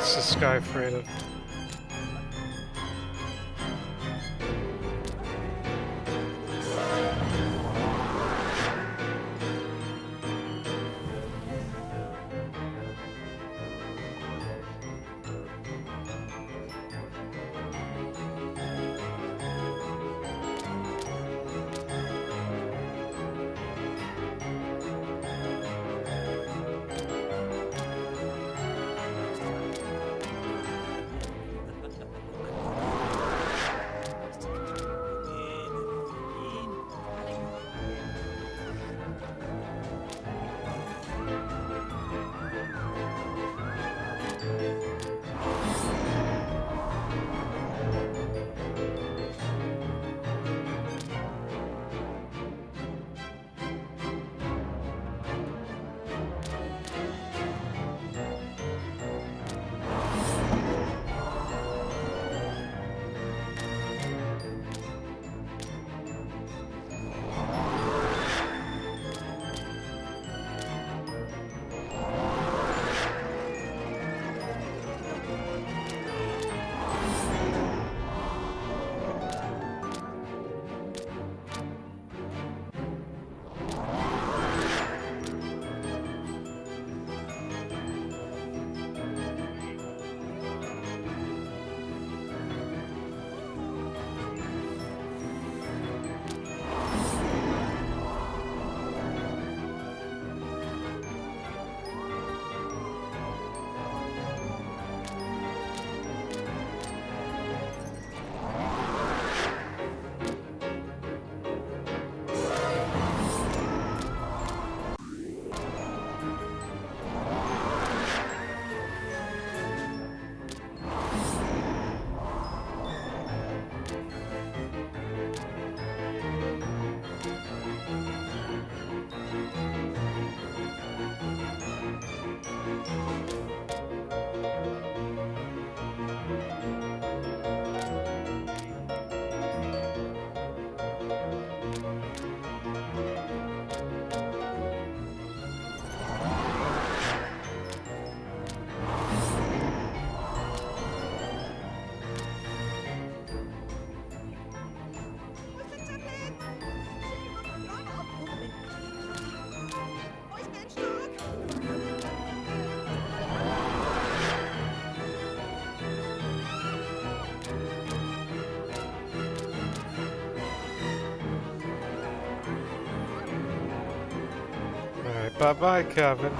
What's this guy afraid of? Bye-bye, Kevin.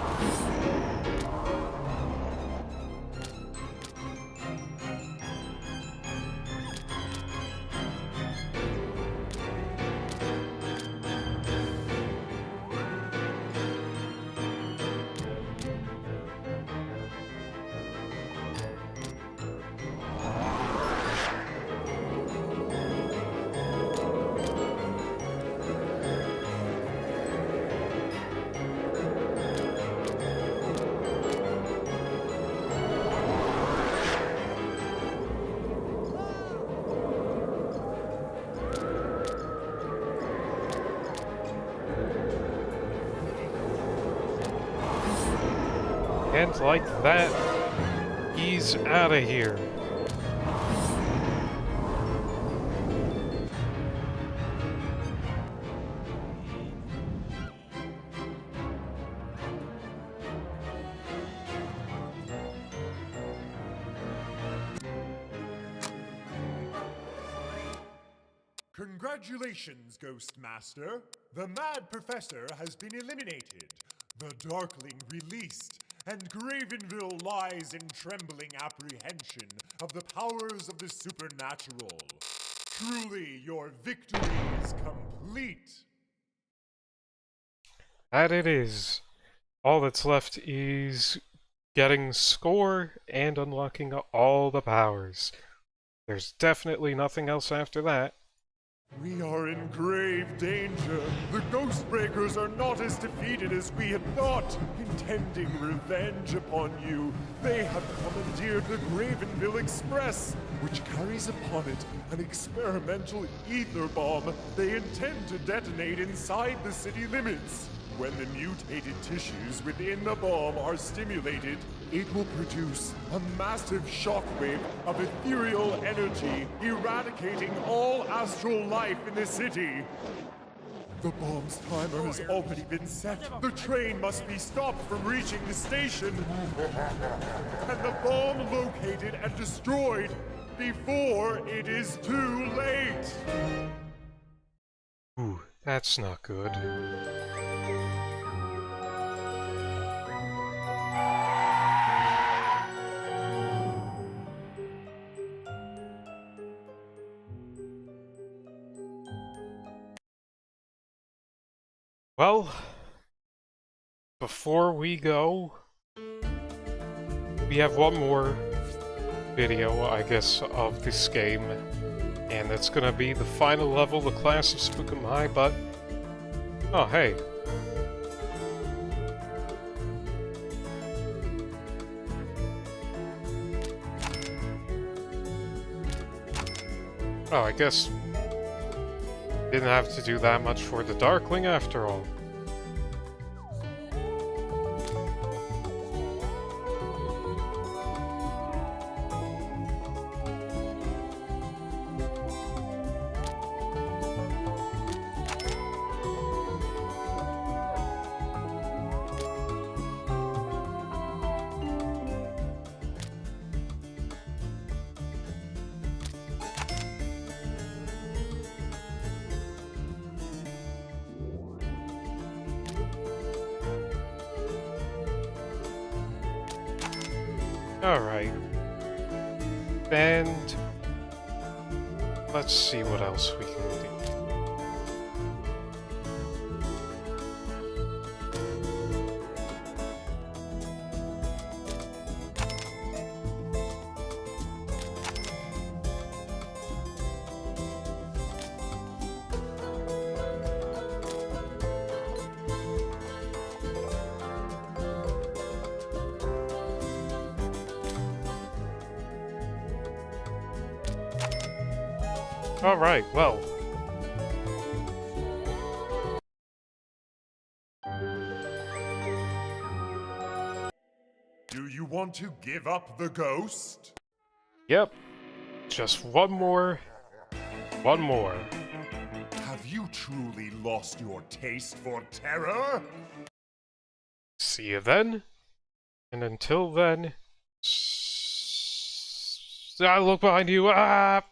And like that, he's out of here. Congratulations, Ghost Master. The Mad Professor has been eliminated, the Darkling released, and Gravenville lies in trembling apprehension of the powers of the supernatural. Truly, your victory is complete. That it is. All that's left is getting score and unlocking all the powers. There's definitely nothing else after that. We are in grave danger. The Ghostbreakers are not as defeated as we had thought. Intending revenge upon you, they have commandeered the Gravenville Express, which carries upon it an experimental ether bomb they intend to detonate inside the city limits. When the mutated tissues within the bomb are stimulated, it will produce a massive shockwave of ethereal energy, eradicating all astral life in the city. The bomb's timer has already been set. The train must be stopped from reaching the station. And the bomb located and destroyed before it is too late. Ooh, that's not good. Well, before we go, we have one more video, I guess, of this game, and it's gonna be the final level, the class of Spookum High, but... Oh, hey. Oh, I guess... didn't have to do that much for the Darkling after all. Alright. And let's see what else we can do. Alright, well. Do you want to give up the ghost? Yep. Just one more. One more. Have you truly lost your taste for terror? See you then. And until then... look behind you! Ah!